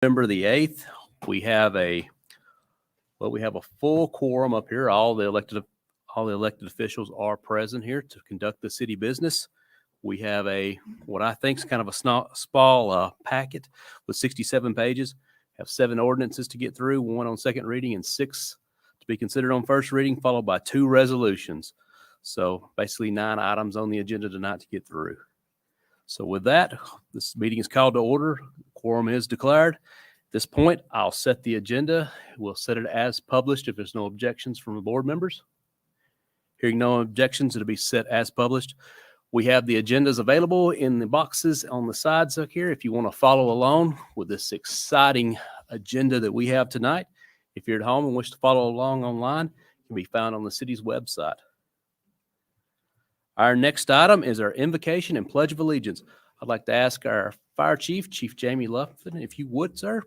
November the 8th, we have a full quorum up here. All the elected officials are present here to conduct the city business. We have what I think is kind of a small packet with 67 pages. Have 7 ordinances to get through, 1 on second reading and 6 to be considered on first reading, followed by 2 resolutions. So basically 9 items on the agenda tonight to get through. So with that, this meeting is called to order. Quorum is declared. At this point, I'll set the agenda. We'll set it as published if there's no objections from the board members. Hearing no objections, it'll be set as published. We have the agendas available in the boxes on the sides up here if you want to follow along with this exciting agenda that we have tonight. If you're at home and wish to follow along online, it can be found on the city's website. Our next item is our invocation and pledge of allegiance. I'd like to ask our fire chief, Chief Jamie Luffin, if you would, sir,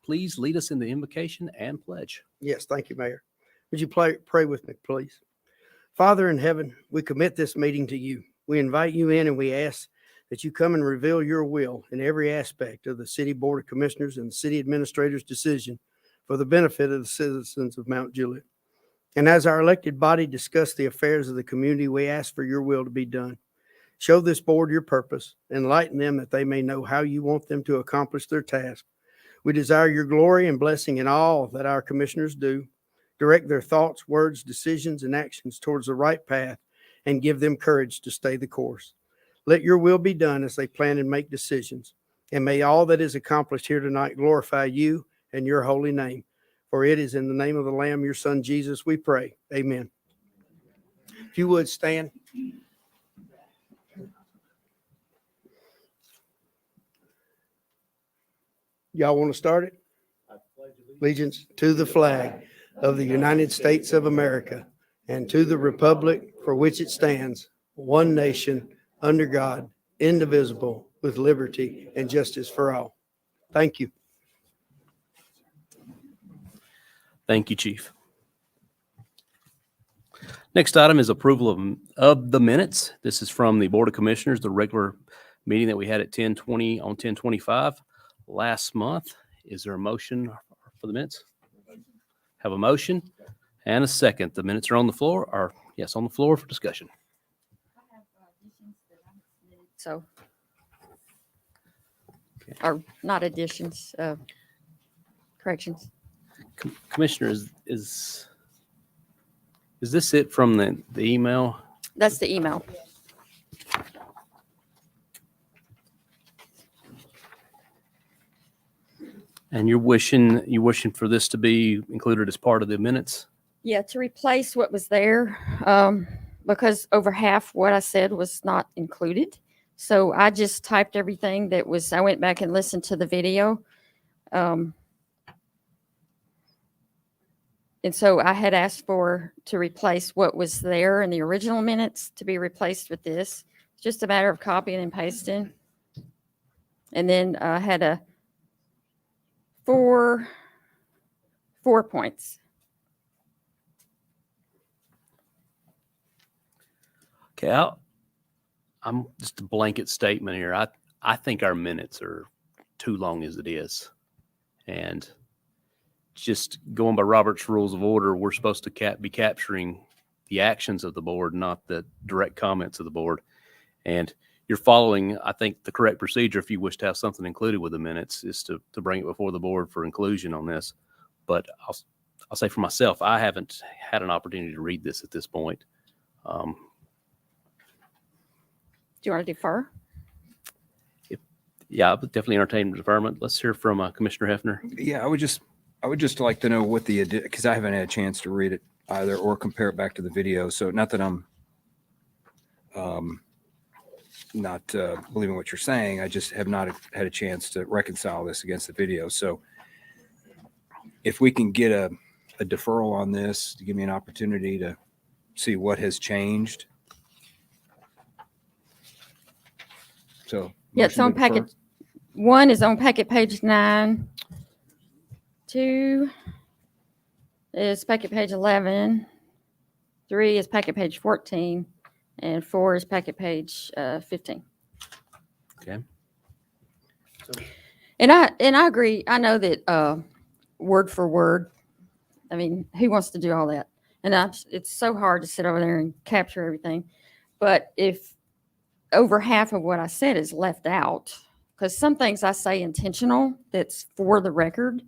please lead us in the invocation and pledge. Yes, thank you, Mayor. Would you pray with me, please? Father in heaven, we commit this meeting to you. We invite you in and we ask that you come and reveal your will in every aspect of the City Board of Commissioners and the City Administrator's decision for the benefit of the citizens of Mount Juliet. And as our elected body discuss the affairs of the community, we ask for your will to be done. Show this board your purpose, enlighten them that they may know how you want them to accomplish their task. We desire your glory and blessing in all that our commissioners do. Direct their thoughts, words, decisions, and actions towards the right path and give them courage to stay the course. Let your will be done as they plan and make decisions. And may all that is accomplished here tonight glorify you and your holy name. For it is in the name of the Lamb, your Son, Jesus, we pray. Amen. If you would stand. Y'all want to start it? Allegiance to the flag of the United States of America and to the republic for which it stands, one nation, under God, indivisible, with liberty and justice for all. Thank you. Thank you, Chief. Next item is approval of the minutes. This is from the Board of Commissioners, the regular meeting that we had at 10:20 on 10/25 last month. Is there a motion for the minutes? Have a motion and a second. The minutes are on the floor, on the floor for discussion. So, or not additions, corrections. Commissioner, is this it from the email? That's the email. And you're wishing for this to be included as part of the minutes? Yeah, to replace what was there, because over half what I said was not included. So I just typed everything that was, I went back and listened to the video. And so I had asked to replace what was there in the original minutes to be replaced with this. It's just a matter of copying and pasting. And then I had four points. Okay, I'm just a blanket statement here. I think our minutes are too long as it is. And just going by Robert's Rules of Order, we're supposed to be capturing the actions of the board, not the direct comments of the board. And you're following, I think, the correct procedure if you wish to have something included with the minutes is to bring it before the board for inclusion on this. But I'll say for myself, I haven't had an opportunity to read this at this point. Do you want to defer? Yeah, I would definitely entertain deferment. Let's hear from Commissioner Hefner. Yeah, I would just like to know what because I haven't had a chance to read it either or compare it back to the video. So not that I'm not believing what you're saying. I just have not had a chance to reconcile this against the video. So if we can get a deferral on this to give me an opportunity to see what has changed. So yeah, it's on packet. 1 is on packet page 9. 2 is packet page 11. 3 is packet page 14. And 4 is packet page 15. Okay. And I agree. I know that word for word. I mean, who wants to do all that? And it's so hard to sit over there and capture everything. But if over half of what I said is left out, because some things I say intentional, that's for the record,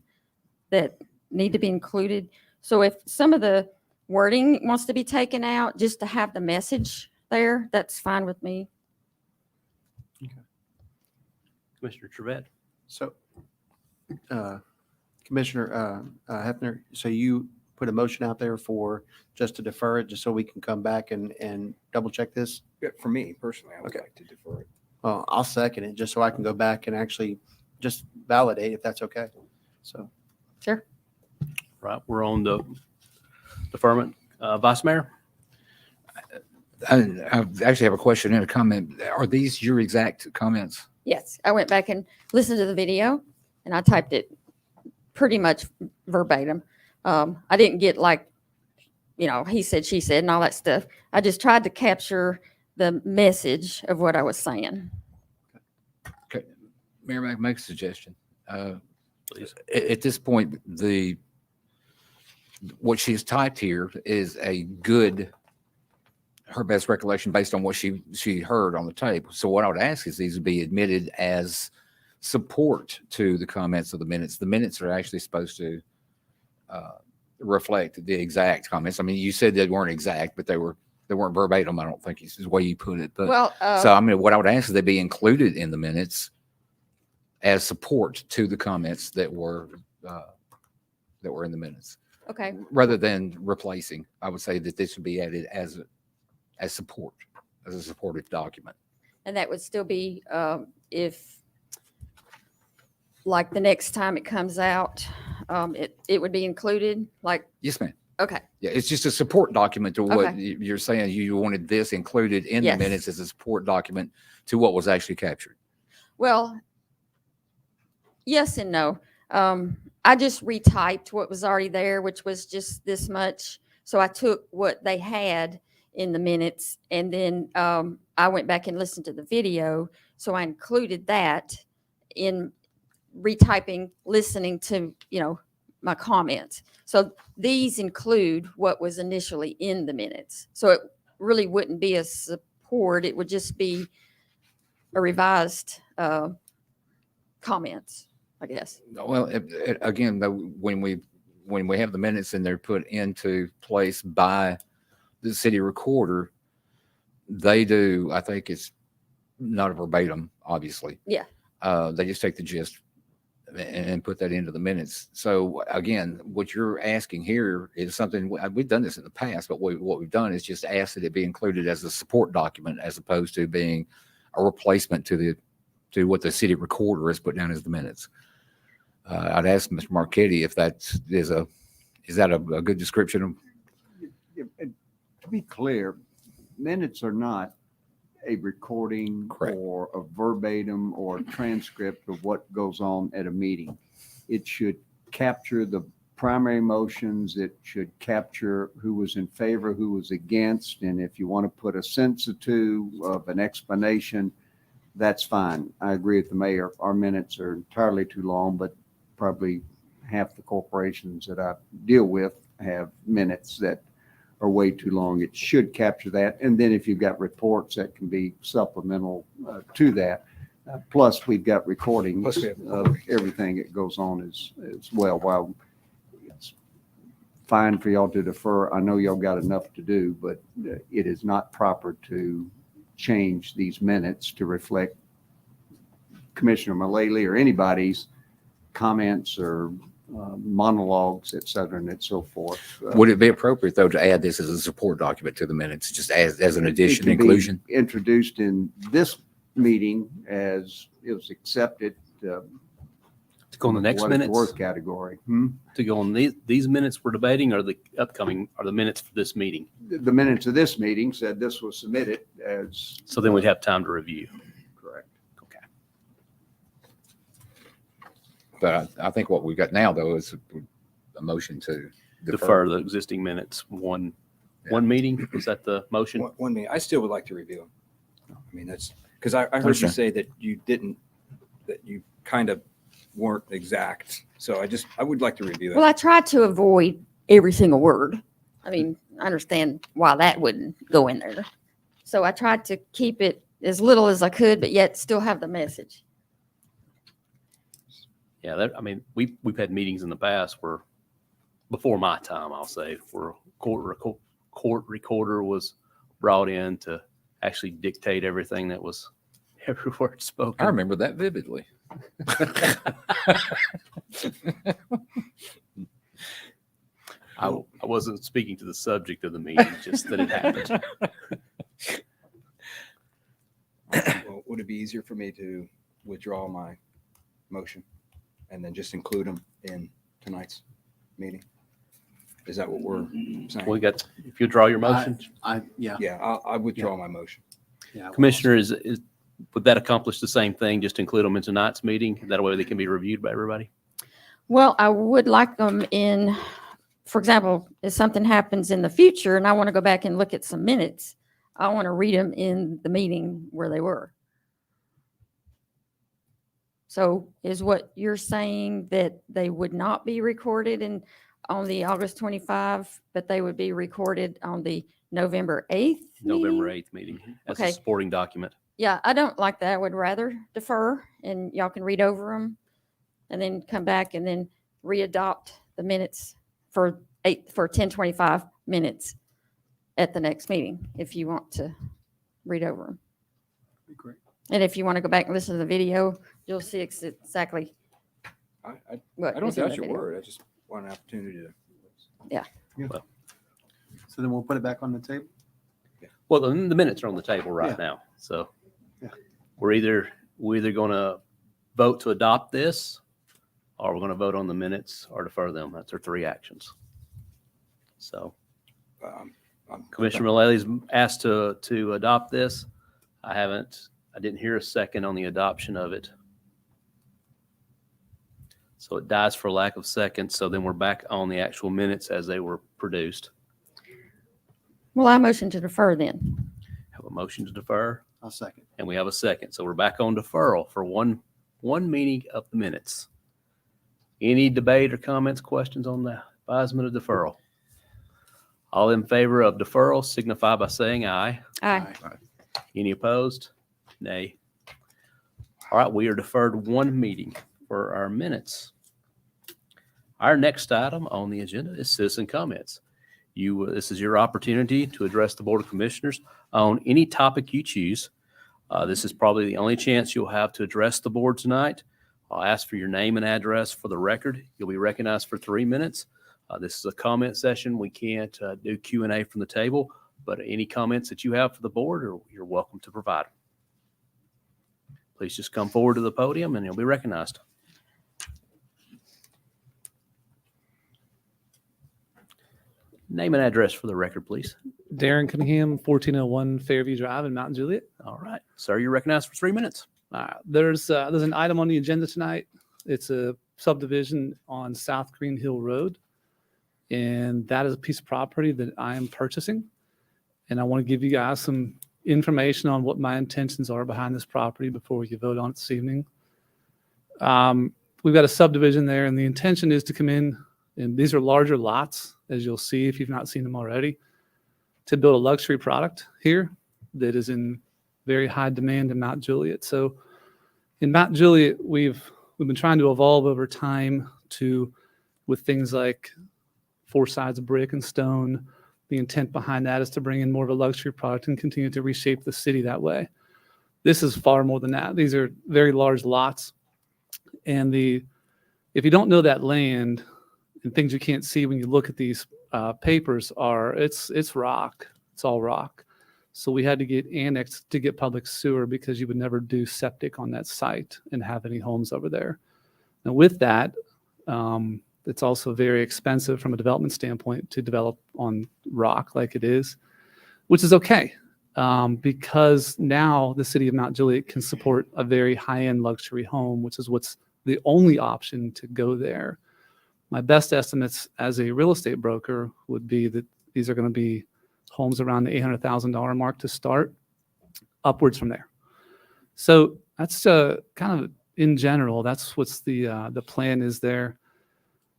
that need to be included. So if some of the wording wants to be taken out just to have the message there, that's fine with me. Commissioner Trevette? So, Commissioner Hefner, so you put a motion out there for just to defer it, just so we can come back and double check this? Yeah, for me personally, I would Okay. like to defer it. Well, I'll second it, just so I can go back and actually just validate if that's okay. So, Sure. Right, we're on the deferment. Vice Mayor? I actually have a question and a comment. Are these your exact comments? Yes, I went back and listened to the video and I typed it pretty much verbatim. I didn't get like, he said, she said, and all that stuff. I just tried to capture the message of what I was saying. Okay. Mayor, may I make a suggestion? Please. At this point, what she's typed here is her best recollection based on what she heard on the tape. So what I would ask is these would be admitted as support to the comments of the minutes. The minutes are actually supposed to reflect the exact comments. I mean, you said they weren't exact, but they weren't verbatim. I don't think is the way you put it. But Well, so I mean, what I would ask is they be included in the minutes as support to the comments that were in the minutes, okay. rather than replacing. I would say that this would be added as support, as a supportive document. And that would still be, if, like, the next time it comes out, it would be included, like, Yes, ma'am. okay, Yeah, it's just a support document to what Okay. you're saying. You wanted this included in the Yes. minutes as a support document to what was actually captured. well, yes and no. I just retyped what was already there, which was just this much. So I took what they had in the minutes and then I went back and listened to the video. So I included that in retyping, listening to, my comments. So these include what was initially in the minutes. So it really wouldn't be a support. It would just be a revised comments, I guess. Well, again, though, when we have the minutes and they're put into place by the city recorder, they do, I think it's not a verbatim, obviously. Yeah. They just take the gist and put that into the minutes. So again, what you're asking here is something, we've done this in the past, but what we've done is just asked that it be included as a support document as opposed to being a replacement to what the city recorder has put down as the minutes. I'd ask Mr. Marchetti if is that a good description of? Yeah, and to be clear, minutes are not a recording Correct. or a verbatim or transcript of what goes on at a meeting. It should capture the primary motions. It should capture who was in favor, who was against. And if you want to put a sentence or two of an explanation, that's fine. I agree with the mayor. Our minutes are entirely too long, but probably half the corporations that I deal with have minutes that are way too long. It should capture that. And then if you've got reports that can be supplemental to that. Plus, we've got recordings Plus we have of everything that goes on as well. While it's fine for y'all to defer, I know y'all got enough to do, but it is not proper to change these minutes to reflect Commissioner Mullally or anybody's comments or monologues, et cetera, and so forth. Would it be appropriate, though, to add this as a support document to the minutes, just as an addition, It can be inclusion? introduced in this meeting as it was accepted. To go on the next what is the minutes, worth category. to go on these minutes we're debating, or the minutes for this meeting? The minutes of this meeting said this was submitted as So then we'd have time to review. correct. Okay. But I think what we've got now, though, is a motion to Defer the existing minutes one meeting. Is that the motion? One minute. I still would like to review them. I mean, that's because I heard you Understand. say that you didn't, that you kind of weren't exact. So I would like to review Well, that. I tried to avoid every single word. I mean, I understand why that wouldn't go in there. So I tried to keep it as little as I could, but yet still have the message. Yeah, that, I mean, we've had meetings in the past where, before my time, I'll say, where court recorder was brought in to actually dictate everything that was every word spoken. I remember that vividly. I wasn't speaking to the subject of the meeting, just that it happened. Well, would it be easier for me to withdraw my motion and then just include them in tonight's meeting? Is that what we're saying? We got, if you draw your motion, Yeah. Yeah, I withdraw my motion. Yeah. Commissioner, would that accomplish the same thing? Just include them in tonight's meeting? That way they can be reviewed by everybody? Well, I would like them in, for example, if something happens in the future and I want to go back and look at some minutes, I want to read them in the meeting where they were. So is what you're saying that they would not be recorded on the August 25, but they would be recorded on the November 8th? November meeting? 8th meeting as Okay. a supporting document. Yeah, I don't like that. I would rather defer and y'all can read over them and then come back and then readopt the minutes for 10:25 minutes at the next meeting, if you want to read over them. Great. And if you want to go back and listen to the video, you'll see exactly I what don't is in doubt the your video. word. I just want an opportunity to. So then we'll put it back on the table? Well, the minutes are on the table right Yeah. now. So Yeah. we're either going to vote to adopt this, or we're going to vote on the minutes or defer them. That's our three actions. So Commissioner Mullally's asked to adopt this. I didn't hear a second on the adoption of it. So it dies for lack of seconds. So then we're back on the actual minutes as they were produced. Well, I motion to defer then. Have a motion to defer, I'll second. and we have a second. So we're back on deferral for one meeting of the minutes. Any debate or comments, questions on the advisement of deferral? All in favor of deferral signify by saying aye. Aye. Any opposed? Nay. All right, we are deferred one meeting for our minutes. Our next item on the agenda is citizen comments. This is your opportunity to address the Board of Commissioners on any topic you choose. This is probably the only chance you'll have to address the board tonight. I'll ask for your name and address for the record. You'll be recognized for 3 minutes. This is a comment session. We can't do Q&A from the table, but any comments that you have for the board, you're welcome to provide. Please just come forward to the podium and you'll be recognized. Name and address for the record, please. Darren Cunningham, 1401 Fairview Drive in Mount Juliet. All right, sir, you're recognized for 3 minutes. There's an item on the agenda tonight. It's a subdivision on South Green Hill Road. And that is a piece of property that I am purchasing. And I want to give you guys some information on what my intentions are behind this property before we can vote on it this evening. We've got a subdivision there, and the intention is to come in, and these are larger lots, as you'll see if you've not seen them already, to build a luxury product here that is in very high demand in Mount Juliet. So in Mount Juliet, we've been trying to evolve over time with things like 4 sides of brick and stone. The intent behind that is to bring in more of a luxury product and continue to reshape the city that way. This is far more than that. These are very large lots. And if you don't know that land, and things you can't see when you look at these papers it's rock. It's all rock. So we had to get annexed to get public sewer because you would never do septic on that site and have any homes over there. Now with that, it's also very expensive from a development standpoint to develop on rock like it is, which is okay because now the city of Mount Juliet can support a very high-end luxury home, which is what's the only option to go there. My best estimates as a real estate broker would be that these are going to be homes around the $800,000 mark to start, upwards from there. So that's kind of in general, that's what's the plan is there.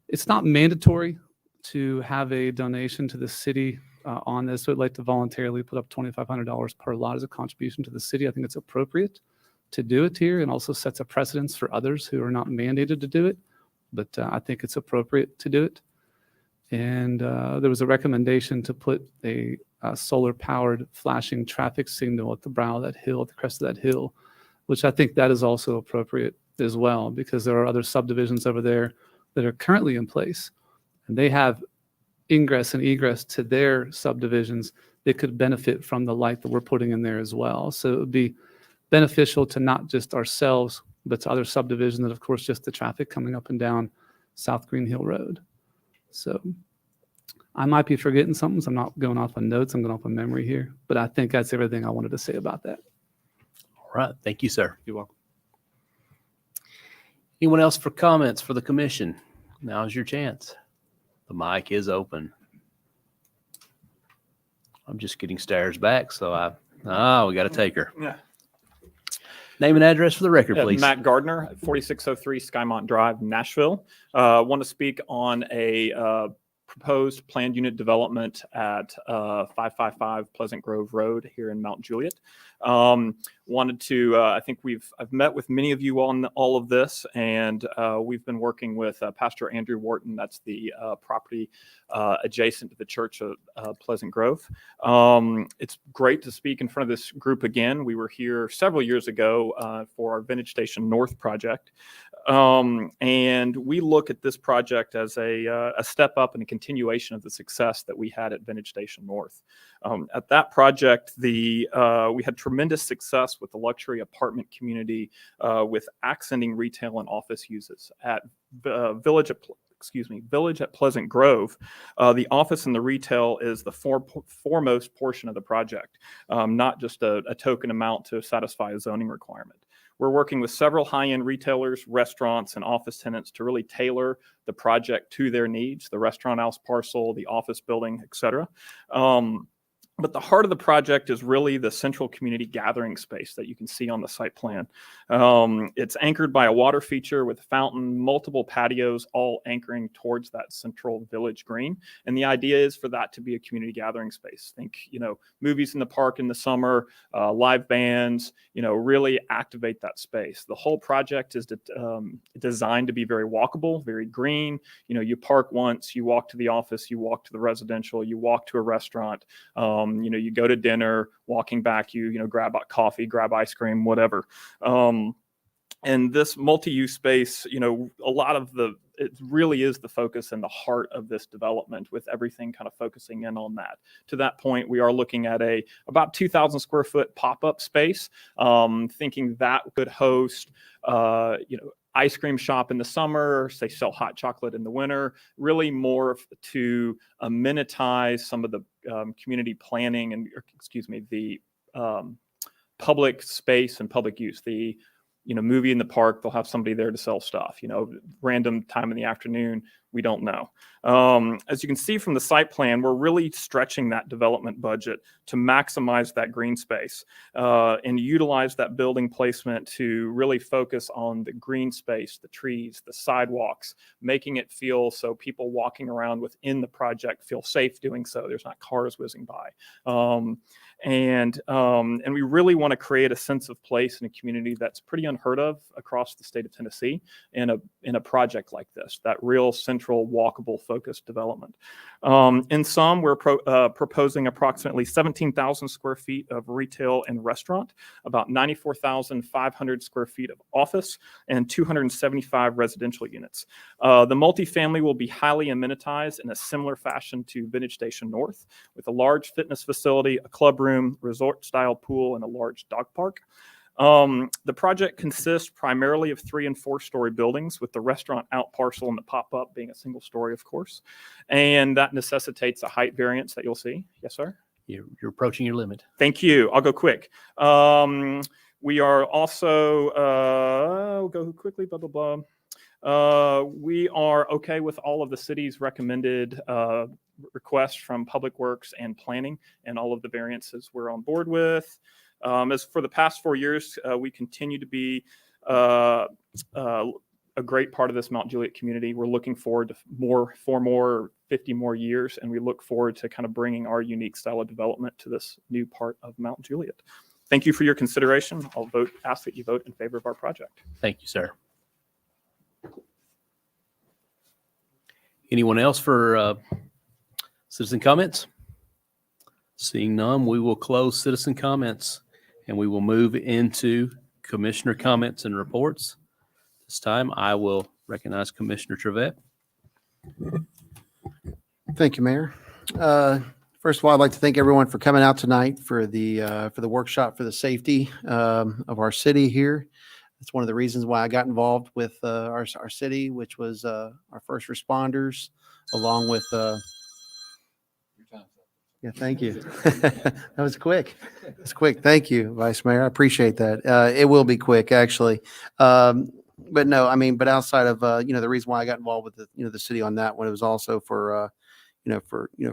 It's not mandatory to have a donation to the city on this. So I'd like to voluntarily put up $2,500 per lot as a contribution to the city. I think it's appropriate to do it here and also sets a precedence for others who are not mandated to do it. But I think it's appropriate to do it. And there was a recommendation to put a solar-powered flashing traffic signal at the brow of that hill, at the crest of that hill, which I think that is also appropriate as well, because there are other subdivisions over there that are currently in place, and they have ingress and egress to their subdivisions that could benefit from the light that we're putting in there as well. So it would be beneficial to not just ourselves, but to other subdivisions, and of course, just the traffic coming up and down South Green Hill Road. So I might be forgetting something, so I'm not going off on notes, I'm going off on memory here, but I think that's everything I wanted to say about that. All right. Thank you, sir. You're welcome. Anyone else for comments for the commission? Now's your chance. The mic is open. I'm just getting stares back, so we got to take her. Yeah. Name and address for the record, please. Matt Gardner, 4603 Skymont Drive, Nashville. Want to speak on a proposed planned unit development at 555 Pleasant Grove Road here in Mount Juliet. Wanted to, I've met with many of you on all of this, and we've been working with Pastor Andrew Wharton. That's the property adjacent to the Church of Pleasant Grove. It's great to speak in front of this group again. We were here several years ago for our Vintage Station North project. And we look at this project as a step up and a continuation of the success that we had at Vintage Station North. At that project, we had tremendous success with the luxury apartment community with accenting retail and office uses. At Village at Pleasant Grove, the office and the retail is the foremost portion of the project, not just a token amount to satisfy a zoning requirement. We're working with several high-end retailers, restaurants, and office tenants to really tailor the project to their needs, the restaurant house parcel, the office building, et cetera. But the heart of the project is really the central community gathering space that you can see on the site plan. It's anchored by a water feature with a fountain, multiple patios, all anchoring towards that central village green. And the idea is for that to be a community gathering space. Think, movies in the park in the summer, live bands, really activate that space. The whole project is designed to be very walkable, very green. You park once, you walk to the office, you walk to the residential, you walk to a restaurant. You go to dinner, walking back, you grab a coffee, grab ice cream, whatever. And this multi-use space, it really is the focus and the heart of this development, with everything kind of focusing in on that. To that point, we are looking at about 2,000 square foot pop-up space, thinking that could host, ice cream shop in the summer, say sell hot chocolate in the winter, really more to amenitize some of the community planning and, the public space and public use. The movie in the park, they'll have somebody there to sell stuff, random time in the afternoon, we don't know. As you can see from the site plan, we're really stretching that development budget to maximize that green space and utilize that building placement to really focus on the green space, the trees, the sidewalks, making it feel so people walking around within the project feel safe doing so. There's not cars whizzing by. And we really want to create a sense of place in a community that's pretty unheard of across the state of Tennessee in a project like this, that real central walkable focused development. In sum, we're proposing approximately 17,000 square feet of retail and restaurant, about 94,500 square feet of office, and 275 residential units. The multifamily will be highly amenitized in a similar fashion to Vintage Station North, with a large fitness facility, a club room, resort-style pool, and a large dog park. The project consists primarily of 3- and 4-story buildings, with the restaurant out parcel and the pop-up being a single story, of course. And that necessitates a height variance that you'll see. Yes, sir? You're approaching your limit. Thank you. I'll go quick. We are also, we'll go quickly, blah, blah, blah. We are okay with all of the city's recommended requests from Public Works and Planning, and all of the variances we're on board with. As for the past 4 years, we continue to be a great part of this Mount Juliet community. We're looking forward to 50 more years, and we look forward to kind of bringing our unique style of development to this new part of Mount Juliet. Thank you for your consideration. Ask that you vote in favor of our project. Thank you, sir. Anyone else for citizen comments? Seeing none, we will close citizen comments and we will move into commissioner comments and reports. This time I will recognize Commissioner Trevette. Thank you, Mayor. First of all, I'd like to thank everyone for coming out tonight for the workshop for the safety of our city here. That's one of the reasons why I got involved with our city, which was our first responders, along with. Yeah, thank you. That was quick. It's quick. Thank you, Vice Mayor. I appreciate that. It will be quick, actually. But no, I mean, but outside of the reason why I got involved with the city on that one, it was also for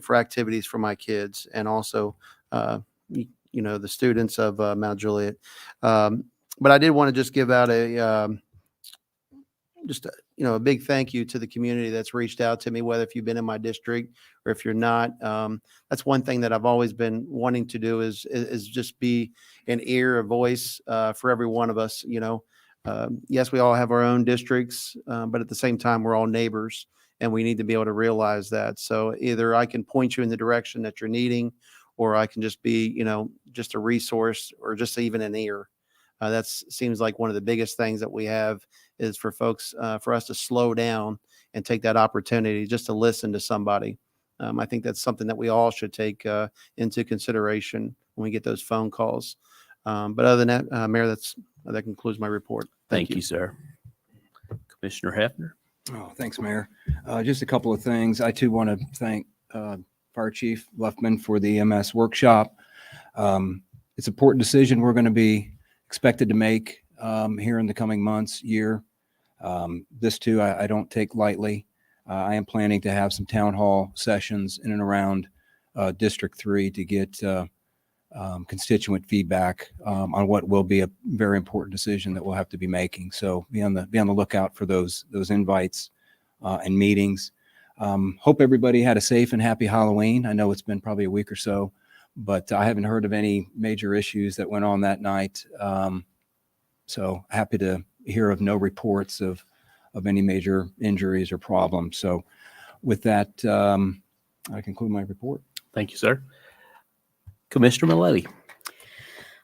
for activities for my kids and also the students of Mount Juliet. But I did want to just give out a big thank you to the community that's reached out to me, whether if you've been in my district or if you're not. That's one thing that I've always been wanting to do is just be an ear, a voice for every one of us. Yes, we all have our own districts, but at the same time, we're all neighbors and we need to be able to realize that. So either I can point you in the direction that you're needing, or I can just be, just a resource or just even an ear. That seems like one of the biggest things that we have is for folks, for us to slow down and take that opportunity just to listen to somebody. I think that's something that we all should take into consideration when we get those phone calls. But other than that, Mayor, that concludes my report. Thank you, sir. Commissioner Hefner. Oh, thanks, Mayor. Just a couple of things. I too want to thank Fire Chief Luffman for the EMS workshop. It's an important decision we're going to be expected to make here in the coming months, year. This too, I don't take lightly. I am planning to have some town hall sessions in and around District 3 to get constituent feedback on what will be a very important decision that we'll have to be making. So be on the lookout for those invites and meetings. Hope everybody had a safe and happy Halloween. I know it's been probably a week or so, but I haven't heard of any major issues that went on that night. So happy to hear of no reports of any major injuries or problems. So with that, I conclude my report. Thank you, sir. Commissioner Milletti.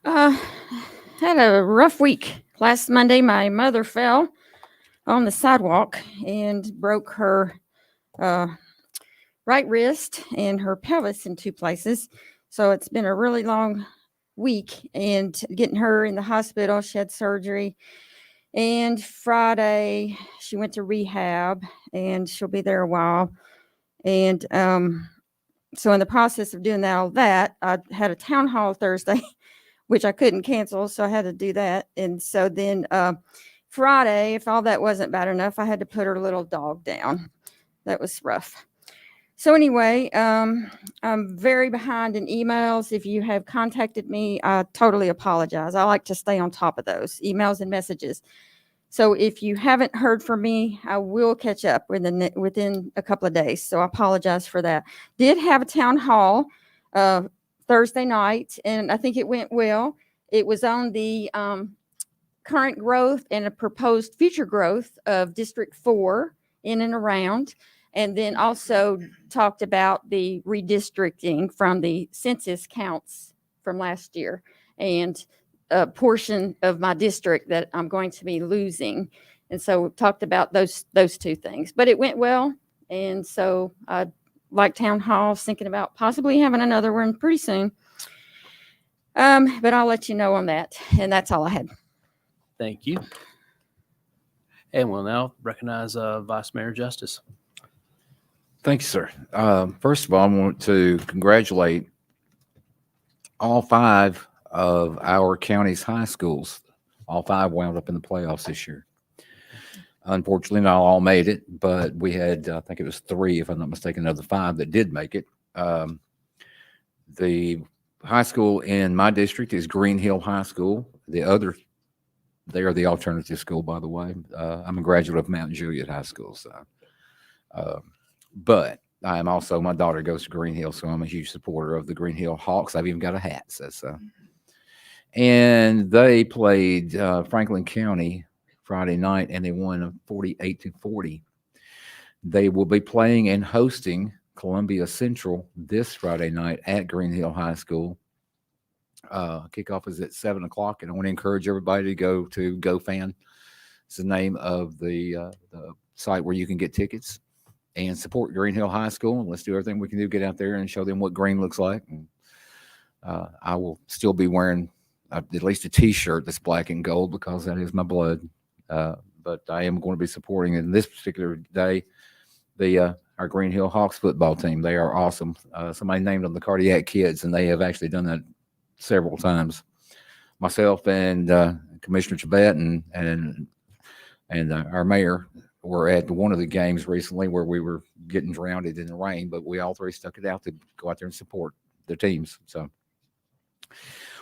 Had a rough week. Last Monday, my mother fell on the sidewalk and broke her right wrist and her pelvis in 2 places. So it's been a really long week and getting her in the hospital. She had surgery. And Friday, she went to rehab and she'll be there a while. And so in the process of doing all that, I had a town hall Thursday, which I couldn't cancel. So I had to do that. And so then Friday, if all that wasn't bad enough, I had to put her little dog down. That was rough. So anyway, I'm very behind in emails. If you have contacted me, I totally apologize. I like to stay on top of those emails and messages. So if you haven't heard from me, I will catch up within a couple of days. So I apologize for that. Did have a town hall Thursday night, and I think it went well. It was on the current growth and a proposed future growth of District 4 in and around. And then also talked about the redistricting from the census counts from last year and a portion of my district that I'm going to be losing. And so we talked about those 2 things, but it went well. And so I like town halls, thinking about possibly having another one pretty soon. But I'll let you know on that. And that's all I had. Thank you. And we'll now recognize Vice Mayor Justice. Thank you, sir. First of all, I want to congratulate all 5 of our county's high schools. All 5 wound up in the playoffs this year. Unfortunately, not all made it, but we had, I think it was 3, if I'm not mistaken, of the 5 that did make it. The high school in my district is Green Hill High School. The other They are the alternative school, by the way. I'm a graduate of Mount Juliet High School, so. But I am also, my daughter goes to Green Hill, so I'm a huge supporter of the Green Hill Hawks. I've even got a hat, says so. And they played Franklin County Friday night, and they won 48-40. They will be playing and hosting Columbia Central this Friday night at Green Hill High School. Kickoff is at 7:00, and I want to encourage everybody to go to GoFan. It's the name of the site where you can get tickets and support Green Hill High School. And let's do everything we can do to get out there and show them what green looks like. And I will still be wearing at least a T-shirt that's black and gold because that is my blood. But I am going to be supporting in this particular day our Green Hill Hawks football team. They are awesome. Somebody named them the Cardiac Kids, and they have actually done that several times. Myself and Commissioner Chabet and our mayor were at one of the games recently where we were getting drowned in the rain, but we all three stuck it out to go out there and support the teams. So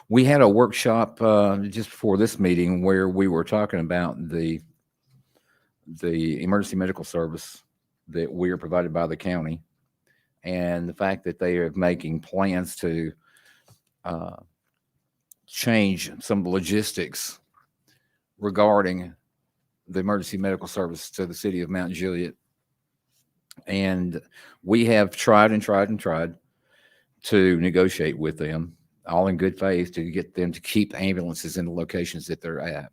we had a workshop just before this meeting where we were talking about the emergency medical service that we are provided by the county, and the fact that they are making plans to change some of the logistics regarding the emergency medical service to the city of Mount Juliet. And we have tried to negotiate with them, all in good faith, to get them to keep ambulances in the locations that they're at.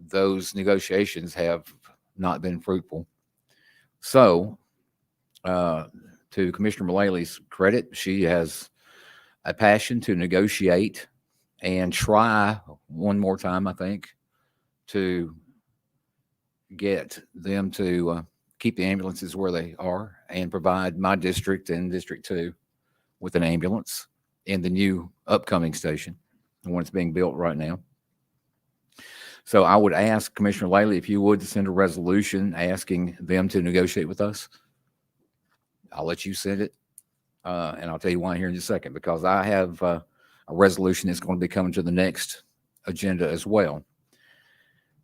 Those negotiations have not been fruitful. So, to Commissioner Mullaley's credit, she has a passion to negotiate and try one more time, I think, to get them to keep the ambulances where they are and provide my district and District 2 with an ambulance in the new upcoming station, the one that's being built right now. So I would ask Commissioner Laley if you would to send a resolution asking them to negotiate with us. I'll let you send it, and I'll tell you why here in just a second, because I have a resolution that's going to be coming to the next agenda as well,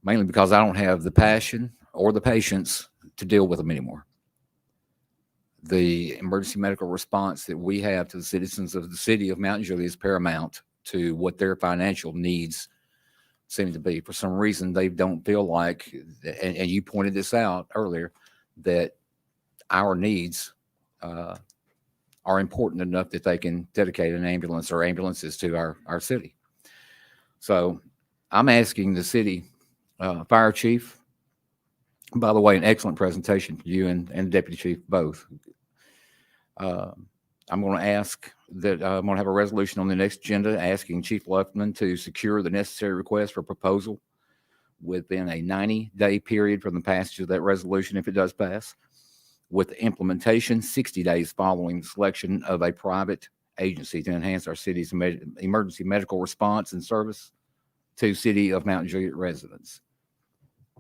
mainly because I don't have the passion or the patience to deal with them anymore. The emergency medical response that we have to the citizens of the city of Mount Juliet is paramount to what their financial needs seem to be. For some reason, they don't feel like, and you pointed this out earlier, that our needs are important enough that they can dedicate an ambulance or ambulances to our city. So I'm asking the city fire chief, by the way, an excellent presentation for you and the deputy chief both. I'm going to ask that I'm going to have a resolution on the next agenda asking Chief Luftman to secure the necessary request for proposal within a 90-day period from the passage of that resolution, if it does pass, with implementation 60 days following the selection of a private agency to enhance our city's emergency medical response and service to City of Mount Juliet residents.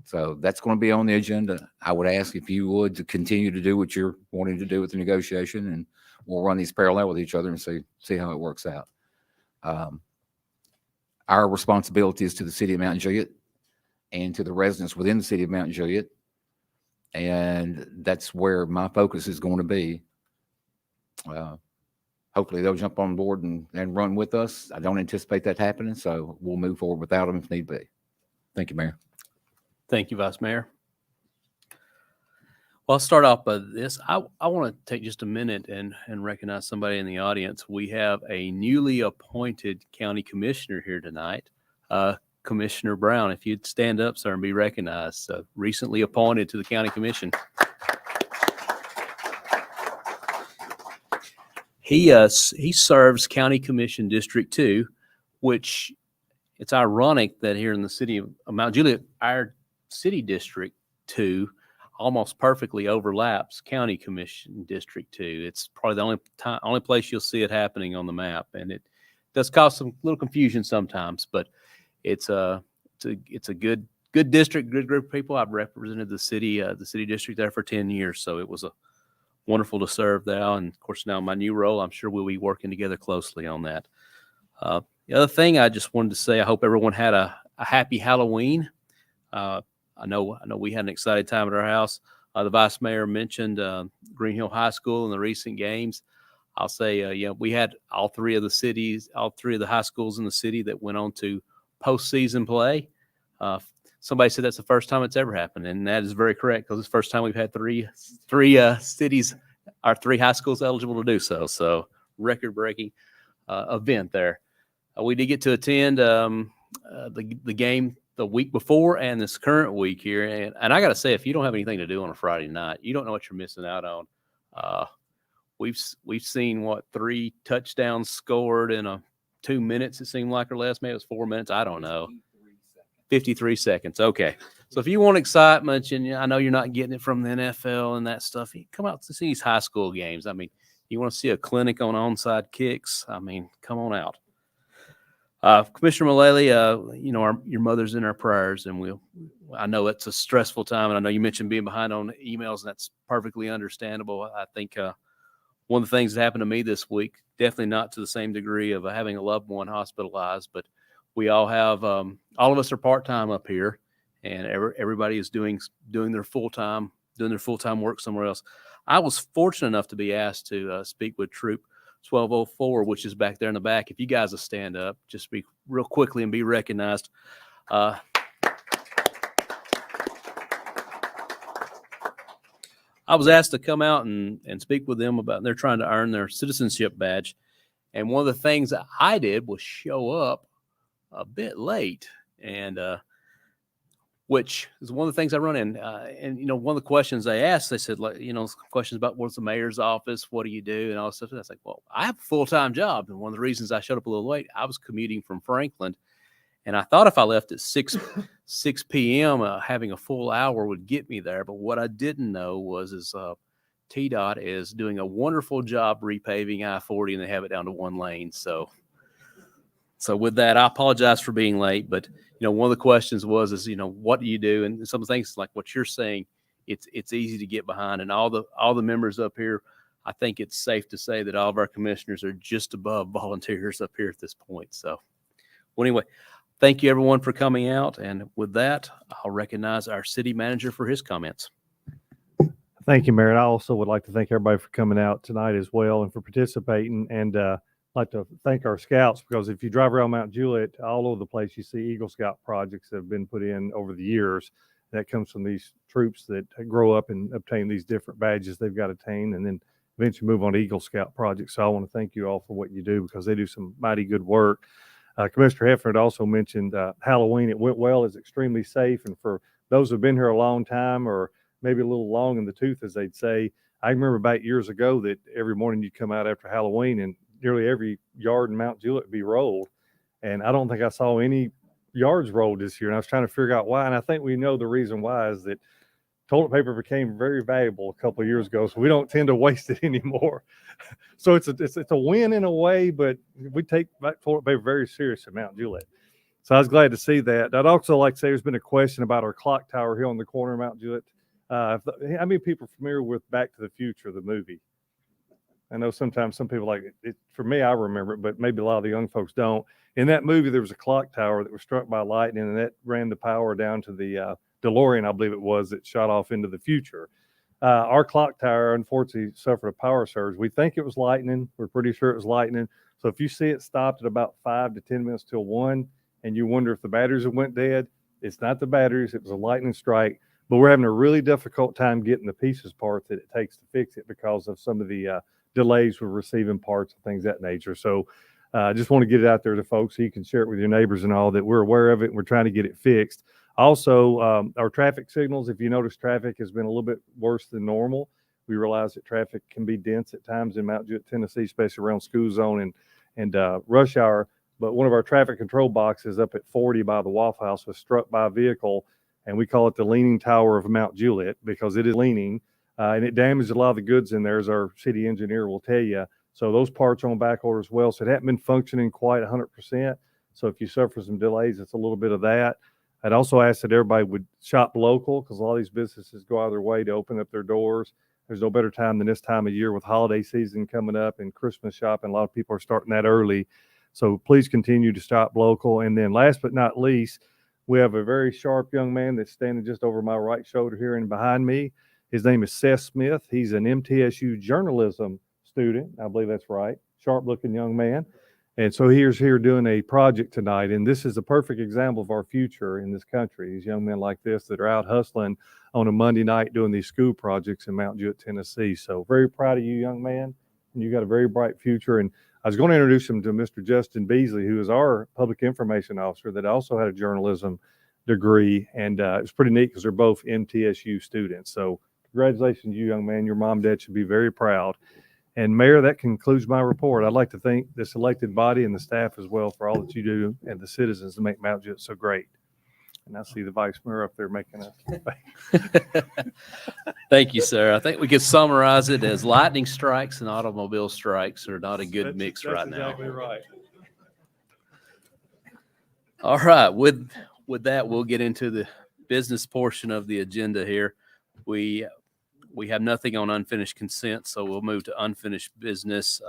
So that's going to be on the agenda. I would ask if you would to continue to do what you're wanting to do with the negotiation, and we'll run these parallel with each other and see how it works out. Our responsibility is to the City of Mount Juliet and to the residents within the City of Mount Juliet, and that's where my focus is going to be. Hopefully they'll jump on board and run with us. I don't anticipate that happening, so we'll move forward without them if need be. Thank you, Mayor. Thank you, Vice Mayor. Well, I'll start off by this. I want to take just a minute and recognize somebody in the audience. We have a newly appointed county commissioner here tonight, Commissioner Brown. If you'd stand up, sir, and be recognized. Recently appointed to the county commission. He serves County Commission District 2, which it's ironic that here in the city of Mount Juliet, our city District 2 almost perfectly overlaps County Commission District 2. It's probably the only place you'll see it happening on the map, and it does cause some little confusion sometimes. But it's a good district, good group of people. I've represented the city district there for 10 years, so it was wonderful to serve there. And of course, now in my new role, I'm sure we'll be working together closely on that. The other thing I just wanted to say, I hope everyone had a a happy Halloween. I know we had an exciting time at our house. The vice mayor mentioned Green Hill High School in the recent games. I'll say, we had all three of the high schools in the city that went on to postseason play. Somebody said that's the first time it's ever happened, and that is very correct because it's the first time we've had three cities, our three high schools eligible to do so. So record-breaking event there. We did get to attend the game the week before and this current week here, and I got to say, if you don't have anything to do on a Friday night, you don't know what you're missing out on. We've seen 3 touchdowns scored in 2 minutes. It seemed like, or less, maybe it was 4 minutes. I don't know. 53 seconds. Okay. So if you want excitement, and I know you're not getting it from the NFL and that stuff, you come out to see these high school games. I mean, you want to see a clinic on onside kicks? I mean, come on out. Commissioner Mullally, your mother's in our prayers, and I know it's a stressful time, and I know you mentioned being behind on emails, and that's perfectly understandable. I think one of the things that happened to me this week, definitely not to the same degree of having a loved one hospitalized, but we all have, all of us are part-time up here, and everybody is doing their full-time work somewhere else. I was fortunate enough to be asked to speak with Troop 1204, which is back there in the back. If you guys will stand up, just speak real quickly and be recognized. I was asked to come out and speak with them about, they're trying to earn their citizenship badge. And one of the things that I did was show up a bit late, and which is one of the things I run in. And one of the questions they asked, they said, questions about what's the mayor's office, what do you do, and all this stuff. And I was like, well, I have a full-time job. And one of the reasons I showed up a little late, I was commuting from Franklin. And I thought if I left at 6 p.m., having a full hour would get me there. But what I didn't know was TDOT is doing a wonderful job repaving I-40, and they have it down to 1 lane. So with that, I apologize for being late. But one of the questions was, what do you do? And some things like what you're saying, it's easy to get behind. And all the members up here, I think it's safe to say that all of our commissioners are just above volunteers up here at this point. So, well, anyway, thank you everyone for coming out. And with that, I'll recognize our city manager for his comments. Thank you, Mayor. I also would like to thank everybody for coming out tonight as well and for participating. And I'd like to thank our scouts, because if you drive around Mount Juliet, all over the place, you see Eagle Scout projects that have been put in over the years. That comes from these troops that grow up and obtain these different badges they've got to attain, and then eventually move on to Eagle Scout projects. So I want to thank you all for what you do, because they do some mighty good work. Commissioner Hefner had also mentioned Halloween. It went well. It's extremely safe. And for those who've been here a long time, or maybe a little long in the tooth, as they'd say, I remember back years ago that every morning you'd come out after Halloween and nearly every yard in Mount Juliet would be rolled. And I don't think I saw any yards rolled this year. And I was trying to figure out why. And I think we know the reason why is that toilet paper became very valuable a couple of years ago. So we don't tend to waste it anymore. So it's a win in a way, but we take that toilet paper very serious at Mount Juliet. So I was glad to see that. I'd also like to say there's been a question about our clock tower here on the corner of Mount Juliet. How many people are familiar with Back to the Future, the movie? I know sometimes some people like it. For me, I remember it, but maybe a lot of the young folks don't. In that movie, there was a clock tower that was struck by lightning, and that ran the power down to the DeLorean, I believe it was, that shot off into the future. Our clock tower, unfortunately, suffered a power surge. We think it was lightning. We're pretty sure it was lightning. So if you see it stopped at about 5 to 10 minutes till 1, and you wonder if the batteries have went dead, it's not the batteries. It was a lightning strike. But we're having a really difficult time getting the pieces part that it takes to fix it because of some of the delays with receiving parts and things of that nature. So I just want to get it out there to folks so you can share it with your neighbors and all, that we're aware of it and we're trying to get it fixed. Also, our traffic signals, if you notice, traffic has been a little bit worse than normal. We realize that traffic can be dense at times in Mount Juliet, Tennessee, especially around school zone and rush hour. But one of our traffic control boxes up at 40 by the Waffle House was struck by a vehicle, and we call it the Leaning Tower of Mount Juliet because it is leaning. And it damaged a lot of the goods in there, as our city engineer will tell you. So those parts are on back order as well. So it hasn't been functioning quite 100%. So if you suffer some delays, it's a little bit of that. I'd also ask that everybody would shop local, because a lot of these businesses go out of their way to open up their doors. There's no better time than this time of year with holiday season coming up and Christmas shopping. A lot of people are starting that early. So please continue to shop local. And then last but not least, We have a very sharp young man that's standing just over my right shoulder here and behind me. His name is Seth Smith. He's an MTSU journalism student. I believe that's right. Sharp looking young man. And so he's here doing a project tonight. And this is a perfect example of our future in this country. These young men like this that are out hustling on a Monday night doing these school projects in Mount Jewett, Tennessee. So very proud of you, young man. And you got a very bright future. And I was going to introduce him to Mr. Justin Beasley, who is our public information officer that also had a journalism degree. And it was pretty neat because they're both MTSU students. So congratulations, you young man. Your mom and dad should be very proud. And Mayor, that concludes my report. I'd like to thank this elected body and the staff as well for all that you do and the citizens to make Mount Jewett so great. And I see the Vice Mayor up there making a Thank you, sir. I think we could summarize it as lightning strikes and automobile strikes are not a good mix right now. Exactly right. All right, with that, we'll get into the business portion of the agenda here. We have nothing on unfinished consent, so we'll move to unfinished business.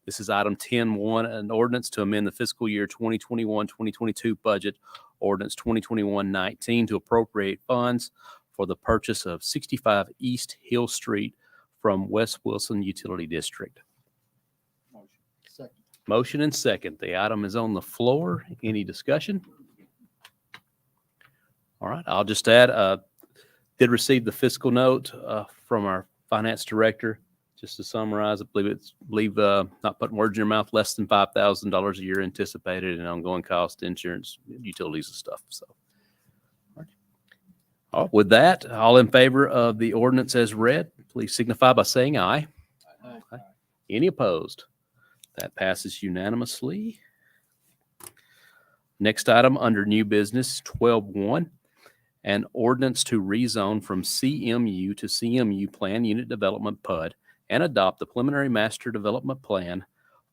This is item 10.1, an ordinance to amend the fiscal year 2021-2022 budget, ordinance 2021-19 to appropriate funds for the purchase of 65 East Hill Street from West Wilson Utility District. Motion and second. The item is on the floor. Any discussion? All right, I'll just add, did receive the fiscal note from our finance director. Just to summarize, I believe not putting words in your mouth, less than $5,000 a year anticipated in ongoing cost, insurance, utilities and stuff. So, all right, with that, all in favor of the ordinance as read, please signify by saying aye. Aye. Any opposed? That passes unanimously. Next item under new business 12.1. An ordinance to rezone from CMU to CMU Plan Unit Development PUD and adopt the preliminary master development plan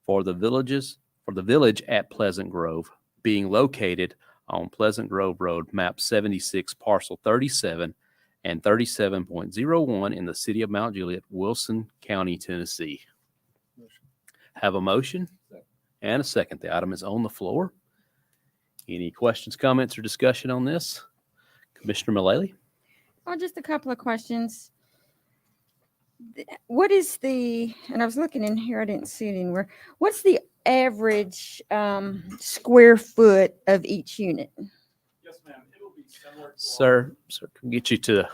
for the village at Pleasant Grove, being located on Pleasant Grove Road, map 76, parcel 37 and 37.01 in the city of Mount Juliet, Wilson County, Tennessee. Have a motion and a second. The item is on the floor. Any questions, comments, or discussion on this? Commissioner Mullally? Oh, just a couple of questions. What is and I was looking in here, I didn't see it anywhere. What's the average square foot of each unit? Yes, ma'am. It'll be similar to Sir, can get you to.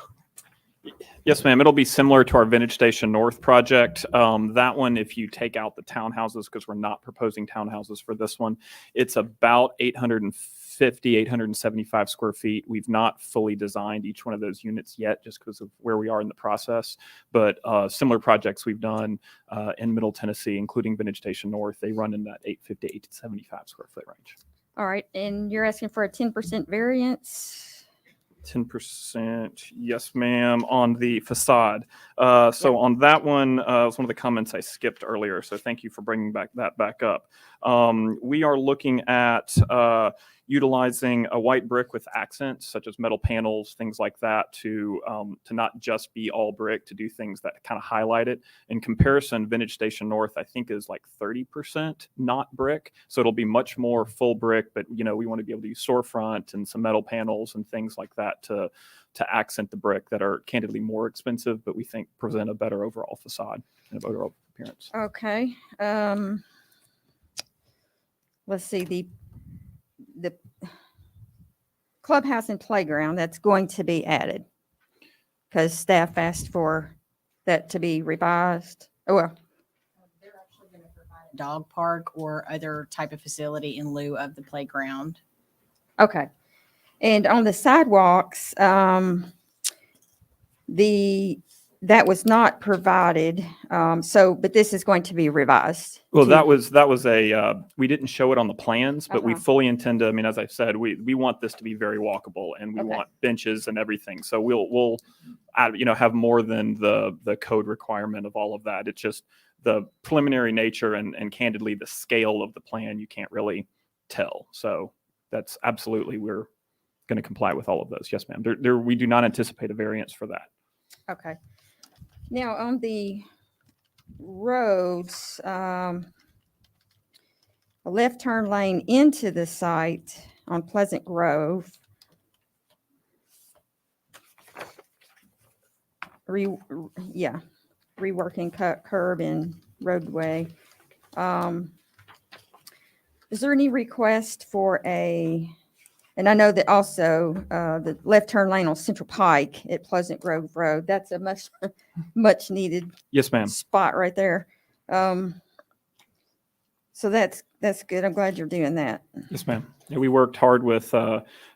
Yes, ma'am. It'll be similar to our Vintage Station North project. That one, if you take out the townhouses, because we're not proposing townhouses for this one, it's about 875 square feet. We've not fully designed each one of those units yet just because of where we are in the process. But similar projects we've done in Middle Tennessee, including Vintage Station North, they run in that 850, 875 square foot range. All right, and you're asking for a 10% variance? 10%, yes, ma'am, on the facade. So on that one, was one of the comments I skipped earlier. So thank you for bringing that back up. We are looking at utilizing a white brick with accents such as metal panels, things like that, to not just be all brick, to do things that kind of highlight it. In comparison, Vintage Station North, I think, is like 30% not brick. So it'll be much more full brick, but we want to be able to use storefront and some metal panels and things like that to accent the brick that are candidly more expensive, but we think present a better overall facade and overall appearance. Okay. Let's see, the clubhouse and playground, that's going to be added because staff asked for that to be revised. Oh, well, They're actually going to provide a dog park or other type of facility in lieu of the playground. okay. And on the sidewalks, that was not provided. But this is going to be revised. Well, to- that was we didn't show it on the plans, but we fully intend to, as I said, we want this to be very walkable and we Okay. want benches and everything. So we'll add, have more than the code requirement of all of that. It's just the preliminary nature and candidly the scale of the plan, you can't really tell. So that's absolutely, we're going to comply with all of those. Yes, ma'am. We do not anticipate a variance for that. Okay. Now, on the roads, a left turn lane into the site on Pleasant Grove, reworking curb and roadway. Is there any request for and I know that also the left turn lane on Central Pike at Pleasant Grove Road, that's a much needed Yes, ma'am. spot right there. So that's good. I'm glad you're doing that. Yes, ma'am. Yeah, we worked hard with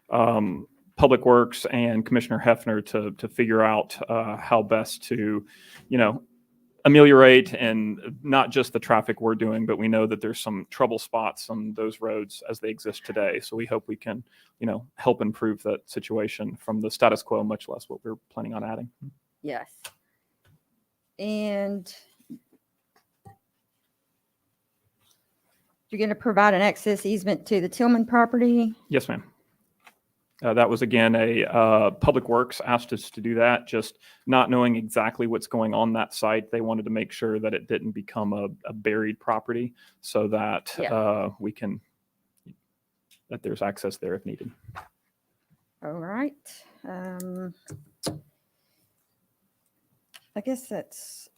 Public Works and Commissioner Hefner to figure out how best to, ameliorate and not just the traffic we're doing, but we know that there's some trouble spots on those roads as they exist today. So we hope we can, help improve that situation from the status quo, much less what we're planning on adding. Yes. And you're going to provide an access easement to the Tillman property? Yes, ma'am. That was again Public Works asked us to do that, just not knowing exactly what's going on that site. They wanted to make sure that it didn't become a buried property, so that that there's access there if needed. All right. I guess that's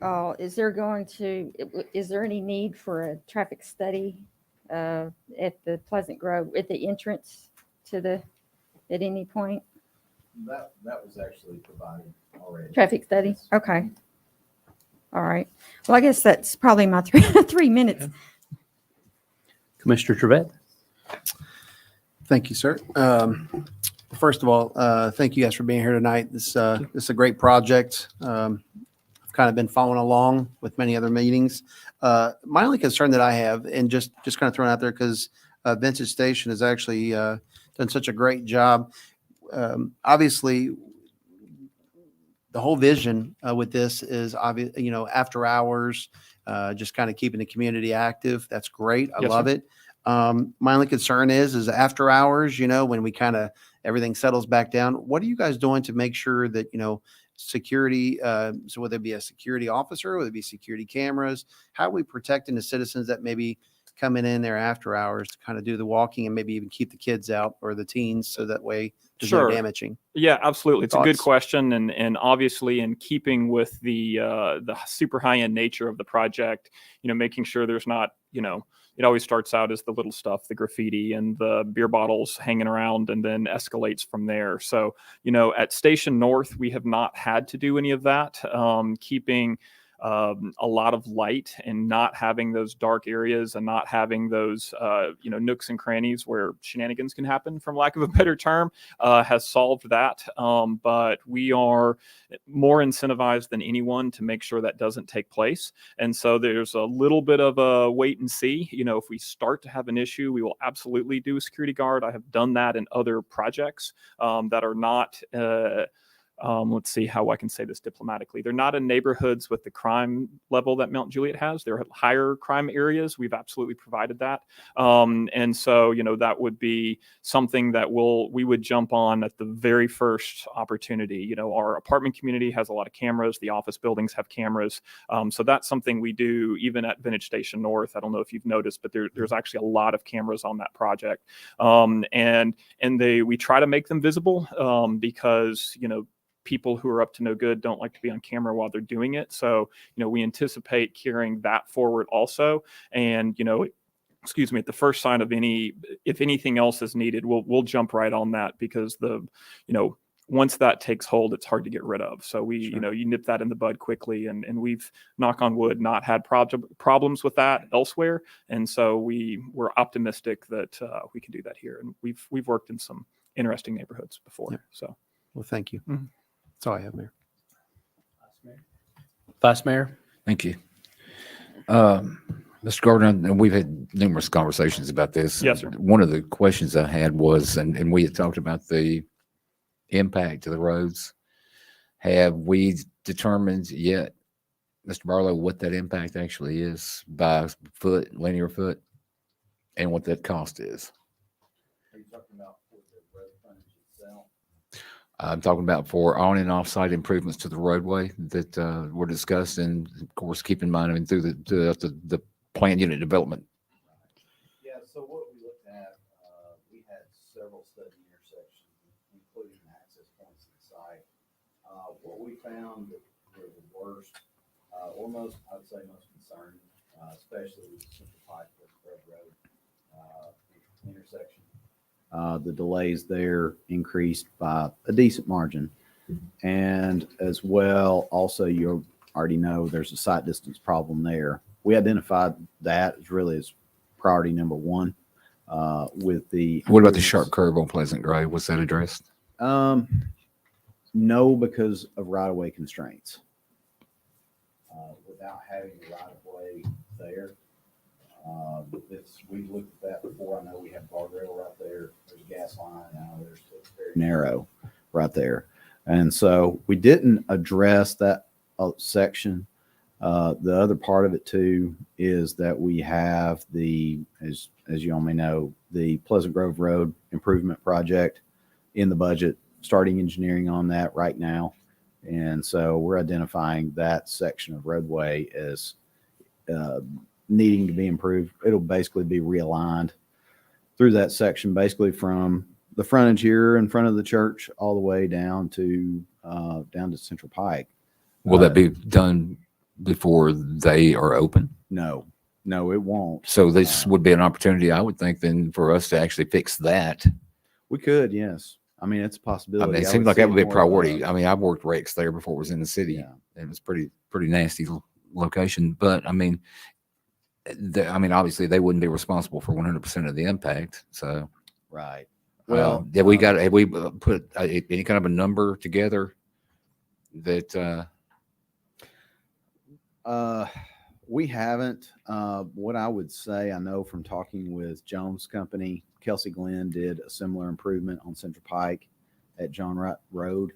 all. Is there any need for a traffic study at the Pleasant Grove, at the entrance at any point? That was actually provided already. Traffic study? Okay. All right. Well, I guess that's probably my 3 minutes. Commissioner Trevette? Thank you, sir. First of all, thank you guys for being here tonight. This is a great project. I've kind of been following along with many other meetings. My only concern that I have, and just kind of throwing out there, because Vintage Station has actually done such a great job. Obviously, the whole vision with this is obvious, after hours, just kind of keeping the community active. That's great. I Yes, love sir. it. My only concern is after hours, when we kind of everything settles back down, what are you guys doing to make sure that, security, so whether it be a security officer, whether it be security cameras, how are we protecting the citizens that maybe coming in there after hours to kind of do the walking and maybe even keep the kids out or the teens so that way there's no Sure. damaging? Yeah, absolutely. It's a good Thoughts? question, and obviously in keeping with the super high end nature of the project, making sure there's not, it always starts out as the little stuff, the graffiti and the beer bottles hanging around, and then escalates from there. So, at Station North, we have not had to do any of that. Keeping a lot of light and not having those dark areas and not having those, nooks and crannies where shenanigans can happen, from lack of a better term, has solved that. But we are more incentivized than anyone to make sure that doesn't take place. And so there's a little bit of a wait and see. If we start to have an issue, we will absolutely do a security guard. I have done that in other projects that are not let's see how I can say this diplomatically. They're not in neighborhoods with the crime level that Mount Juliet has. They're higher crime areas. We've absolutely provided that. And so, that would be something that we would jump on at the very first opportunity. Our apartment community has a lot of cameras. The office buildings have cameras. So that's something we do even at Vintage Station North. I don't know if you've noticed, but there's actually a lot of cameras on that project. And we try to make them visible because, people who are up to no good don't like to be on camera while they're doing it. So, we anticipate carrying that forward also. And, at the first sign of if anything else is needed, we'll jump right on that, because once that takes hold, it's hard to get rid of. So Sure. You nip that in the bud quickly, and we've, knock on wood, not had problems with that elsewhere. And so we're optimistic that we can do that here. And we've worked in some interesting neighborhoods before. Yeah. So. Well, thank you. Mhm. That's all I have, Mayor. Vice Mayor? Thank you. Mr. Gardner, and we've had numerous conversations about this. Yes, sir. One of the questions I had was, and we had talked about the impact to the roads. Have we determined yet, Mr. Barlow, what that impact actually is by linear foot, and what that cost is? Are you talking about for the road frontage itself? I'm talking about for on and off-site improvements to the roadway that were discussed, and of course, keep in mind, through the plan unit development. Yeah, so what we looked at, we had several study intersections, including access points to the site. what we found that were the worst, or most, I'd say most concerning, especially with Central Pike Road intersection. The delays there increased by a decent margin. And as well, also, you already know there's a sight distance problem there. We identified that as really as priority number one. With the What about the sharp curve on Pleasant Grove? Was that addressed? No, because of right-of-way constraints. Without having a right-of-way there, we looked at that before. I know we have guardrail right there. There's a gas line. It's very narrow right there. And so we didn't address that section. The other part of it too is that we have as you all may know, the Pleasant Grove Road Improvement Project in the budget, starting engineering on that right now. And so we're identifying that section of roadway as needing to be improved. It'll basically be realigned through that section, basically from the frontage here in front of the church all the way down to Central Pike. Will that be done before they are open? No, it won't. So this would be an opportunity, I would think, then for us to actually fix that. We could, yes. I mean, it's a I possibility. mean, it I seems would like see that would be a more of priority. I mean, I've worked wrecks there before it was in the city. Yeah. And it was pretty nasty location. But I mean, obviously they wouldn't be responsible for 100% of the impact. So, Right. well, have we put any kind of a number together that, we haven't. What I would say, I know from talking with Jones Company, Kelsey Glenn did a similar improvement on Central Pike at John Wright Road,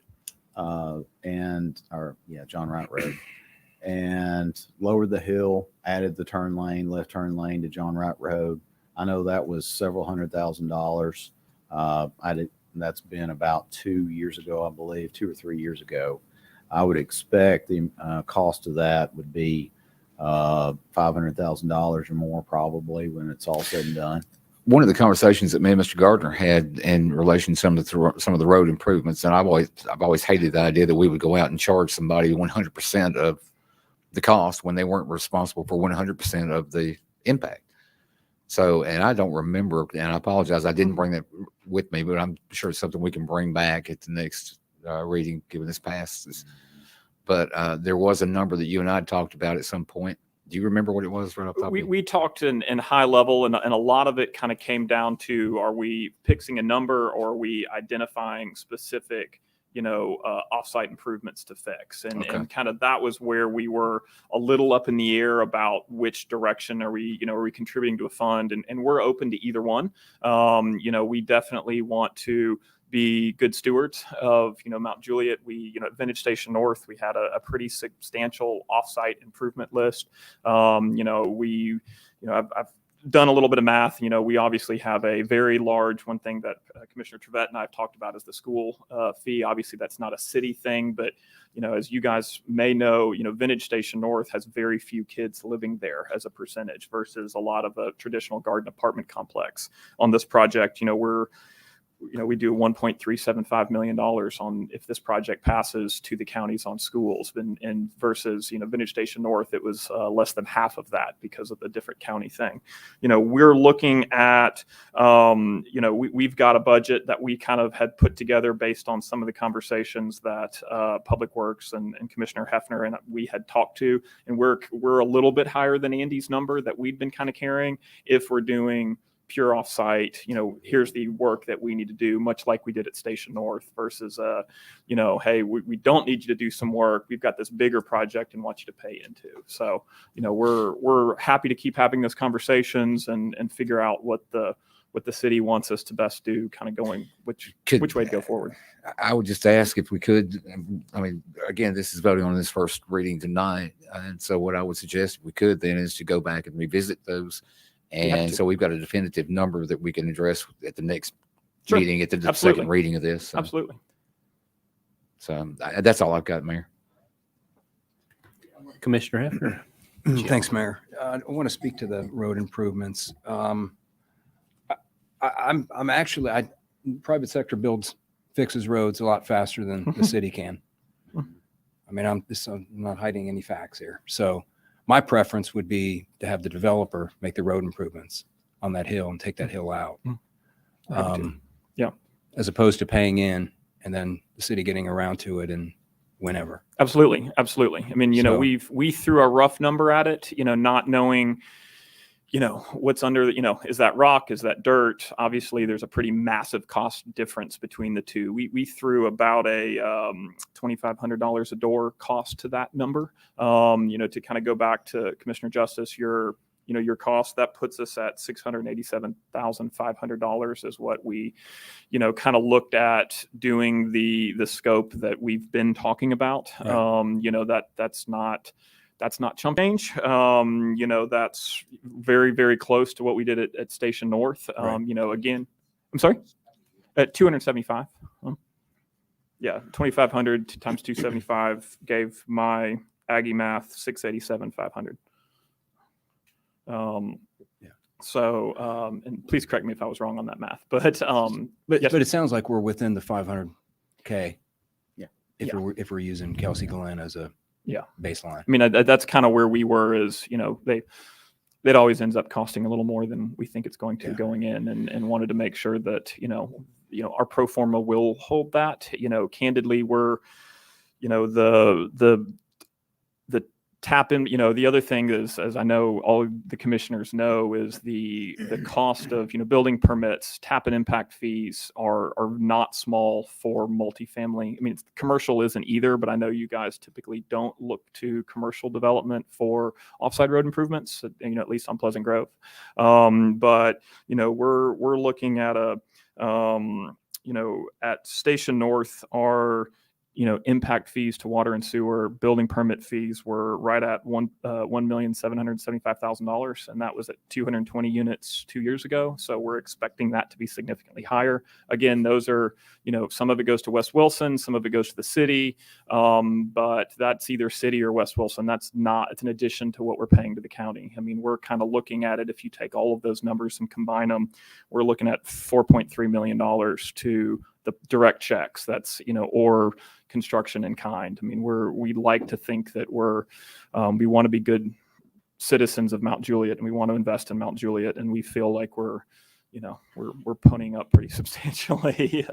John Wright Road, and lowered the hill, added the left turn lane to John Wright Road. I know that was several $100,000. That's been about 2 years ago, I believe, 2 or 3 years ago. I would expect the cost of that would be $500,000 or more probably when it's all said and done. one of the conversations that me and Mr. Gardner had in relation to some of the road improvements, and I've always hated the idea that we would go out and charge somebody 100% of the cost when they weren't responsible for 100% of the impact. So, and I don't remember, and I apologize, I didn't bring that with me, but I'm sure it's something we can bring back at the next reading, given this passes. But there was a number that you and I had talked about at some point. Do you remember what it was right off the top of your head? We talked in high level, and a lot of it kind of came down to, are we fixing a number, or are we identifying specific, offsite improvements to fix? And, Okay. and kind of that was where we were a little up in the air about which direction are we contributing to a fund, and we're open to either one. We definitely want to be good stewards of, Mount Juliet. We, at Vintage Station North, we had a pretty substantial offsite improvement list. I've done a little bit of math. We obviously have a very large, one thing that Commissioner Trevette and I have talked about is the school fee. Obviously, that's not a city thing, but, as you guys may know, Vintage Station North has very few kids living there as a percentage versus a lot of a traditional garden apartment complex. On this project, we do $1.375 million on, if this project passes, to the counties on schools, and versus, Vintage Station North, it was less than half of that because of the different county thing. We're looking at, we've got a budget that we kind of had put together based on some of the conversations that Public Works and Commissioner Hefner and we had talked to, and we're a little bit higher than Andy's number that we'd been kind of carrying. If we're doing pure offsite, here's the work that we need to do, much like we did at Station North, versus, hey, we don't need you to do some work. We've got this bigger project and want you to pay into. So, we're happy to keep having those conversations and figure out what the city wants us to best do, kind of going which way to go forward. I would just ask if we could, I mean, again, this is voting on this first reading tonight. And so what I would suggest we could then is to go back and revisit those. And so we've got a definitive number that we can address at the next meeting, at the second reading of this. So. Absolutely. So that's all I've got, Mayor. Commissioner Hefner. Thanks, Mayor. I want to speak to the road improvements. Private sector fixes roads a lot faster than the city can. I mean, I'm not hiding any facts here. So my preference would be to have the developer make the road improvements on that hill and take that hill out. Yeah. As opposed to paying in and then the city getting around to it and whenever. Absolutely. Absolutely. I mean, So- we threw a rough number at it, not knowing, what's under, is that rock? Is that dirt? Obviously, there's a pretty massive cost difference between the two. We threw about a $2,500 a door cost to that number. To kind of go back to Commissioner Justice, your cost, that puts us at $687,500 is what we, kind of looked at doing the scope that we've been talking about. Right. That's not chump change. That's very, very close to what we did at Station North. Right. Again, I'm sorry, at 275. Yeah, 2,500 times 275 gave my Aggie math 687,500. So, and please correct me if I was wrong on that math, but yes. But it sounds like we're within the 500K. Yeah. If we're using Kelsey Glen as a Yeah. baseline. I mean, that's kind of where we were is, it always ends up costing a little more than we think it's going to Yeah. going in, and wanted to make sure that, our pro forma will hold that. Candidly, we're, the tap in, the other thing is, as I know all the commissioners know, is the cost of, building permits, tap and impact fees are not small for multifamily. I mean, commercial isn't either, but I know you guys typically don't look to commercial development for offside road improvements, at least on Pleasant Grove. But, we're looking at at Station North, our impact fees to water and sewer, building permit fees were right at $1,775,000, and that was at 220 units 2 years ago. So we're expecting that to be significantly higher. Again, those are, some of it goes to West Wilson, some of it goes to the city, but that's either city or West Wilson. It's an addition to what we're paying to the county. I mean, we're kind of looking at it, if you take all of those numbers and combine them, we're looking at $4.3 million to the direct checks. That's, or construction in kind. I mean, we like to think that we want to be good citizens of Mount Juliet, and we want to invest in Mount Juliet, and we feel like we're putting up pretty substantially.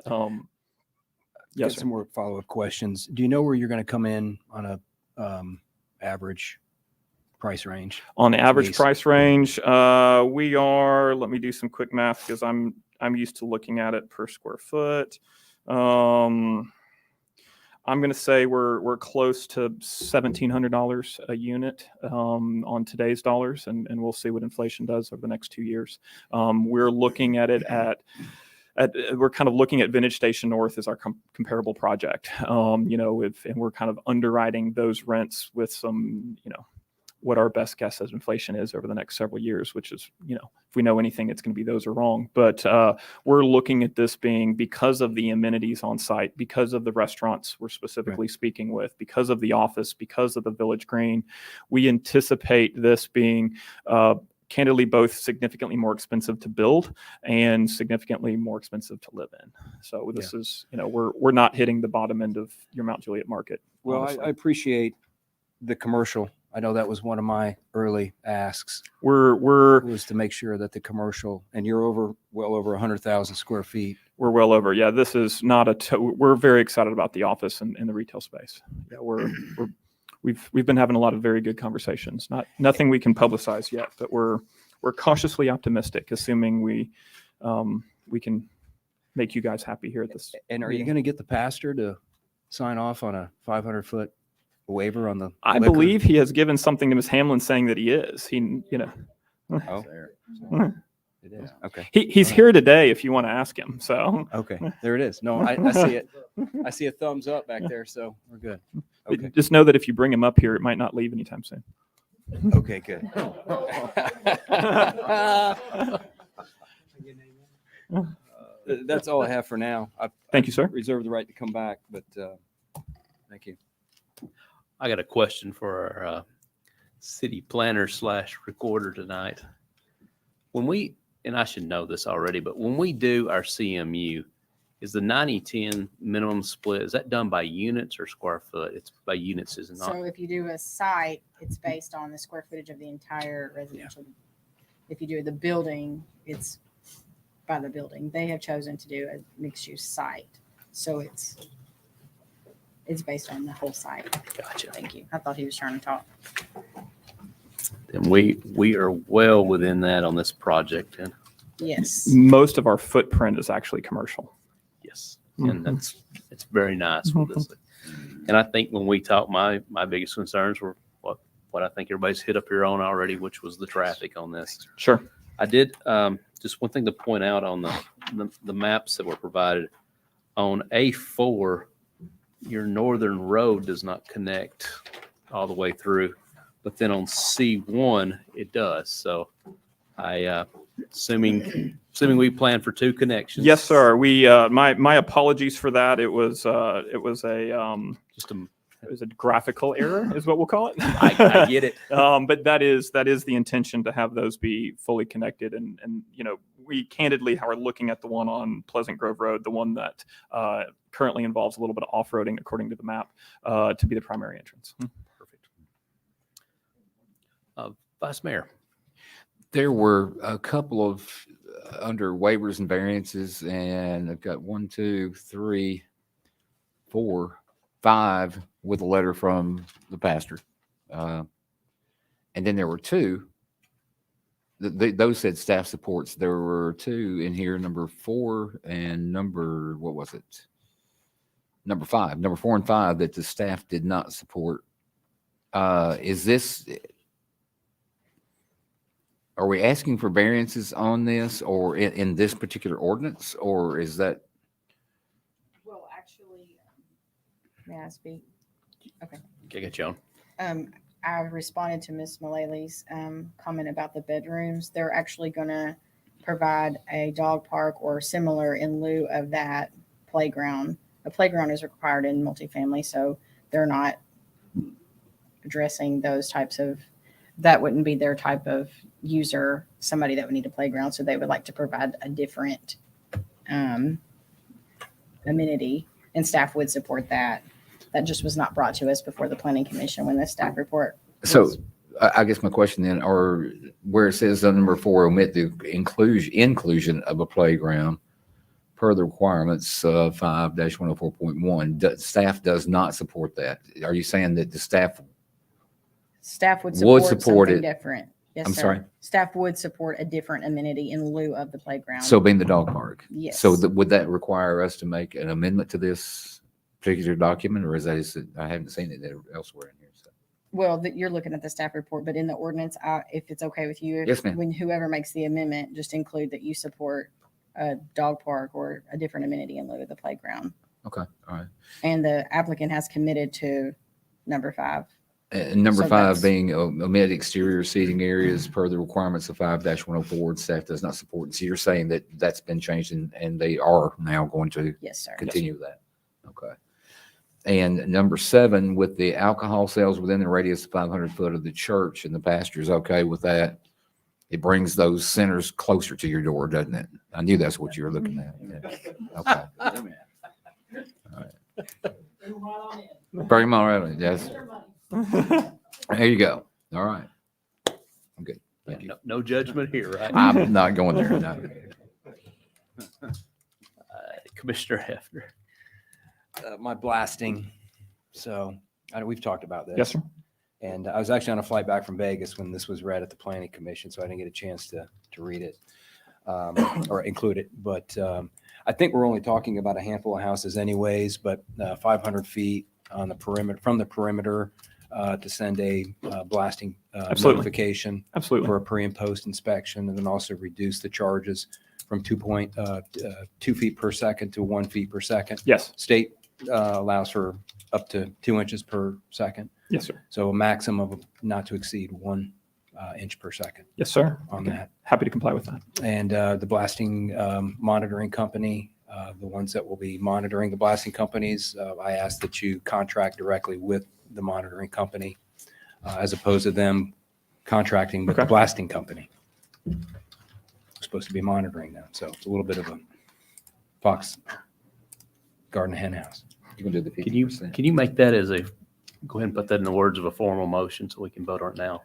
Yes, some more follow-up questions. Do you know where you're going to come in on a average price range? On the average Lease. price range, we are, let me do some quick math because I'm used to looking at it per square foot. I'm going to say we're close to $1,700 a unit on today's dollars, and we'll see what inflation does over the next 2 years. We're looking at it we're kind of looking at Vintage Station North as our comparable project. And we're kind of underwriting those rents with some, what our best guess as inflation is over the next several years, which is, if we know anything, it's going to be those are wrong. But we're looking at this being, because of the amenities on site, because of the restaurants we're specifically speaking with, because of the office, because of the Village Green, we anticipate this being candidly both significantly more expensive to build and significantly more expensive to live in. So this is, we're not hitting the bottom end of your Mount Juliet market. Well, honestly. I appreciate the commercial. I know that was one of my early asks, We're was to make sure that the commercial, and you're well over 100,000 square feet. We're well over. Yeah, this is not we're very excited about the office and the retail space. Yeah, we've been having a lot of very good conversations. Nothing we can publicize yet, but we're cautiously optimistic, assuming we can make you guys happy here at this. And are you going to get the pastor to sign off on a 500-foot waiver on the I liquor? believe he has given something to Ms. Hamlin saying that he is. Oh, There. it is. Okay. He's here today if you want to ask him. So Okay. There it is. No, I see it. I see a thumbs up back there. So we're good. Okay. just know that if you bring him up here, it might not leave anytime soon. Okay, good. That's all I have for now. Thank you, sir. Reserve the right to come back, but thank you. I got a question for our city planner / recorder tonight. When we, and I should know this already, but when we do our CMU, is the 90-10 minimum split, is that done by units or square foot? It's by units, is it not? So if you do a site, it's based on the square footage of the entire residential. If you do the building, it's by the building. They have chosen to do a mixed use site. So it's based on the whole site. Gotcha. Thank you. I thought he was trying to talk. And we are well within that on this project, and Yes. Most of our footprint is actually commercial. yes, and it's very nice with this. And I think when we talk, my biggest concerns were what I think everybody's hit up here on already, which was the traffic on this. Sure. I did, just one thing to point out on the maps that were provided. On A4, your northern road does not connect all the way through, but then on C1, it does. So assuming we plan for 2 connections. Yes, sir. We, my apologies for that. It was a graphical error is what we'll call it. I get it. But that is the intention, to have those be fully connected. And, we candidly are looking at the one on Pleasant Grove Road, the one that currently involves a little bit of off-roading according to the map, to be the primary entrance. Perfect. Vice Mayor. There were a couple of under waivers and variances, and I've got 1, 2, 3, 4, 5 with a letter from the pastor. And then there were 2. Those said staff supports. There were 2 in here, number 4 and number 5. Number 4 and 5 that the staff did not support. Is this, are we asking for variances on this, or in this particular ordinance, or is that? Well, actually, may I speak? Okay. Okay, get you on. I responded to Ms. Mullally comment about the bedrooms. They're actually going to provide a dog park or similar in lieu of that playground. A playground is required in multifamily, so they're not addressing those types of, that wouldn't be their type of user, somebody that would need a playground. So they would like to provide a different amenity, and staff would support that. That just was not brought to us before the planning commission when the staff report. So I guess my question then, or where it says on number 4, omit the inclusion of a playground per the requirements of 5-104.1, staff does not support that. Are you saying that the staff would support support it? something different? Yes, I'm sir. sorry? Staff would support a different amenity in lieu of the playground. So being the dog park? Yes. So would that require us to make an amendment to this particular document, or is I haven't seen it elsewhere in here. So. Well, you're looking at the staff report, but in the ordinance, if it's okay with you, Yes, ma'am. when whoever makes the amendment, just include that you support a dog park or a different amenity in lieu of the playground. Okay, all right. And the applicant has committed to number 5. And number So 5 that's- being omit exterior seating areas per the requirements of 5-104, staff does not support. And so you're saying that that's been changed and they are now going to Yes, sir. continue that. Okay. And number 7, with the alcohol sales within the radius of 500 foot of the church, and the pastor is okay with that. It brings those centers closer to your door, doesn't it? I knew that's what you were looking at. Yeah. Okay. All right. Bring them all right. Yes. There you go. All right. I'm good. Thank you. No judgment here, right? I'm not going there. No. Commissioner Hefner. My blasting. So we've talked about this. Yes, sir. And I was actually on a flight back from Vegas when this was read at the planning commission, so I didn't get a chance to read it or include it. But I think we're only talking about a handful of houses anyways, but 500 feet on the perimeter, from the perimeter to send a blasting Absolutely. notification Absolutely. for a pre and post inspection, and then also reduce the charges from 2 feet per second to 1 feet per second. Yes. State allows for up to 2 inches per second. Yes, sir. So a maximum of not to exceed 1 inch per second Yes, sir. on Okay. that. Happy to comply with that. And the blasting monitoring company, the ones that will be monitoring the blasting companies, I ask that you contract directly with the monitoring company as opposed to them contracting with the Okay. blasting company. We're supposed to be monitoring them. So it's a little bit of a garden hen house. You can do the Can you, 50%. can you make that as a, go ahead and put that in the words of a formal motion so we can vote on it now?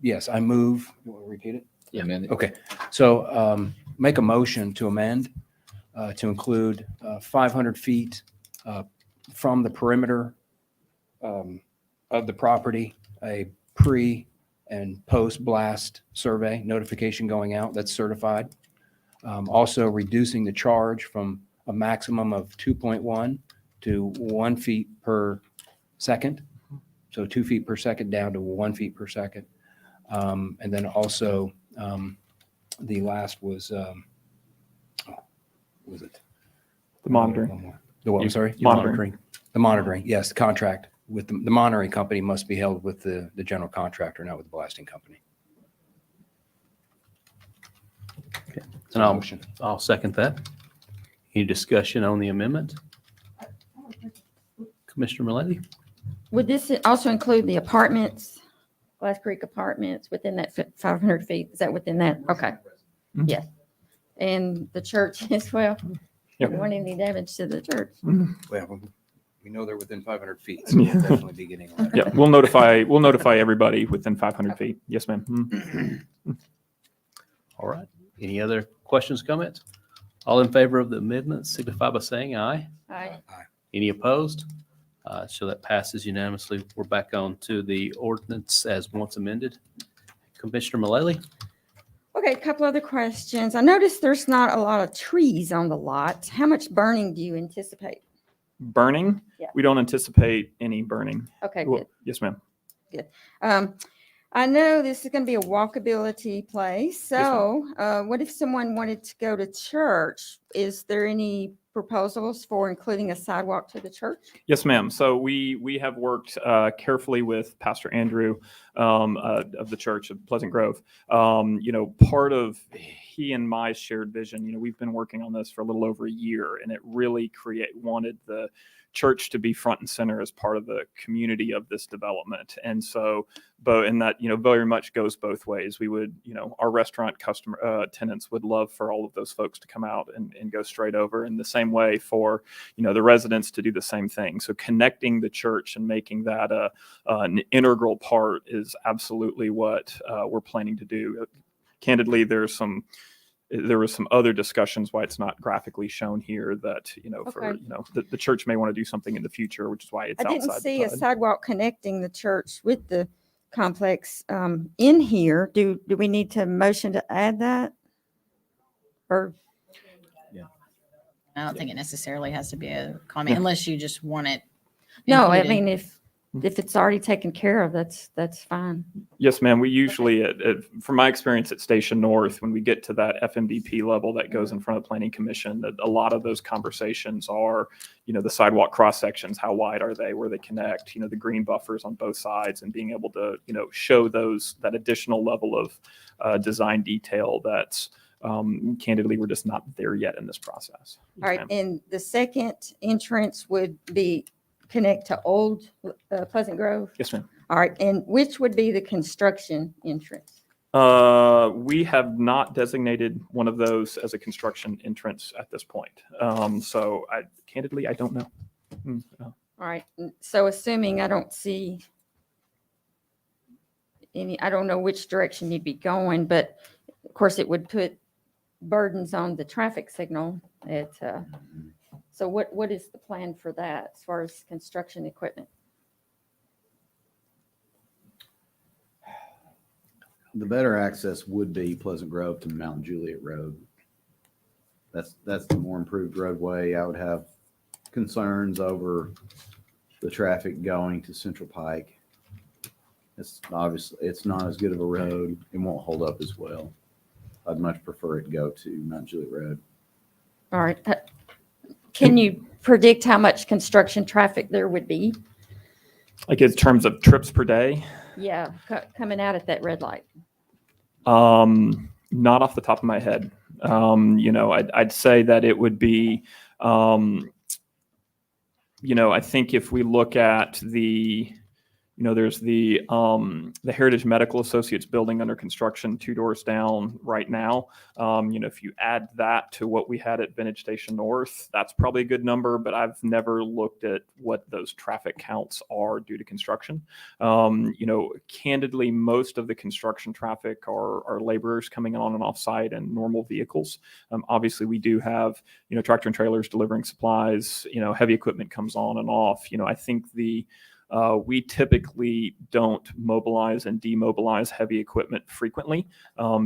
Yes, I move, you want to repeat it? Yeah. Amend it. Okay, so make a motion to amend to include 500 feet from the perimeter of the property, a pre and post blast survey notification going out that's certified. Also reducing the charge from a maximum of 2.1 to 1 feet per second. So 2 feet per second down to 1 feet per second. And then also the last was it? The monitoring. One more. The what, I'm sorry? Monitoring. The monitoring, yes, the contract with the monitoring company must be held with the general contractor, not with the blasting company. And I'll second that. Any discussion on the amendment? Commissioner Mullally? Would this also include the apartments, Glass Creek Apartments within that 500 feet? Is that within that? Okay. Mhm. Yes. And the church as well? Yep. Don't want any damage to the church. Well, we know they're within 500 feet, so we'll Yeah. definitely be getting a letter. Yeah, we'll notify everybody within 500 feet. Yes, ma'am. Mhm. All right. Any other questions, comments? All in favor of the amendment signify by saying aye. Aye. Any opposed? So that passes unanimously. We're back on to the ordinance as once amended. Commissioner Mullally? Okay, a couple other questions. I noticed there's not a lot of trees on the lot. How much burning do you anticipate? Burning? Yeah. We don't anticipate any burning. Okay, Well, good. yes, ma'am. I know this is going to be a walkability place. So what if someone wanted to go to church? Is there any proposals for including a sidewalk to the church? Yes, ma'am. So we have worked carefully with Pastor Andrew of the Church of Pleasant Grove. Part of he and my shared vision, we've been working on this for a little over a year, and it really wanted the church to be front and center as part of the community of this development. And so, and that, very much goes both ways. We would, our restaurant tenants would love for all of those folks to come out and go straight over, in the same way for, the residents to do the same thing. So connecting the church and making that an integral part is absolutely what we're planning to do. Candidly, there was some other discussions why it's not graphically shown here that, for, Okay. the church may want to do something in the future, which is why it's I outside. didn't the see a PUD. sidewalk connecting the church with the complex in here. Do we need to motion to add that? Or, I don't think it necessarily has to be a comment unless you just want it. no, I included. mean, if it's already taken care of, that's fine. Yes, ma'am. We usually, from my experience at Station North, when we get to that FMDP level that goes in front of the Planning Commission, that a lot of those conversations are, the sidewalk cross sections, how wide are they, where they connect, the green buffers on both sides, and being able to, show that additional level of design detail that's candidly, we're just not there yet in this process. All right, Yes, ma'am. and the second entrance would be connect to Old Pleasant Grove? Yes, ma'am. All right, and which would be the construction entrance? We have not designated one of those as a construction entrance at this point. So candidly, I don't know. All right, so assuming I don't see I don't know which direction you'd be going, but of course it would put burdens on the traffic signal so what is the plan for that as far as construction equipment? The better access would be Pleasant Grove to Mount Juliet Road. That's the more improved roadway. I would have concerns over the traffic going to Central Pike. It's obviously, it's not as good of a road. It won't hold up as well. I'd much prefer it go to Mount Juliet Road. All right, can you predict how much construction traffic there would be? Like in terms of trips per day? Yeah, coming out at that red light. Not off the top of my head. I'd say that it would be, I think if we look at the You know, there's the Heritage Medical Associates building under construction 2 doors down right now. You know, if you add that to what we had at Vintage Station North, that's probably a good number, but I've never looked at what those traffic counts are due to construction. You know, candidly, most of the construction traffic are laborers coming on and off site and normal vehicles. Obviously, we do have, you know, tractor and trailers delivering supplies, you know, heavy equipment comes on and off. You know, I think we typically don't mobilize and demobilize heavy equipment frequently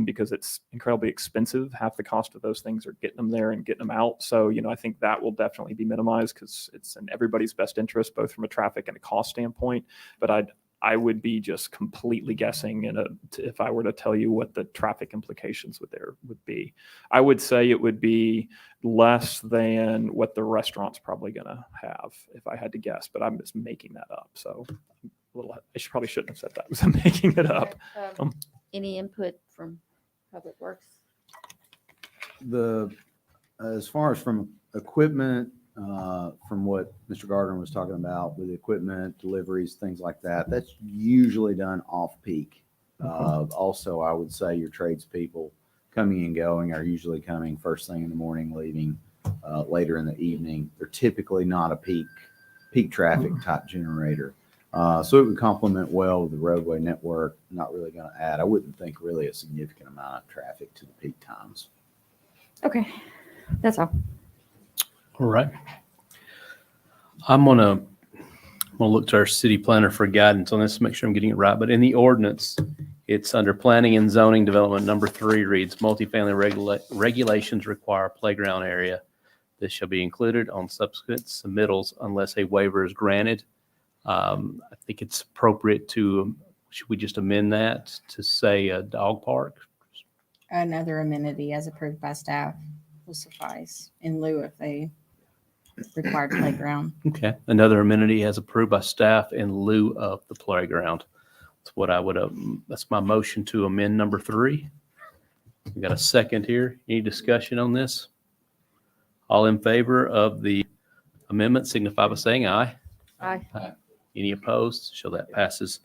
because it's incredibly expensive. Half the cost of those things are getting them there and getting them out. So, you know, I think that will definitely be minimized because it's in everybody's best interest, both from a traffic and a cost standpoint. But I would be just completely guessing if I were to tell you what the traffic implications would be. I would say it would be less than what the restaurant's probably going to have if I had to guess, but I'm just making that up. So probably shouldn't have said that because I'm making it up. Any input from Public Works? As far as from equipment, from what Mr. Gardner was talking about with equipment, deliveries, things like that, that's usually done off peak. Also, I would say your tradespeople coming and going are usually coming first thing in the morning, leaving later in the evening. They're typically not a peak traffic type generator. So it would complement well with the roadway network. Not really going to add, I wouldn't think, really a significant amount of traffic to the peak times. Okay, that's all. All right. I'm gonna look to our city planner for guidance on this, make sure I'm getting it right. But in the ordinance, it's under planning and zoning development, number 3 reads, multifamily regulations require a playground area. This shall be included on subsequent submittals unless a waiver is granted. I think it's appropriate should we just amend that to say a dog park? Another amenity as approved by staff will suffice in lieu of a required playground. Okay. Another amenity as approved by staff in lieu of the playground. That's what that's my motion to amend number 3. We got a second here. Any discussion on this? All in favor of the amendment signify by saying aye. Aye. Any opposed? So that passes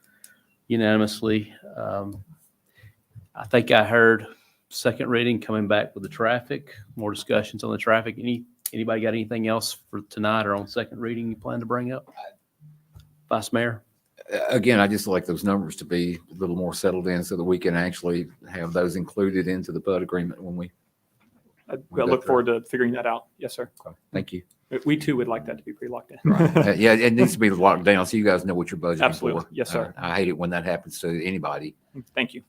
unanimously. I think I heard second reading coming back with the traffic, more discussions on the traffic. Anybody got anything else for tonight or on second reading you plan to bring up? Vice Mayor? Again, I just like those numbers to be a little more settled in so that we can actually have those included into the PUD agreement when we. I look forward to figuring that out. Yes, sir. Thank you. We too would like that to be pre-locked in. Yeah, it needs to be locked down so you guys know what you're budgeting Absolutely. for. Yes, sir. I hate it when that happens to anybody. Thank you.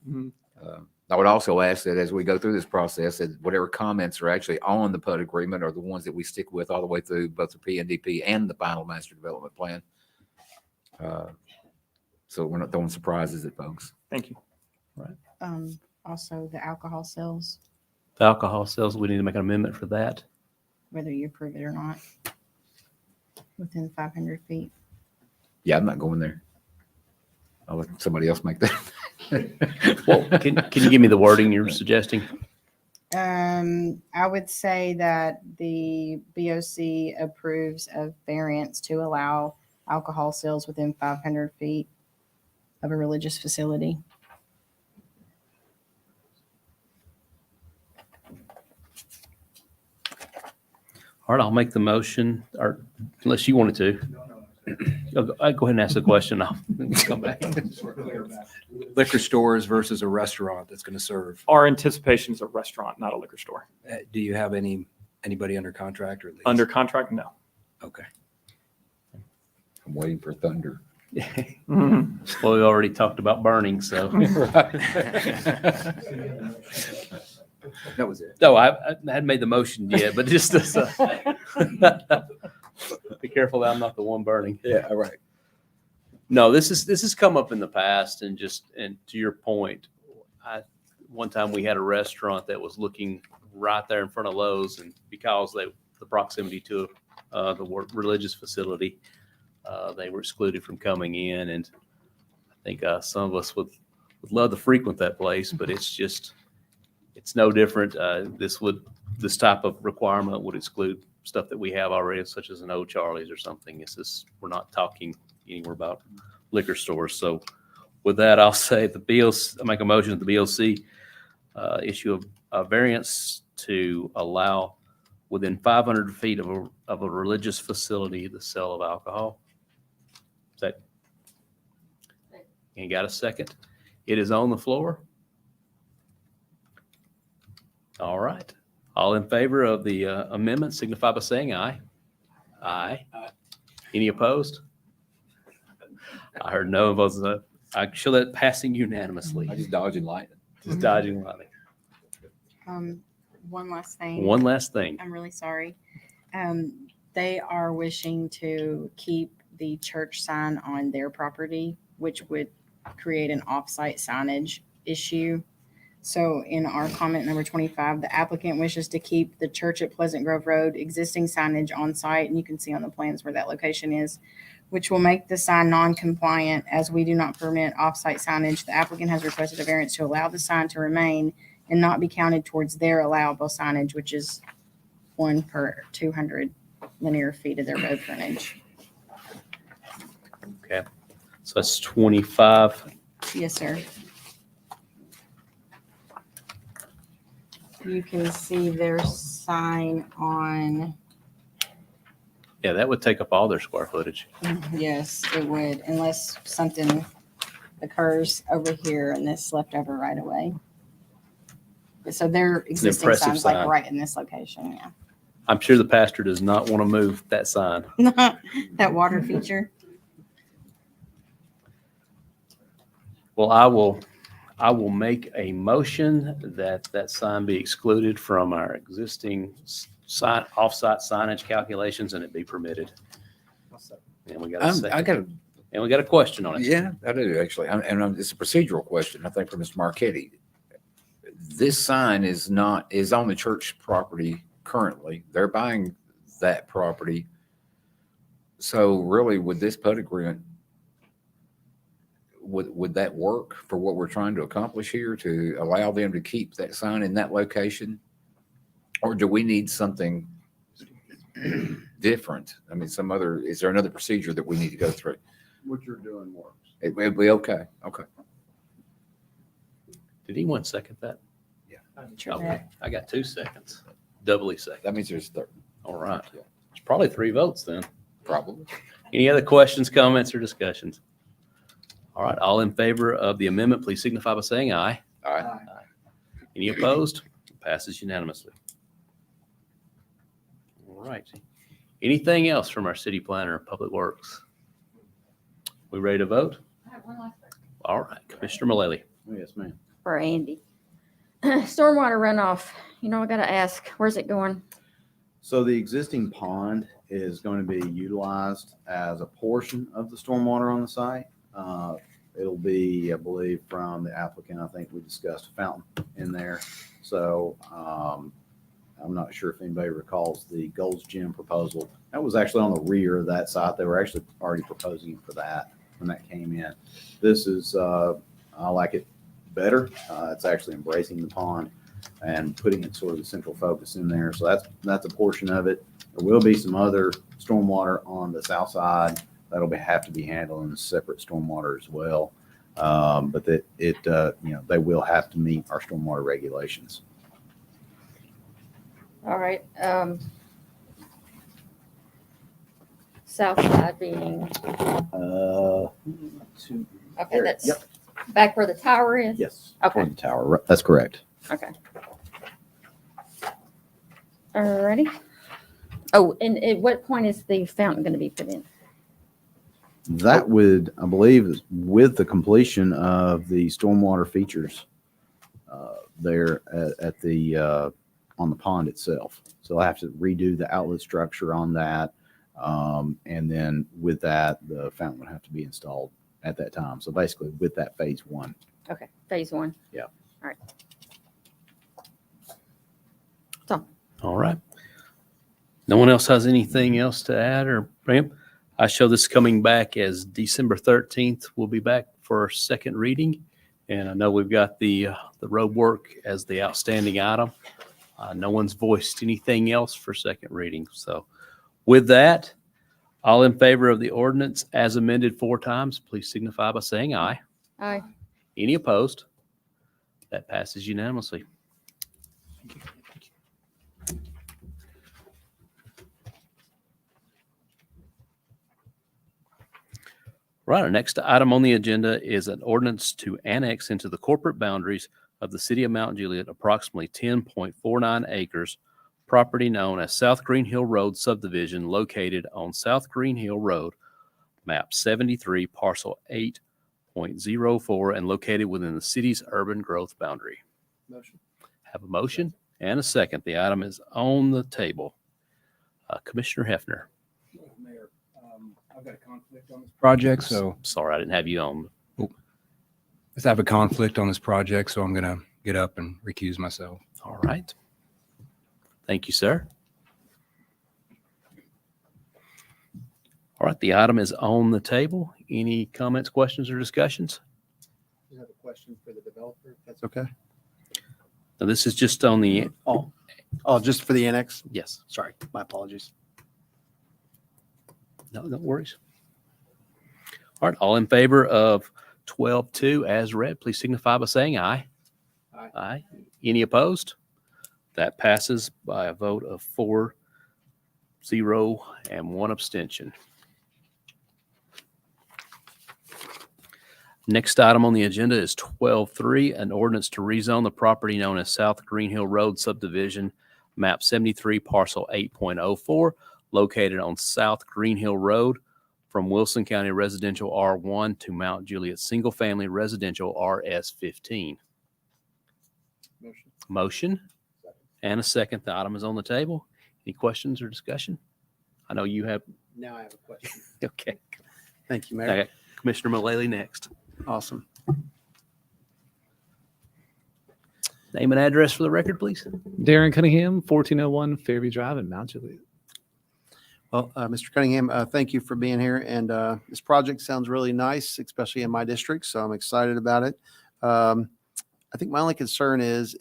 I would also ask that as we go through this process, that whatever comments are actually on the PUD agreement are the ones that we stick with all the way through both the PNDP and the final master development plan. So we're not throwing surprises at folks. Thank you. Also the alcohol sales, The alcohol sales, we need to make an amendment for that. whether you approve it or not, within 500 feet. Yeah, I'm not going there. I'll let somebody else make that. Well, can you give me the wording you're suggesting? I would say that the BOC approves of variance to allow alcohol sales within 500 feet of a religious facility. All right, I'll make the motion, or unless you wanted to. I'll go ahead and ask the question. I'll come back. Liquor stores versus a restaurant that's going to serve. Our anticipation is a restaurant, not a liquor store. Do you have anybody under contract or lease? Under contract? No. Okay. I'm waiting for thunder. Well, we already talked about burning, so. That was it. No, I hadn't made the motion yet, but just be careful that I'm not the one burning. Yeah, right. No, this has come up in the past, and to your point, one time we had a restaurant that was looking right there in front of Lowe's, and because the proximity to the religious facility, they were excluded from coming in, and I think some of us would love to frequent that place, but it's no different. This type of requirement would exclude stuff that we have already, such as an Old Charlie's or something. We're not talking anywhere about liquor stores. So with that, I'll say the BOC, I make a motion that the BOC issue a variance to allow within 500 feet of a religious facility the sale of alcohol. Is that? You got a second? It is on the floor. All right. All in favor of the amendment signify by saying aye. Aye. Any opposed? I heard no votes. I show that passing unanimously. I just dodging lightning. Just dodging lightning. One last thing. One last thing. I'm really sorry. They are wishing to keep the church sign on their property, which would create an off-site signage issue. So in our comment number 25, the applicant wishes to keep the church at Pleasant Grove Road existing signage on site, and you can see on the plans where that location is, which will make the sign non-compliant as we do not permit off-site signage. The applicant has requested a variance to allow the sign to remain and not be counted towards their allowable signage, which is 1 per 200 linear feet of their road frontage. Okay. So that's 25. Yes, sir. You can see their sign on, Yeah, that would take up all their square footage. yes, it would, unless something occurs over here in this leftover right away. So their existing impressive sign's like sign. right in this location, I'm sure the pastor does not want to move that sign. yeah. That water feature. Well, I will make a motion that sign be excluded from our existing sign, off-site signage calculations and it be permitted. And we got a I second. got a, And we got a question on it. yeah, I do actually. It's a procedural question, I think, for Mr. Marquetti. This sign is on the church property currently. They're buying that property. So really, with this PUD agreement, would that work for what we're trying to accomplish here, to allow them to keep that sign in that location? Or do we need something different? I mean, is there another procedure that we need to go through? What you're doing works. It'll be okay. Okay. Did anyone second that? Sure. Okay, I got 2 seconds. Doubly second. That means there's third, All right. It's probably 3 votes then. probably. Any other questions, comments, or discussions? All right, all in favor of the amendment, please signify by saying aye. All right. Any opposed? Passes unanimously. All right. Anything else from our city planner of Public Works? We ready to vote? I have one last question All right, Commissioner Mullally. Yes, ma'am. for Andy. Stormwater runoff, I gotta ask, where's it going? So the existing pond is going to be utilized as a portion of the stormwater on the site. It'll be, I believe, from the applicant, I think we discussed a fountain in there. So I'm not sure if anybody recalls the Gold's Gym proposal. That was actually on the rear of that site. They were actually already proposing for that when that came in. This is, I like it better. It's actually embracing the pond and putting it sort of the central focus in there. So that's a portion of it. There will be some other stormwater on the south side that'll have to be handled in separate stormwater as well. But they will have to meet our stormwater regulations. All right, south side being, okay, that's Yep. back where the tower is? Yes. Okay. toward the tower. That's correct. Okay. Alrighty. Oh, and at what point is the fountain gonna be put in? That would, I believe, with the completion of the stormwater features there at the on the pond itself. So I have to redo the outlet structure on that. And then with that, the fountain would have to be installed at that time. So basically with that phase 1. Okay, phase 1. Yeah. All right. All right. No one else has anything else to add or bring up? I show this coming back as December 13th. We'll be back for our second reading. And I know we've got the road work as the outstanding item. No one's voiced anything else for second reading. So with that, All in favor of the ordinance as amended 4 times, please signify by saying aye. Aye. Any opposed? That passes unanimously. Right, our next item on the agenda is an ordinance to annex into the corporate boundaries of the city of Mount Juliet approximately 10.49 acres property known as South Green Hill Road subdivision located on South Green Hill Road, map 73, parcel 8.04, and located within the city's urban growth boundary. Motion. Have a motion and a second. The item is on the table. Commissioner Hefner. Mayor, I've got a conflict on this project, so Sorry, I didn't have you on. I have a conflict on this project, so I'm going to get up and recuse myself. All right. Thank you, sir. All right, the item is on the table. Any comments, questions, or discussions? I have a question for the developer, if that's okay. Now, this is just on the, Oh, just for the annex? yes, Sorry, my apologies. no worries. All right, all in favor of 12-2 as read, please signify by saying aye. Aye. Aye. Any opposed? That passes by a vote of 4-0 and 1 abstention. Next item on the agenda is 12-3, an ordinance to rezone the property known as South Green Hill Road subdivision, map 73, parcel 8.04, located on South Green Hill Road from Wilson County Residential R1 to Mount Juliet Single Family Residential RS15. Motion and a second. The item is on the table. Any questions or discussion? I know you have. Now I have a question. Okay. Thank you, Mayor. Okay. Commissioner Mullally next. Awesome. Name and address for the record, please. Darren Cunningham, 1401 Fairview Drive in Mount Juliet. Well, Mr. Cunningham, thank you for being here. And this project sounds really nice, especially in my district. So I'm excited about it. I think my only concern is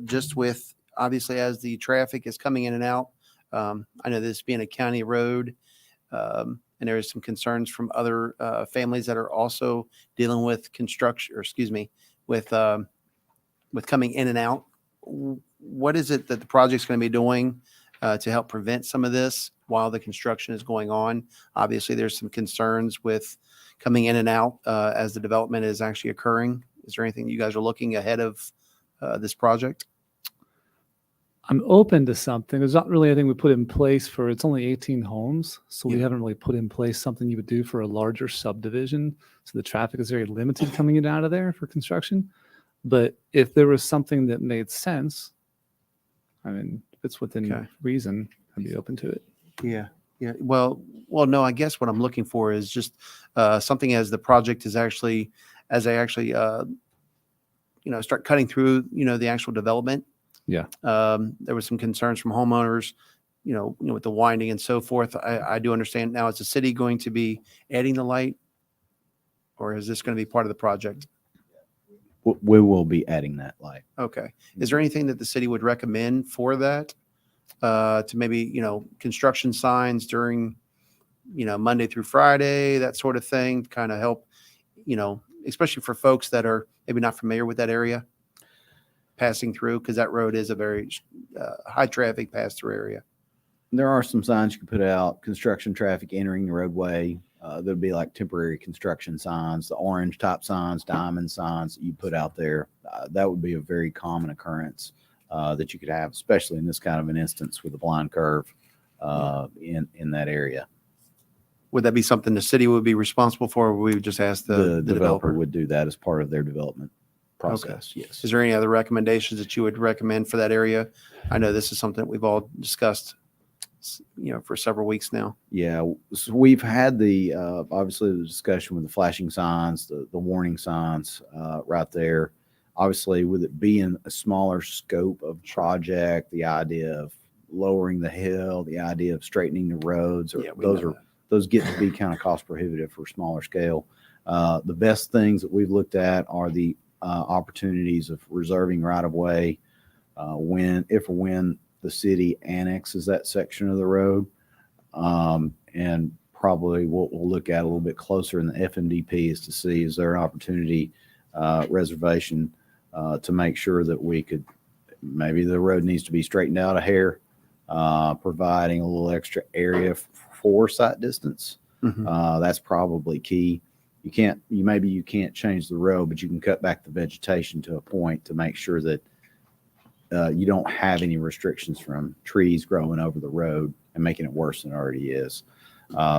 just with, obviously, as the traffic is coming in and out. I know this being a county road, and there is some concerns from other families that are also dealing with construction, or excuse me, with coming in and out. What is it that the project's going to be doing to help prevent some of this while the construction is going on? Obviously, there's some concerns with coming in and out as the development is actually occurring. Is there anything you guys are looking ahead of this project? I'm open to something. There's not really anything we put in place for, it's only 18 homes. So we Yeah. haven't really put in place something you would do for a larger subdivision. So the traffic is very limited coming in and out of there for construction. But if there was something that made sense, I mean, if it's within Okay. reason, I'd be open to it. Yeah. Yeah. Well, no, I guess what I'm looking for is just something as the project is actually, as I actually, start cutting through, the actual development. Yeah. There was some concerns from homeowners, with the winding and so forth. I do understand now, is the city going to be adding the light, or is this going to be part of the project? We will be adding that light. Okay. Is there anything that the city would recommend for that? To maybe, construction signs during, Monday through Friday, that sort of thing, kind of help, especially for folks that are maybe not familiar with that area passing through, because that road is a very high traffic pass through area. There are some signs you can put out, construction traffic entering the roadway. There'll be like temporary construction signs, the orange top signs, diamond signs that you put out there. That would be a very common occurrence that you could have, especially in this kind of an instance with a blind curve in that area. Would that be something the city would be responsible for, or we would just ask The the developer would do that as part of their development process. Yes. Is there any other recommendations that you would recommend for that area? I know this is something that we've all discussed, for several weeks now. Yeah, so we've had the obviously the discussion with the flashing signs, the warning signs right there. Obviously, with it being a smaller scope of project, the idea of lowering the hill, the idea of straightening the roads, Yeah, we know that. those get to be kind of cost prohibitive for smaller scale. The best things that we've looked at are the opportunities of reserving right of way when the city annexes that section of the road, and probably what we'll look at a little bit closer in the FMDP is to see, is there an opportunity reservation to make sure that we could, maybe the road needs to be straightened out a hair, providing a little extra area for sight distance. That's probably key. You can't change the road, but you can cut back the vegetation to a point to make sure that you don't have any restrictions from trees growing over the road and making it worse than it already is.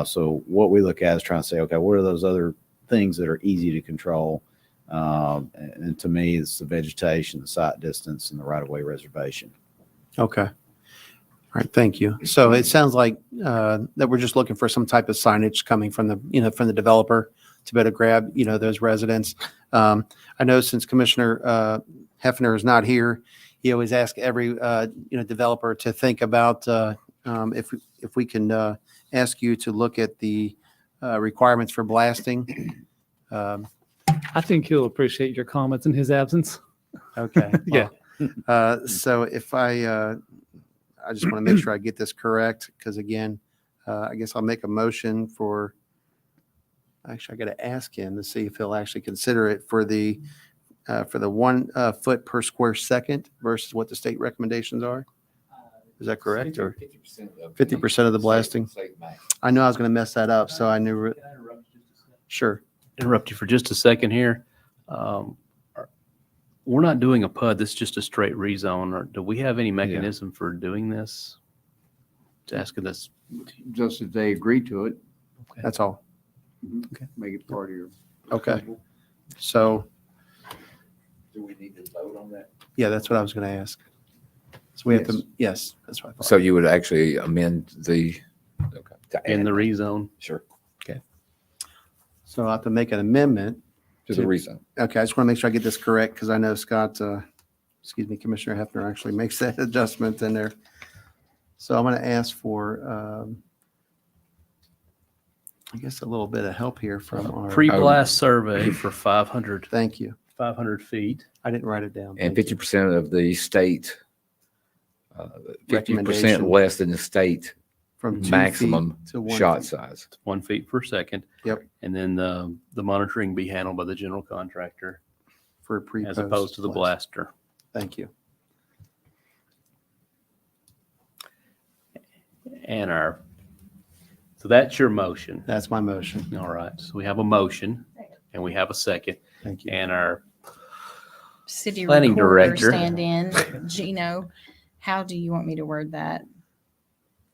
So what we look at is trying to say, okay, what are those other things that are easy to control? And to me, it's the vegetation, the sight distance, and the right-of-way reservation. Okay. All right, thank you. So it sounds like that we're just looking for some type of signage coming from the developer to better grab, those residents. I know since Commissioner Hefner is not here, he always asks every, developer to think about if we can ask you to look at the requirements for blasting. I think he'll appreciate your comments in his absence. Okay. Yeah. So if I just want to make sure I get this correct, because again, I guess I'll make a motion for, actually, I got to ask him to see if he'll actually consider it for the 1 foot per square second versus what the state recommendations are. Is that correct? Or 50% of the blasting? I know I was going to mess that up, so I knew. Sure. Interrupt you for just a second here. We're not doing a PUD. This is just a straight rezone. Or do we have any mechanism for doing this? Just asking this. Just if they agree to it, That's all. make it part of your. Okay. So, Do we need to vote on that? yeah, that's what I was going to ask. So we have to, yes, that's what I thought. So you would actually amend the. In the rezone. Sure, So I'll have to make an amendment. to the rezone. Okay, I just want to make sure I get this correct because I know Scott, Commissioner Hefner actually makes that adjustment in there. So I'm going to ask for, I guess, a little bit of help here from our. Pre-blast survey for 500 Thank you. feet. I didn't write it down. And Thank you. 50% of the state, 50% Recommendation. less than the state From 2 feet maximum to 1 shot feet. size. 1 feet per second. Yep. And then the monitoring be handled by the general contractor For pre. as opposed to the blaster. Thank you. And so that's your motion. That's my motion. All right. So we have a motion and we have a second. Thank you. And our City Planning recorder director. stand-in, Gino, how do you want me to word that?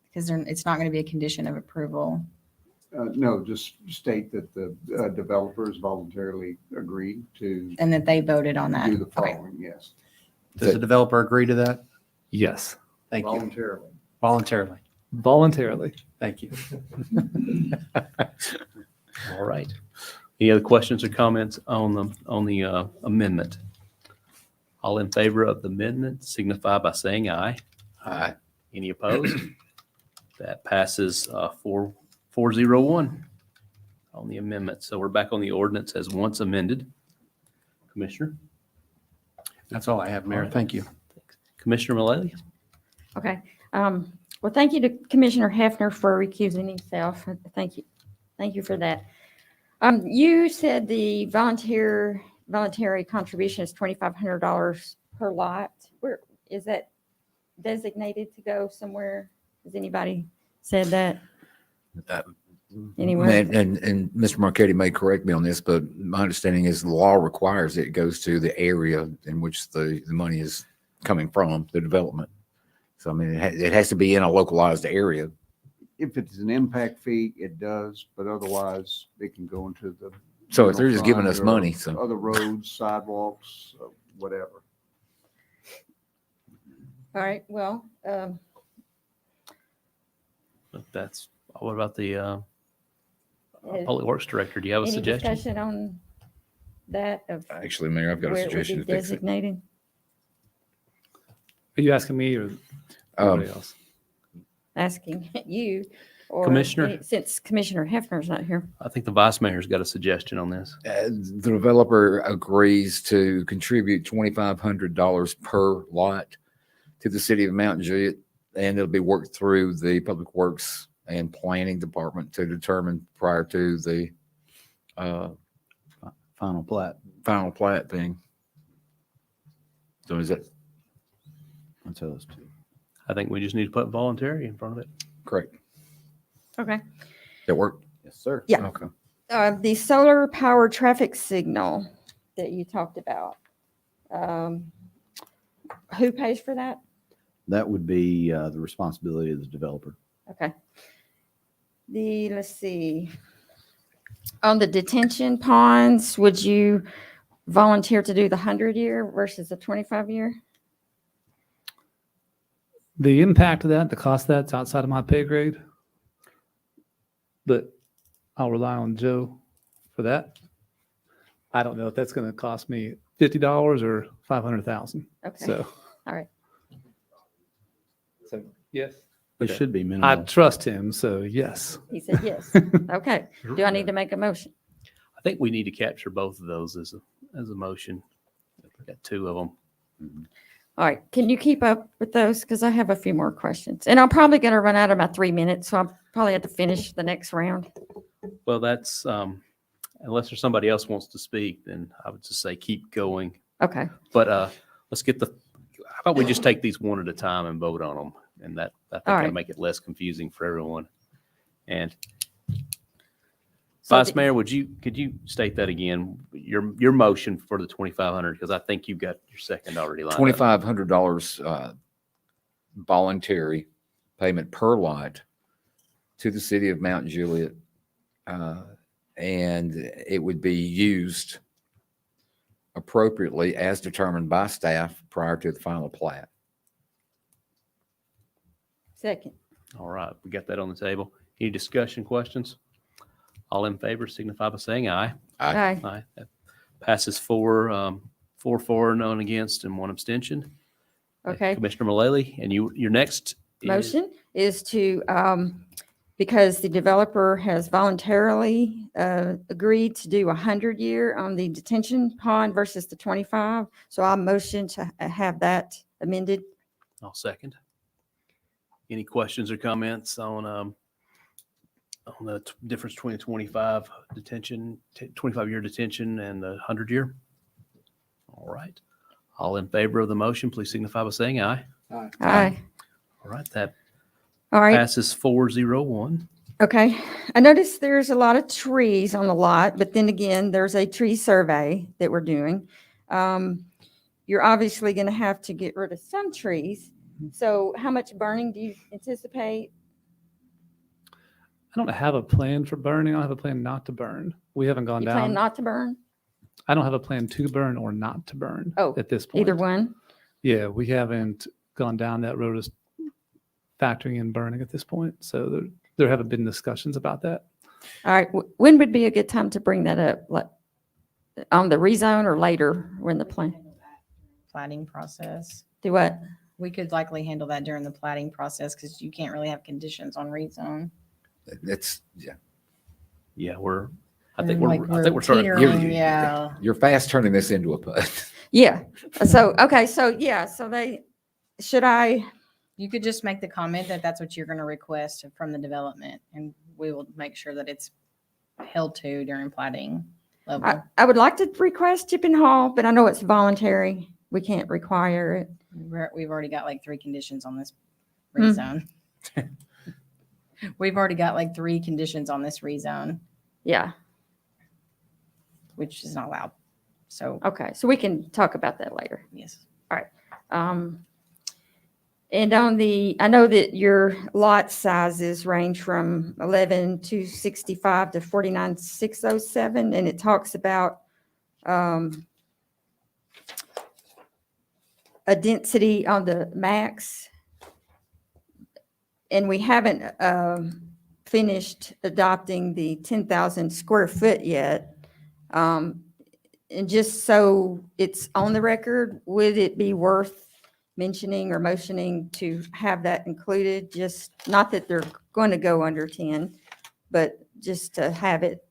Because it's not going to be a condition of approval. No, just state that the developers voluntarily agreed to And that they voted on that. do the Okay. following, yes. Does the developer agree to that? Yes, Thank you. Voluntarily. Voluntarily. voluntarily. Thank you. All right. Any other questions or comments on the amendment? All in favor of the amendment signify by saying aye. Aye. Any opposed? That passes 401 on the amendment. So we're back on the ordinance as once amended. Commissioner? That's all I have, Mayor. Thank you. Commissioner Mullally? Okay. Well, thank you to Commissioner Hefner for recusing himself. Thank you. Thank you for that. You said the voluntary contribution is $2,500 per lot. Where is that designated to go somewhere? Has anybody said that? Anywhere? And Mr. Marquetti may correct me on this, but my understanding is the law requires it goes to the area in which the money is coming from, the development. So, I mean, it has to be in a localized area. If it's an impact fee, it does, but otherwise it can go into the. So if they're just giving us general fund money, or so. Other roads, sidewalks, whatever. All right, well, That's, what about the Is- Public Works Director? Do you have a any suggestion? discussion on that of Actually, Mayor, I've got a where it would suggestion be to fix it. designated? Are you asking me or anybody else? Asking you. or Commissioner? Since Commissioner Hefner's not here. I think the Vice Mayor's got a suggestion on this. The developer agrees to contribute $2,500 per lot to the city of Mountain Juliet, and it'll be worked through the Public Works and planning department to determine prior to the Final plat. final plat thing. So is that Until it's two. I think we just need to put voluntary in front of it. correct? Okay. That work? Yes, sir. Yeah. Okay. The solar power traffic signal that you talked about. Who pays for that? That would be the responsibility of the developer. Okay. Let's see. On the detention ponds, would you volunteer to do the 100-year versus the 25-year? The impact of that, the cost of that's outside of my pay grade. But I'll rely on Joe for that. I don't know if that's going to cost me $50 or $500,000. Okay. So, All right. so yes, It Okay. should be I minimal. trust him. So yes. He said yes. Okay. Do I need to make a motion? I think we need to capture both of those as a motion. We got two of them. All right. Can you keep up with those? Because I have a few more questions. And I'm probably going to run out of my 3 minutes, so I'll probably have to finish the next round. Well, that's, unless there's somebody else wants to speak, then I would just say keep going. Okay. But let's get how about we just take these one at a time and vote on them? And that, I think All that'll right. make it less confusing for everyone. And So Vice the- Mayor, could you state that again? Your motion for the 2,500, because I think you've got your second already lined up. $2,500 voluntary payment per lot to the city of Mount Juliet. And it would be used appropriately as determined by staff prior to the final plat. Second. All right, we got that on the table. Any discussion, questions? All in favor signify by saying aye. Aye. Aye. That passes 4-4, none against, and one abstention. Okay. Commissioner Mullally, and your next is- Motion is to, because the developer has voluntarily agreed to do 100-year on the detention pond versus the 25. So I motion to have that amended. I'll second. Any questions or comments on the difference between the 25-year detention and the 100-year? All right. All in favor of the motion, please signify by saying aye. Aye. All right, that All right. passes 4-0-1. Okay. I noticed there's a lot of trees on the lot, but then again, there's a tree survey that we're doing. You're obviously going to have to get rid of some trees. So how much burning do you anticipate? I don't have a plan for burning. I don't have a plan not to burn. We haven't gone You plan down. not to burn? I don't have a plan to burn or not to burn Oh, at this point. Either one? Yeah, we haven't gone down that road as factoring in burning at this point. So there haven't been discussions about that. All right. When would be a good time to bring that up? Like on the rezone or later when the plan? Plating process. Do what? We could likely handle that during the plating process because you can't really have conditions on rezone. That's, yeah, Yeah, I And think like we're starting. teetering, yeah. you're fast turning this into a putt. Yeah. So, okay. So yeah, should I, You could just make the comment that that's what you're going to request from the development, and we will make sure that it's held to during plating level. I would like to request Chipping Hall, but I know it's voluntary. We can't require it. We've already got like 3 conditions on this Hmm. rezone. We've already got like 3 conditions on this rezone, Yeah. which is not allowed. So, Okay. So we can talk about that later. yes. And I know that your lot sizes range from 11,265 to 49,607, and it talks about a density on the max. And we haven't finished adopting the 10,000 square foot yet. And just so it's on the record, would it be worth mentioning or motioning to have that included? Just not that they're going to go under 10, but just to have it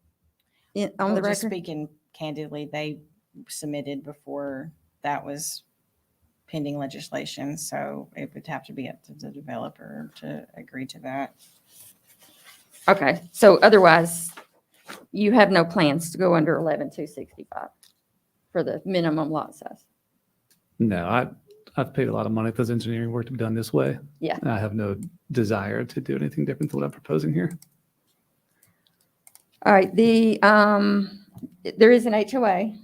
on Well, the just record. speaking candidly, they submitted before that was pending legislation, so it would have to be up to the developer to agree to that. Okay, so otherwise, you have no plans to go under 11,265 for the minimum lot size? No, I've paid a lot of money for this engineering work to be done this way. Yeah. And I have no desire to do anything different than what I'm proposing here. All right, there is an HOA.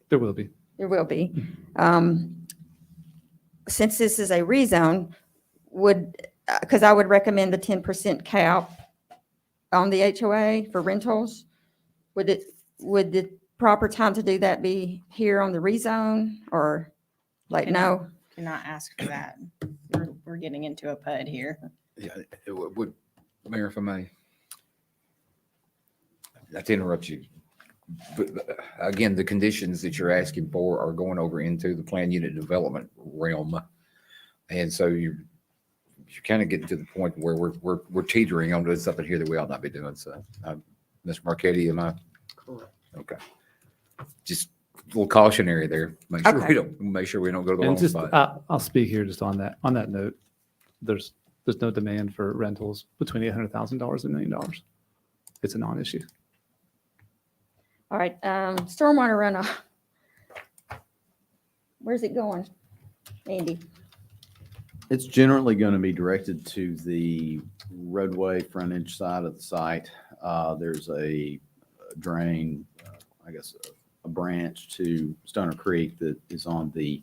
There will be. There will be. Since this is a rezone, because I would recommend the 10% cap on the HOA for rentals. Would the proper time to do that be here on the rezone or like, no? Cannot ask for that. We're getting into a PUD here. Yeah, it would, Mayor, if I may. Not to interrupt you, but again, the conditions that you're asking for are going over into the plan unit development realm. And so you're kind of getting to the point where we're teetering onto something here that we ought not be doing. So, Mr. Marquetti, am I? Correct. Okay. Just a little cautionary there. Make sure Okay. we don't go to the And wrong just, spot. I'll speak here just on that note. There's no demand for rentals between $800,000 and $1 million. It's a non-issue. All right, stormwater runoff. Where's it going, Andy? It's generally going to be directed to the roadway frontage side of the site. There's a drain, I guess, a branch to Stoner Creek that is on the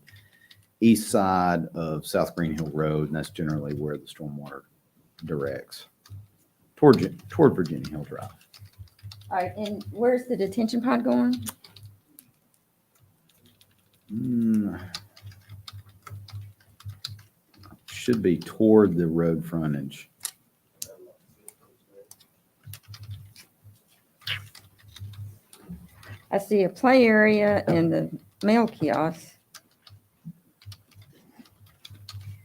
east side of South Green Hill Road, and that's generally where the stormwater directs toward Virginia Hill Drive. All right, and where's the detention pond going? Should be toward the road frontage. I see a play area in the mail kiosk.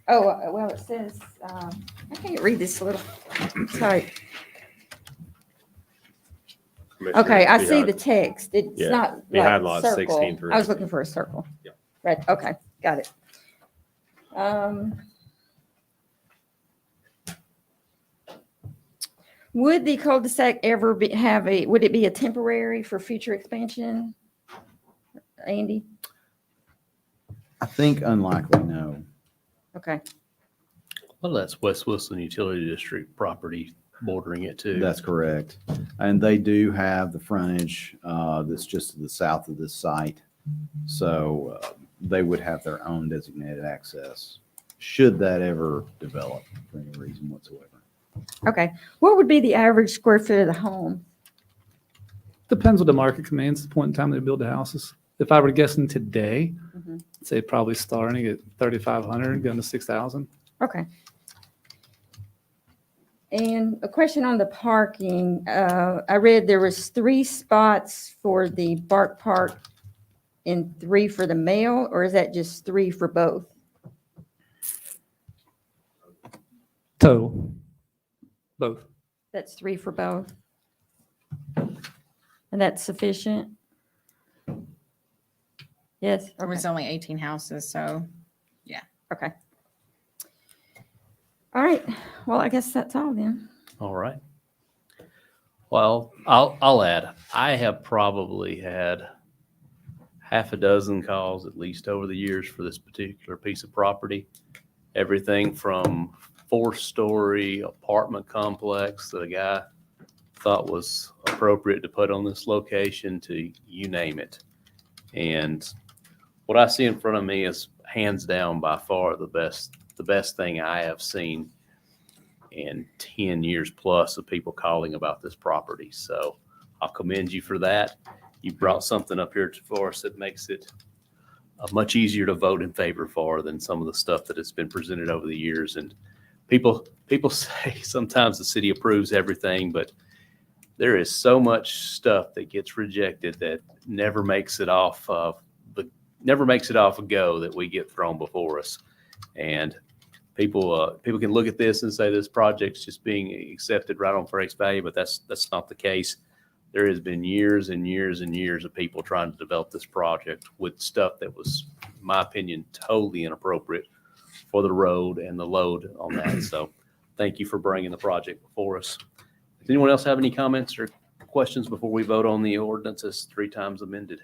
Oh, well, it says, I can't read this little, sorry. Okay, I see the text. It's Yeah, not behind like lot circle. 16 I was looking for a circle. Yeah. Right, okay, got it. Would the cul-de-sac ever would it be a temporary for future expansion? Andy? I think unlikely, no. Okay, Well, that's West Wilson Utility District property bordering it too. That's correct. And they do have the frontage that's just to the south of this site. So they would have their own designated access should that ever develop for any reason whatsoever. okay. What would be the average square foot of the home? Depends what the market commands at the point in time they build the houses. If I were guessing today, Mhm. I'd say probably starting at 3,500, going to 6,000. Okay. And a question on the parking. I read there was 3 spots for the Bark Park and 3 for the mail, or is that just 3 for both? Total. Both. That's 3 for both? And that's sufficient? Yes, There was okay, only 18 houses, so okay. All right, well, I guess that's all then. All right. Well, I'll add, I have probably had half a dozen calls at least over the years for this particular piece of property. Everything from 4-story apartment complex that a guy thought was appropriate to put on this location to you name it. And what I see in front of me is hands down by far the best thing I have seen in 10 years plus of people calling about this property. So I'll commend you for that. You brought something up here for us that makes it much easier to vote in favor for than some of the stuff that has been presented over the years. And people say sometimes the city approves everything, but there is so much stuff that gets rejected that never makes it off a go that we get thrown before us. And people can look at this and say this project's just being accepted right on face value, but that's not the case. There has been years and years and years of people trying to develop this project with stuff that was, in my opinion, totally inappropriate for the road and the load on that. So thank you for bringing the project before us. Does anyone else have any comments or questions before we vote on the ordinance as 3 times amended?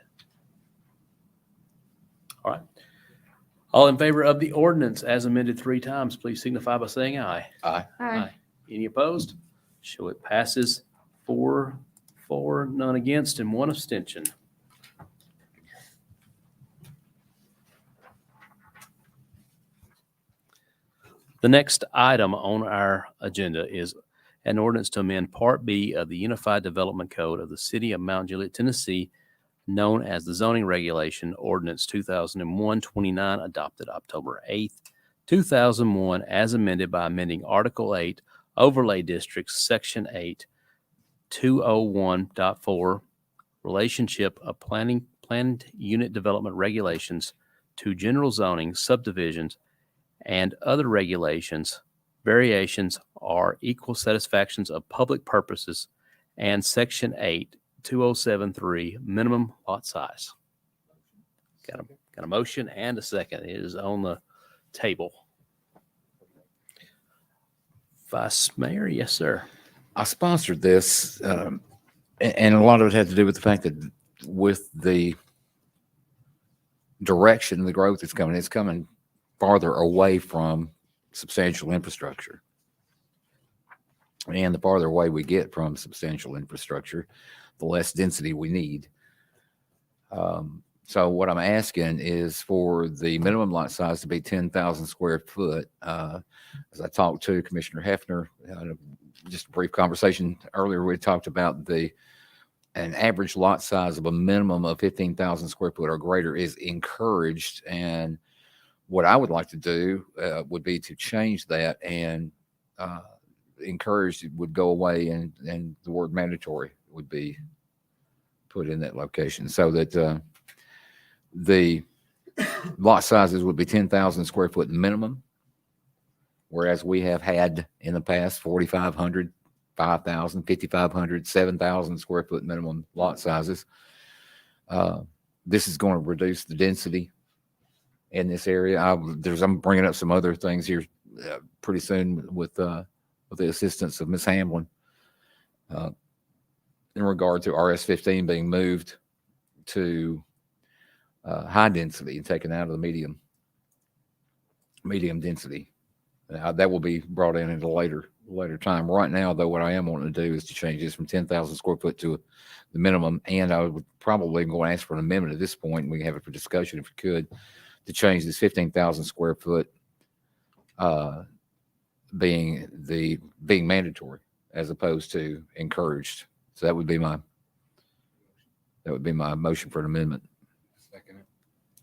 All right. All in favor of the ordinance as amended 3 times, please signify by saying aye. Aye. Any opposed? Show it passes 4 for, none against, and 1 abstention. The next item on our agenda is an ordinance to amend Part B of the Unified Development Code of the City of Mount Juliet, Tennessee, known as the Zoning Regulation Ordinance 2001-29, adopted October 8th, 2001, as amended by amending Article 8, Overlay Districts, Section 8, 201.4, Relationship of Planned Unit Development Regulations to General Zoning Subdivisions and other regulations, variations, or equal satisfactions of public purposes, and Section 8, 2073, minimum lot size. Got a motion and a second. It is on the table. Vice Mayor, yes, sir. I sponsored this, and a lot of it had to do with the fact that with the direction, the growth that's coming, it's coming farther away from substantial infrastructure. And the farther away we get from substantial infrastructure, the less density we need. So what I'm asking is for the minimum lot size to be 10,000 square foot. As I talked to Commissioner Hefner, just a brief conversation earlier, we talked about an average lot size of a minimum of 15,000 square foot or greater is encouraged. And what I would like to do would be to change that, and encouraged would go away, and the word mandatory would be put in that location, so that the lot sizes would be 10,000 square foot minimum, whereas we have had in the past 4,500, 5,000, 5,500, 7,000 square foot minimum lot sizes. This is going to reduce the density in this area. I'm bringing up some other things here pretty soon with the assistance of Ms. Hamlin in regard to RS-15 being moved to high density and taken out of the medium density. That will be brought in at a later time. Right now, though, what I am wanting to do is to change this from 10,000 square foot to the minimum, and I would probably go and ask for an amendment at this point, and we can have it for discussion if we could, to change this 15,000 square foot being mandatory as opposed to encouraged. So that would be my motion for an amendment.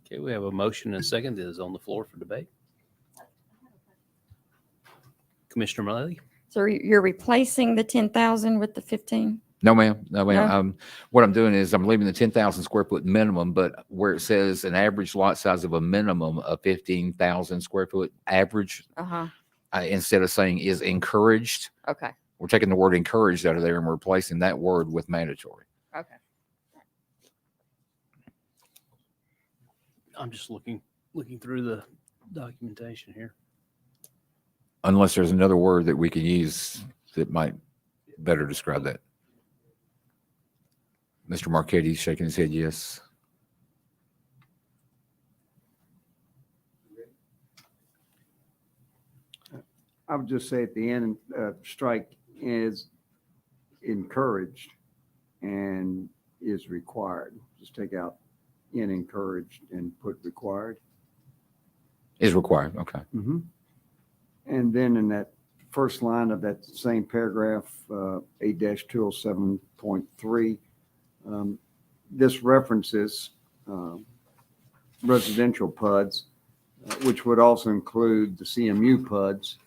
Okay, we have a motion and a second that is on the floor for debate. Commissioner Mullally? So you're replacing the 10,000 with the 15? No, ma'am. No, ma'am. No? What I'm doing is I'm leaving the 10,000 square foot minimum, but where it says an average lot size of a minimum of 15,000 square foot average, Uh-huh. Instead of saying is encouraged, Okay. we're taking the word encouraged out of there and we're replacing that word with mandatory. Okay. I'm just looking through the documentation here. Unless there's another word that we can use that might better describe that. Mr. Marquette's shaking his head yes. I would just say at the end, strike is encouraged and is required. Just take out in encouraged and put required. Is required, okay. And then in that first line of that same paragraph, 8-207.3, this references residential PUDs, which would also include the CMU PUDs.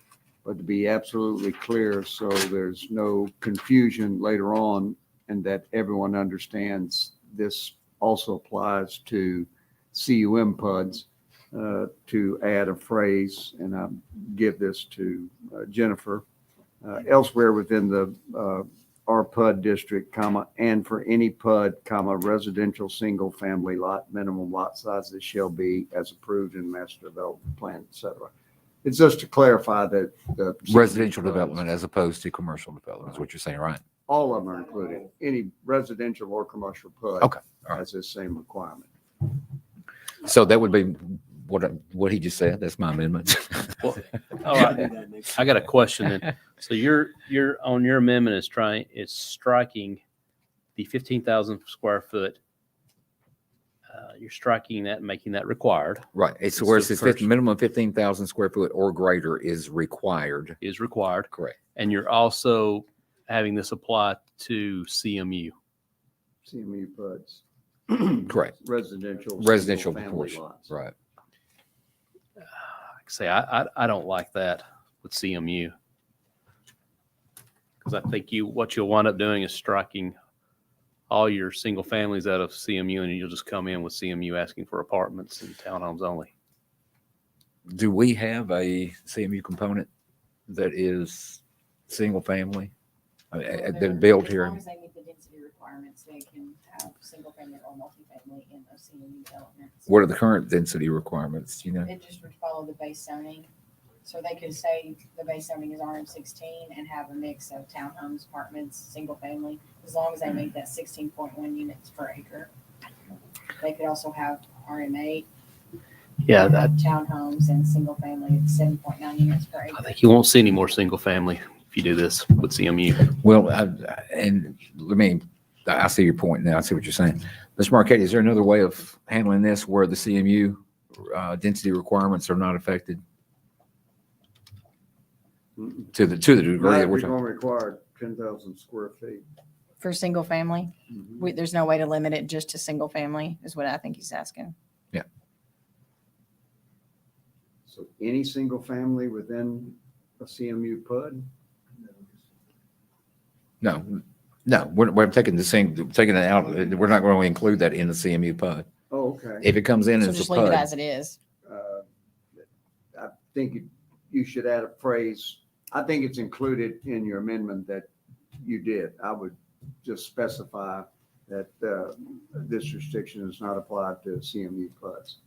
But to be absolutely clear, so there's no confusion later on, and that everyone understands this also applies to CUM PUDs, to add a phrase, and I give this to Jennifer, elsewhere within the R PUD district, comma, and for any PUD, comma, residential single family lot, minimum lot sizes shall be as approved in master development plan, et cetera. It's just to clarify that the Residential development as opposed to commercial development is what you're saying, right? all of them are included. Any residential or commercial PUD Okay, all right. has this same requirement. So that would be what he just said. That's my amendment. All right, I got a question then. So you're on your amendment is striking the 15,000 square foot. You're striking that and making that required, Right. It's It's where it the says first- minimum 15,000 square foot or greater is required. is required. Correct. And you're also having this apply to CMU. CMU PUDs. Correct. Residential. Residential single-family portion. lots. Right. Like I say, I don't like that with CMU. Because I think what you'll wind up doing is striking all your single families out of CMU, and you'll just come in with CMU asking for apartments and townhomes only. Do we have a CMU component that is single family? That built As here? long as they meet the density requirements, they can have single family or multifamily in those CMU developments. What are the current density requirements? Do you know? It just would follow the base zoning. So they could say the base zoning is RM16 and have a mix of townhomes, apartments, single family, as long as they meet that 16.1 units per acre. They could also have RM8, Yeah, townhomes and single family at 7.9 units per I acre. think you won't see any more single family if you do this with CMU. Well, I see your point now. I see what you're saying. Mr. Marquetti, is there another way of handling this where the CMU density requirements are not affected Mm-mm. to the degree Not that if we're you're talking? gonna require 10,000 square feet. For single family, Mhm. there's no way to limit it just to single family is what I think he's asking. So any single family within a CMU PUD? No, we're taking taking it out. We're not going to include that in the CMU PUD. Oh, okay. If it comes in So as a just leave it PUD, as it is. I think you should add a phrase. I think it's included in your amendment that you did. I would just specify that this restriction is not applied to CMU PUDs,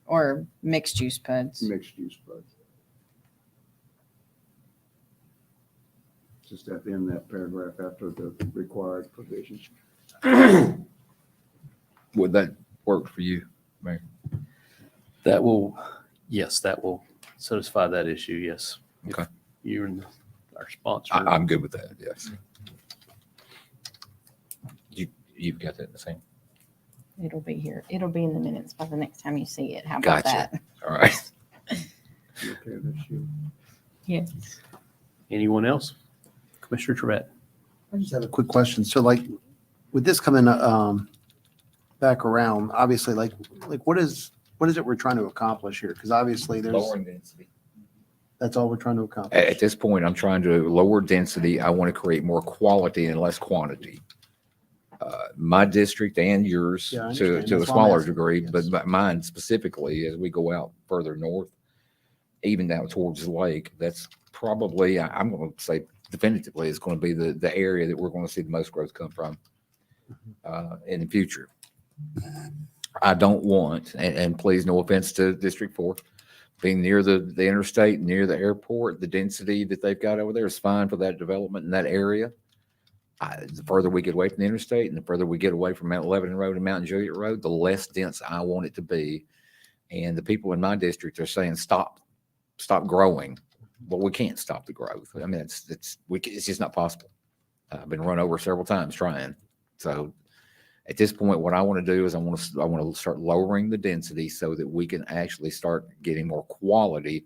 Or mixed use PUDs. mixed use PUDs. Just at the end of that paragraph after the required provisions. would that work for you, Mayor? That will satisfy that issue, yes. If Okay. You and our sponsor. I'm good with that, yes. You've got that in the same? It'll be here. It'll be in the minutes by the next time you see it. How about Gotcha. that? All right. You okay with this, Sheila? Yes. Anyone else? Commissioner Trevette? I just have a quick question. So like, with this coming, back around, obviously, like what is it we're trying to accomplish here? Because obviously Density. that's all we're trying to accomplish. At this point, I'm trying to lower density. I want to create more quality and less quantity. My district and yours Yeah, I to understand. a That's why I'm smaller asking. degree, Yes. but mine specifically, as we go out further north, even down towards the lake, that's probably, I'm going to say definitively, is going to be the area that we're going to see the most growth come from in the future. I don't want, and please, no offense to District 4, being near the interstate, near the airport, the density that they've got over there is fine for that development in that area. The further we get away from the interstate and the further we get away from Mount Lebanon Road and Mount Juliet Road, the less dense I want it to be. And the people in my district are saying, stop growing. Well, we can't stop the growth. I mean, it's just not possible. I've been run over several times trying. So at this point, what I want to do is I want to start lowering the density so that we can actually start getting more quality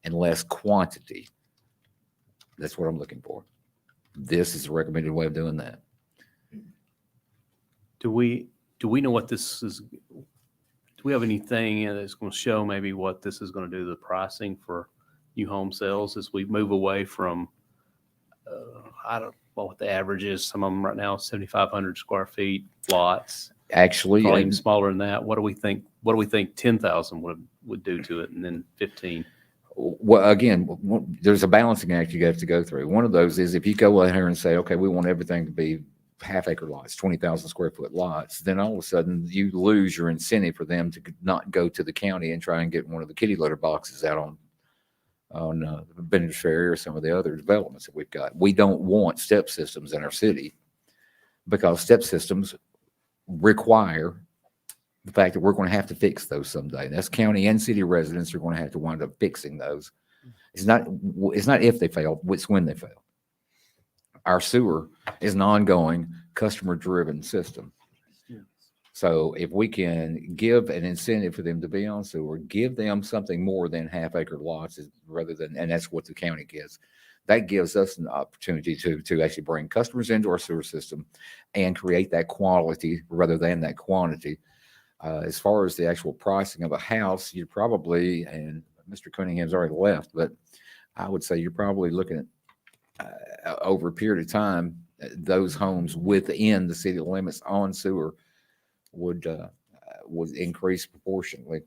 and less quantity. That's what I'm looking for. This is a recommended way of doing that. Do we know what this is? Do we have anything that's going to show maybe what this is going to do to the pricing for new home sales as we move away from, I don't know what the average is. Some of them right now, 7,500 square feet lots, Actually, probably even smaller than that. What do we think 10,000 would do to it? And then 15. well, again, there's a balancing act you have to go through. One of those is if you go out here and say, okay, we want everything to be half acre lots, 20,000 square foot lots, then all of a sudden you lose your incentive for them to not go to the county and try and get one of the kitty litter boxes out on Benedict Ferry or some of the other developments that we've got. We don't want step systems in our city because step systems require the fact that we're going to have to fix those someday. That's county and city residents are going to have to wind up fixing those. It's not if they fail, it's when they fail. Our sewer is an ongoing customer-driven system. So if we can give an incentive for them to be on sewer, give them something more than half-acre lots rather than, and that's what the county gives. That gives us an opportunity to actually bring customers into our sewer system and create that quality rather than that quantity. As far as the actual pricing of a house, you're probably, and Mr. Cunningham's already left, but I would say you're probably looking at over a period of time, those homes within the city limits on sewer would increase proportionally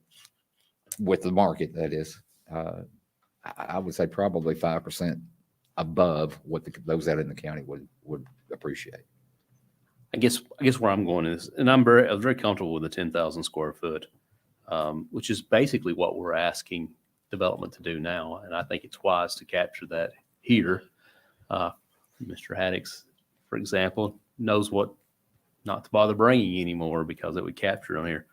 with the market. That is, I would say probably 5% above what those out in the county would appreciate. I guess where I'm going is, and I was very comfortable with the 10,000 square foot, which is basically what we're asking development to do now. And I think it's wise to capture that here. Mr. Haddix, for example, knows what not to bother bringing anymore because it would capture on here.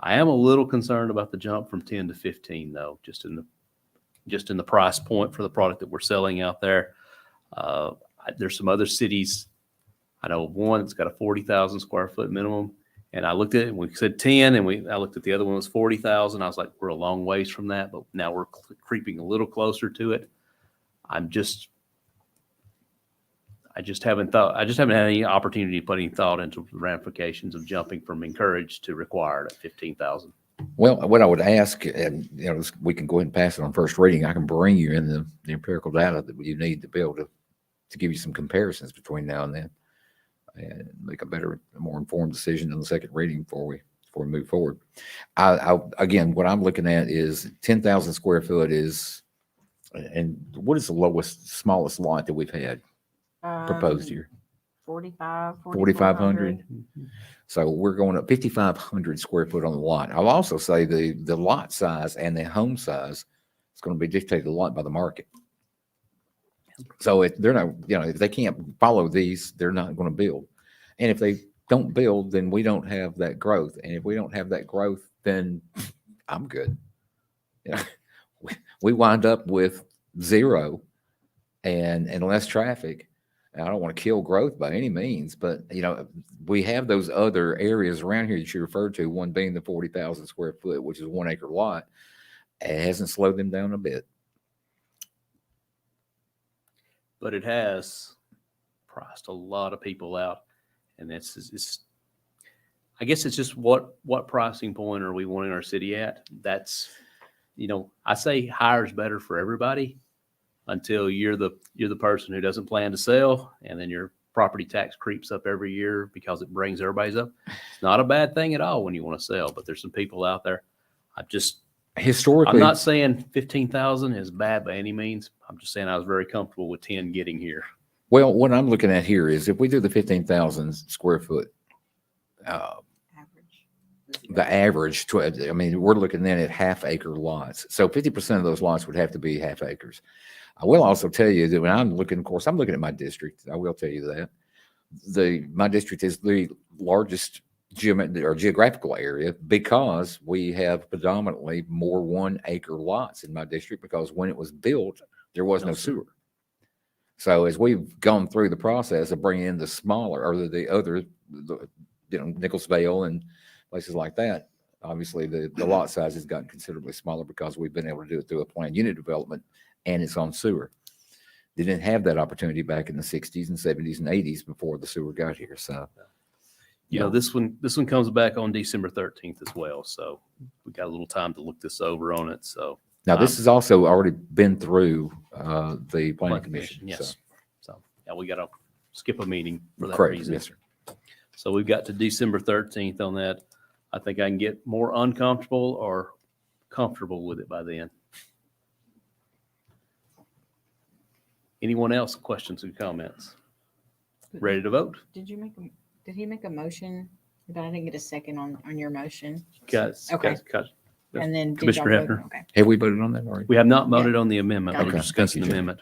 I am a little concerned about the jump from 10 to 15 though, just in the price point for the product that we're selling out there. There's some other cities. I know one that's got a 40,000 square foot minimum. And I looked at it and we said 10 and I looked at the other one was 40,000. I was like, we're a long ways from that, but now we're creeping a little closer to it. I just haven't had any opportunity to put any thought into the ramifications of jumping from encouraged to required at 15,000. Well, what I would ask, and we can go ahead and pass it on first reading. I can bring you in the empirical data that you need to be able to give you some comparisons between now and then, and make a more informed decision on the second reading before we move forward. Again, what I'm looking at is 10,000 square foot is, and what is the smallest lot that we've had proposed here? 4,500. So we're going up 5,500 square foot on the lot. I'll also say the lot size and the home size is going to be dictated a lot by the market. So if they're not, if they can't follow these, they're not going to build. And if they don't build, then we don't have that growth. And if we don't have that growth, then I'm good. We wind up with zero and less traffic. I don't want to kill growth by any means, but we have those other areas around here that you referred to, one being the 40,000 square foot, which is 1 acre lot. It hasn't slowed them down a bit. But it has priced a lot of people out. And I guess it's just what pricing point are we wanting our city at? That's, I say higher is better for everybody until you're the person who doesn't plan to sell, and then your property tax creeps up every year because it brings everybody's up. It's not a bad thing at all when you want to sell, but there's some people out there. Historically, I'm not saying 15,000 is bad by any means. I'm just saying I was very comfortable with 10 getting here. Well, what I'm looking at here is if we do the 15,000 square foot, the average, we're looking then at half acre lots. So 50% of those lots would have to be half acres. I will also tell you that when I'm looking at my district. I will tell you that my district is the largest geographical area because we have predominantly more 1 acre lots in my district because when it was built, there was no sewer. So as we've gone through the process of bringing in the smaller or the other, Nicholsville and places like that, obviously the lot size has gotten considerably smaller because we've been able to do it through a planned unit development and it's on sewer. They didn't have that opportunity back in the 60s and 70s and 80s before the sewer got here. So, this one comes back on December 13th as well. So we got a little time to look this over on it. So now this has also already been through the planning commission. Yes. So we got to skip a meeting for that Correct. reason. Yes, sir. So we've got to December 13th on that. I think I can get more uncomfortable or comfortable with it by then. Anyone else? Questions and comments? Ready to vote? Did he make a motion? But I didn't get a second on your motion. Got Okay. And then did Commissioner y'all vote? Hefner. Okay. Have we voted on that already? We have not voted on the amendment. We're Okay. discussing the Thank you, Jim. amendment.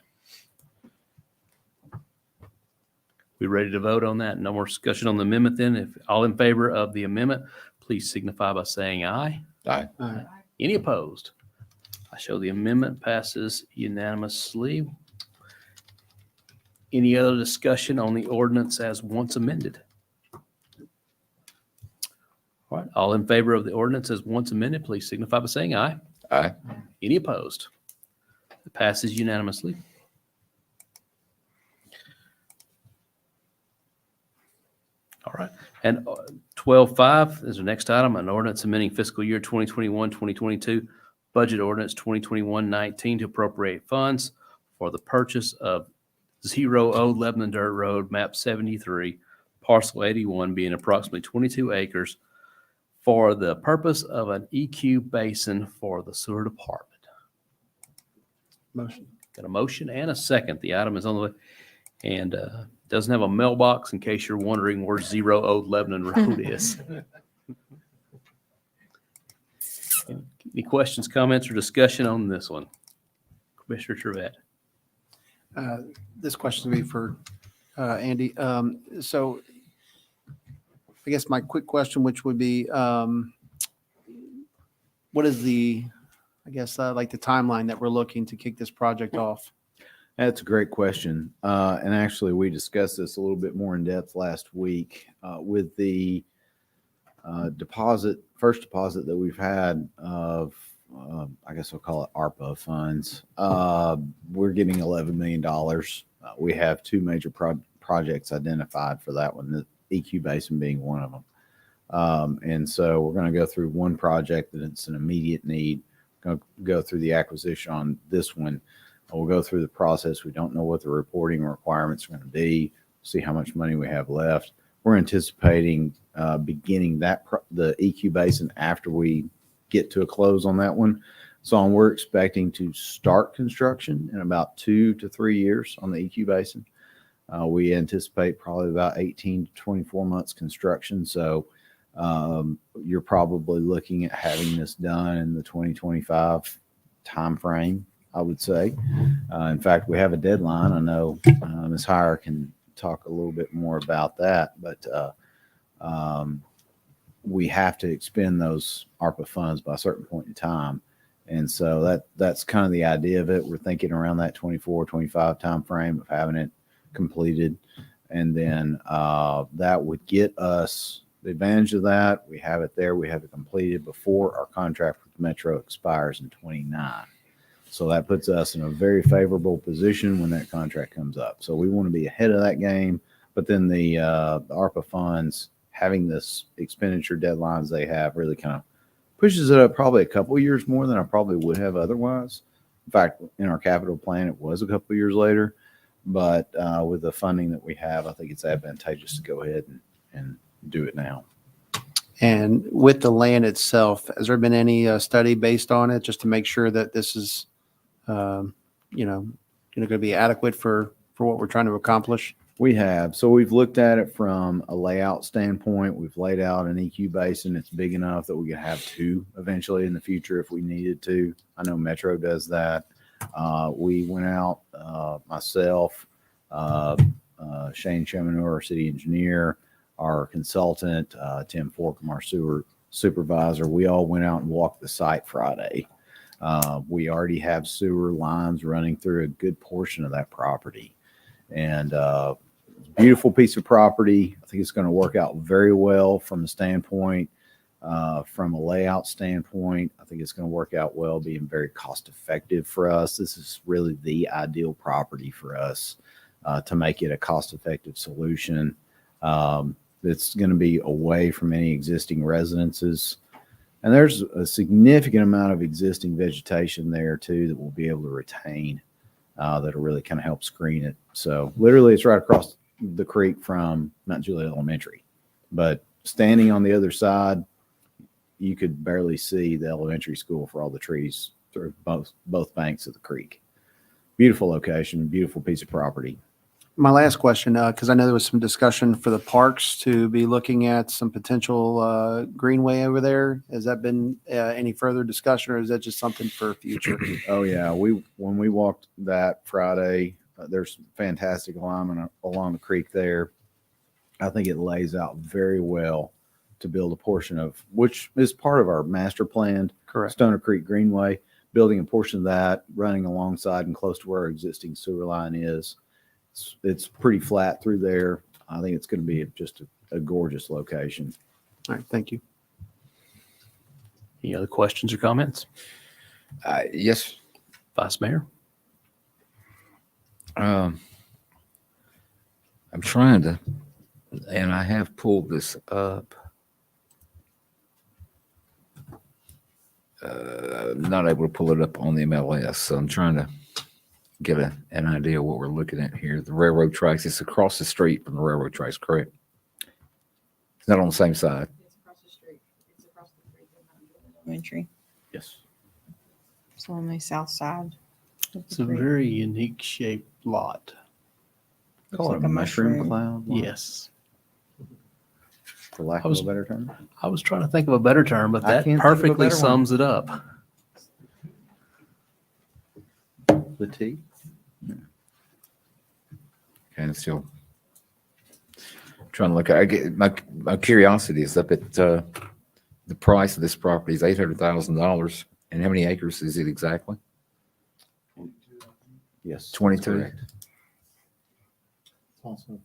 We ready to vote on that? No more discussion on the amendment then? If all in favor of the amendment, please signify by saying aye. Aye. Any opposed? I show the amendment passes unanimously. Any other discussion on the ordinance as once amended? All right, all in favor of the ordinance as once amended, please signify by saying aye. Aye. Any opposed? It passes unanimously. All right, and 12.5 is the next item, an ordinance amending fiscal year 2021, 2022 budget ordinance 2021-19 to appropriate funds for the purchase of 0 Lebanon Dirt Road, map 73, parcel 81, being approximately 22 acres for the purpose of an EQ basin for the sewer department. Motion. Got a motion and a second. The item is on the way and doesn't have a mailbox in case you're wondering where 0 Lebanon Road is. Any questions, comments, or discussion on this one? Commissioner Trevette. This question would be for Andy. So I guess my quick question, which would be, what is the, I guess, like the timeline that we're looking to kick this project off? That's a great question. And actually, we discussed this a little bit more in depth last week with the first deposit that we've had of, I guess I'll call it ARPA funds. We're getting $11 million. We have two major projects identified for that one, the EQ Basin being one of them. And so we're going to go through one project that it's an immediate need. Going to go through the acquisition on this one. We'll go through the process. We don't know what the reporting requirements are going to be. See how much money we have left. We're anticipating beginning the EQ Basin after we get to a close on that one. So we're expecting to start construction in about 2 to 3 years on the EQ Basin. We anticipate probably about 18 to 24 months construction. So you're probably looking at having this done in the 2025 timeframe, I would say. In fact, we have a deadline. I know Ms. Heyer can talk a little bit more about that, but we have to expend those ARPA funds by a certain point in time. And so that's kind of the idea of it. We're thinking around that 24, 25 timeframe of having it completed. And then that would get us the advantage of that. We have it there. We have it completed before our contract with Metro expires in 29. So that puts us in a very favorable position when that contract comes up. So we want to be ahead of that game. But then the ARPA funds, having this expenditure deadlines they have, really kind of pushes it up probably a couple of years more than I probably would have otherwise. In fact, in our capital plan, it was a couple of years later. But with the funding that we have, I think it's advantageous to go ahead and do it now. And with the land itself, has there been any study based on it just to make sure that this is, going to be adequate for what we're trying to accomplish? We have. So we've looked at it from a layout standpoint. We've laid out an EQ basin. It's big enough that we could have two eventually in the future if we needed to. I know Metro does that. We went out, myself, Shane Cheminor, our city engineer, our consultant, Tim Forkham, our sewer supervisor. We all went out and walked the site Friday. We already have sewer lines running through a good portion of that property. And beautiful piece of property. I think it's going to work out very well from a standpoint, from a layout standpoint. I think it's going to work out well, being very cost effective for us. This is really the ideal property for us to make it a cost effective solution. It's going to be away from any existing residences. And there's a significant amount of existing vegetation there too that we'll be able to retain that'll really kind of help screen it. So literally it's right across the creek from Mount Juliet Elementary. But standing on the other side, you could barely see the elementary school for all the trees through both banks of the creek. Beautiful location, beautiful piece of property. My last question, because I know there was some discussion for the parks to be looking at some potential greenway over there. Has that been any further discussion, or is that just something for future? Oh yeah, when we walked that Friday, there's fantastic alignment along the creek there. I think it lays out very well to build a portion of, which is part of our master plan, Correct. Stoner Creek Greenway, building a portion of that, running alongside and close to where our existing sewer line is. It's pretty flat through there. I think it's going to be just a gorgeous location. All right, thank you. Any other questions or comments? Yes. Vice Mayor? I'm trying to, and I have pulled this up. I'm not able to pull it up on the MLS, so I'm trying to get an idea of what we're looking at here. The railroad tracks, it's across the street from the railroad tracks, correct? It's not on the same side. It's across the street. It's across the street. Elementary. Yes. So on the south side. of the It's a creek. very unique shaped lot. Looks Call it like a a mushroom mushroom. cloud. lot, Yes. for lack I of was- a better term. I was trying to think of a better term, but I that can't think of a Perfectly better one. sums it up. The T. And still trying to look at, I get, my curiosity is up at, the price of this property is $800,000. And how many acres is it exactly? Yes. that's 22. correct. Also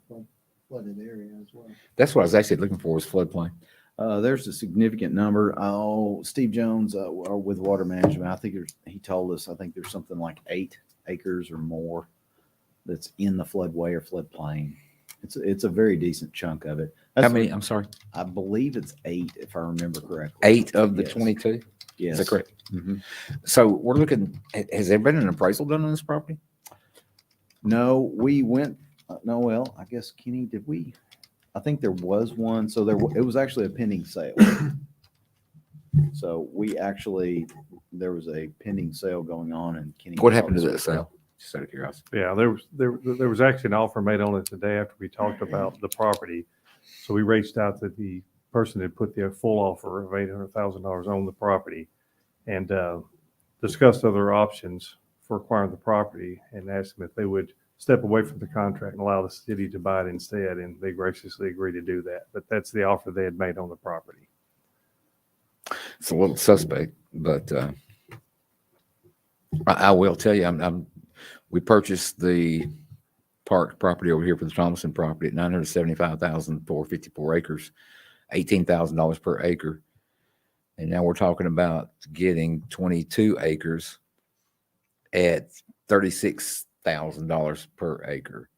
flooded area as well. That's what I was actually looking for, was floodplain. There's a significant number. Oh, Steve Jones, with Water Management, I think he told us, I think there's something like 8 acres or more that's in the floodway or floodplain. It's a very decent chunk of it. How That's- many, I'm sorry, I believe it's 8, if I remember correctly. 8 of the Yes. 22? Yes. Is that correct? Mhm. So we're looking, has there been an appraisal done on this property? No, we went, no, well, I guess Kenny, did we? I think there was one. So it was actually a pending sale. So there was a pending sale going on and Kenny. What happened to called that us. sale? Just out of curiosity. Yeah, there was actually an offer made on it the day after we talked about the property. So we reached out to the person that put the full offer of $800,000 on the property and discussed other options for acquiring the property and asked them if they would step away from the contract and allow the city to buy it instead. And they graciously agreed to do that. But that's the offer they had made on the property. It's a little suspect, but I will tell you, we purchased the park property over here for the Thomason property at $975,000 for 54 acres, $18,000 per acre. And now we're talking about getting 22 acres at $36,000 per acre.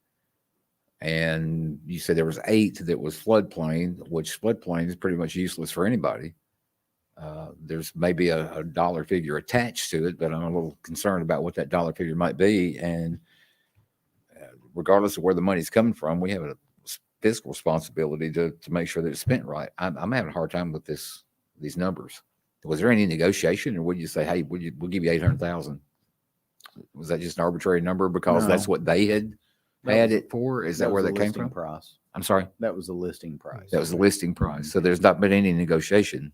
And you said there was 8 that was floodplain, which floodplain is pretty much useless for anybody. There's maybe a dollar figure attached to it, but I'm a little concerned about what that dollar figure might be. And regardless of where the money's coming from, we have a fiscal responsibility to make sure that it's spent right. I'm having a hard time with these numbers. Was there any negotiation, or would you say, hey, we'll give you 800,000? Was that just an arbitrary number because No. that's what they had it for? Is that where was that the came listing from? Price. I'm sorry. That was the listing price. That was the listing price. So there's not been any negotiation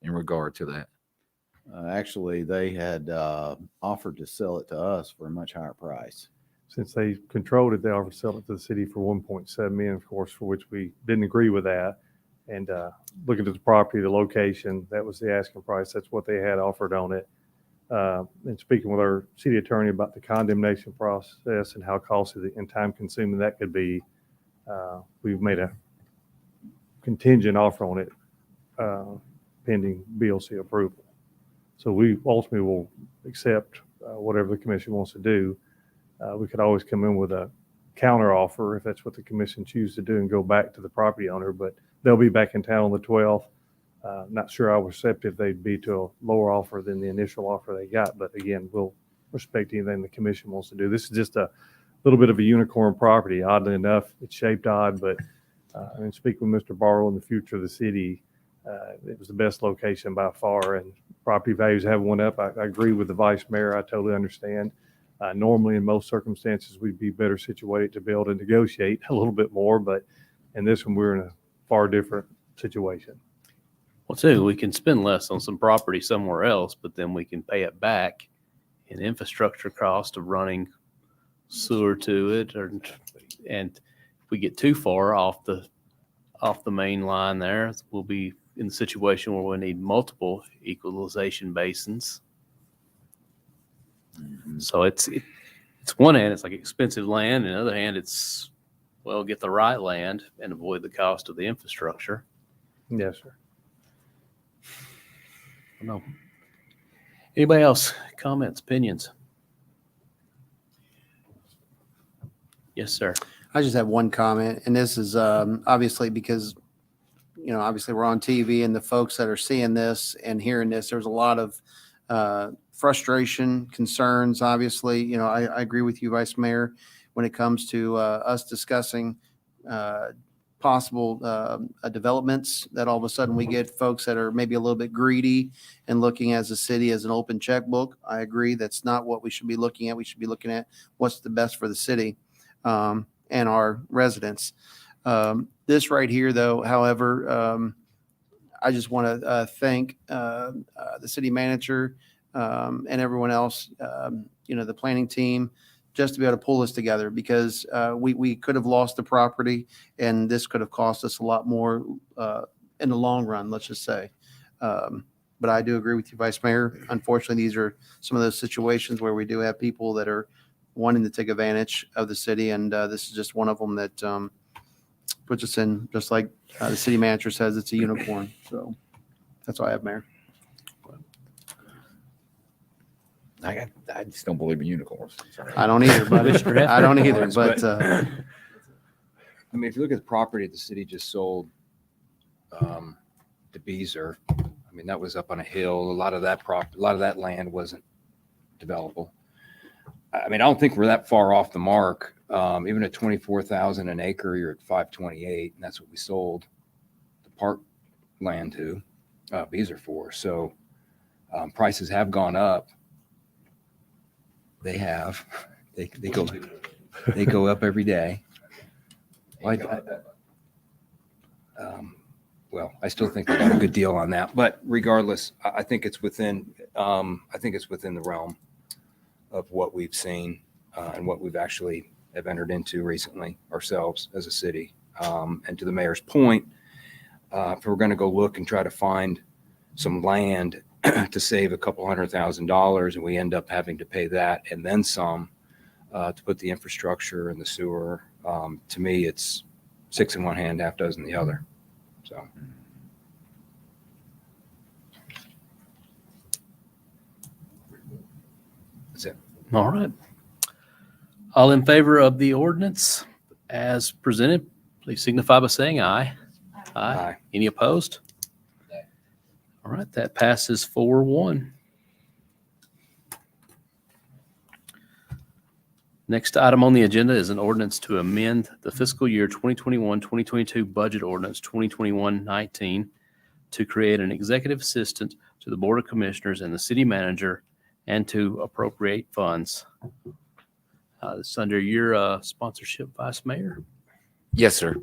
in regard to that. Actually, they had offered to sell it to us for a much higher price. Since they controlled it, they offered to sell it to the city for 1.7 million, of course, for which we didn't agree with that. And looking at the property, the location, that was the asking price. That's what they had offered on it. And speaking with our city attorney about the condemnation process and how costly and time consuming that could be, we've made a contingent offer on it pending BOC approval. So we ultimately will accept whatever the commission wants to do. We could always come in with a counter offer if that's what the commission chooses to do and go back to the property owner, but they'll be back in town on the 12th. Not sure how receptive they'd be to a lower offer than the initial offer they got, but again, we'll respect anything the commission wants to do. This is just a little bit of a unicorn property. Oddly enough, it's shaped odd, but and speaking with Mr. Barlow in the future of the city, it was the best location by far, and property values have went up. I agree with the vice mayor. I totally understand. Normally, in most circumstances, we'd be better situated to be able to negotiate a little bit more, but in this one, we're in a far different situation. Well, too, we can spend less on some property somewhere else, but then we can pay it back in infrastructure cost of running sewer to it, and if we get too far off the main line there, we'll be in the situation where we need multiple equalization basins. So it's one hand, it's like expensive land, and the other hand, it's, well, get the right land and avoid the cost of the infrastructure. Yes, sir. No. Anybody else? Comments, opinions? Yes, sir. I just have one comment, and this is obviously because, obviously we're on TV, and the folks that are seeing this and hearing this, there's a lot of frustration, concerns. Obviously, I agree with you, Vice Mayor, when it comes to us discussing possible developments, that all of a sudden we get folks that are maybe a little bit greedy and looking as a city as an open checkbook. I agree. That's not what we should be looking at. We should be looking at what's the best for the city and our residents. This right here, though, however, I just want to thank the city manager and everyone else, the planning team, just to be able to pull this together, because we could have lost the property, and this could have cost us a lot more in the long run, let's just say. But I do agree with you, Vice Mayor. Unfortunately, these are some of those situations where we do have people that are wanting to take advantage of the city, and this is just one of them that puts us in, just like the city manager says, it's a unicorn. So that's all I have, Mayor. I just don't believe in unicorns. Sorry. I don't either, but I don't either, but I mean, if you look at the property the city just sold to Beazer, I mean, that was up on a hill. A lot of that land wasn't developable. I mean, I don't think we're that far off the mark. Even at 24,000 an acre, you're at 528, and that's what we sold the park land to Beazer for. So prices have gone up. They have. They go up every day. Well, I still think they got a good deal on that. But regardless, I think it's within the realm of what we've seen and what we've actually have entered into recently ourselves as a city. And to the mayor's point, if we're going to go look and try to find some land to save a couple $100,000, and we end up having to pay that and then some to put the infrastructure and the sewer, to me, it's six in one hand, half dozen the other. So. That's it. All right. All in favor of the ordinance as presented, please signify by saying aye. Aye. Any opposed? All right, that passes 4-1. Next item on the agenda is an ordinance to amend the fiscal year 2021-2022 budget ordinance 2021-19 to create an executive assistant to the Board of Commissioners and the city manager, and to appropriate funds. It's under your sponsorship, Vice Mayor. Yes, sir.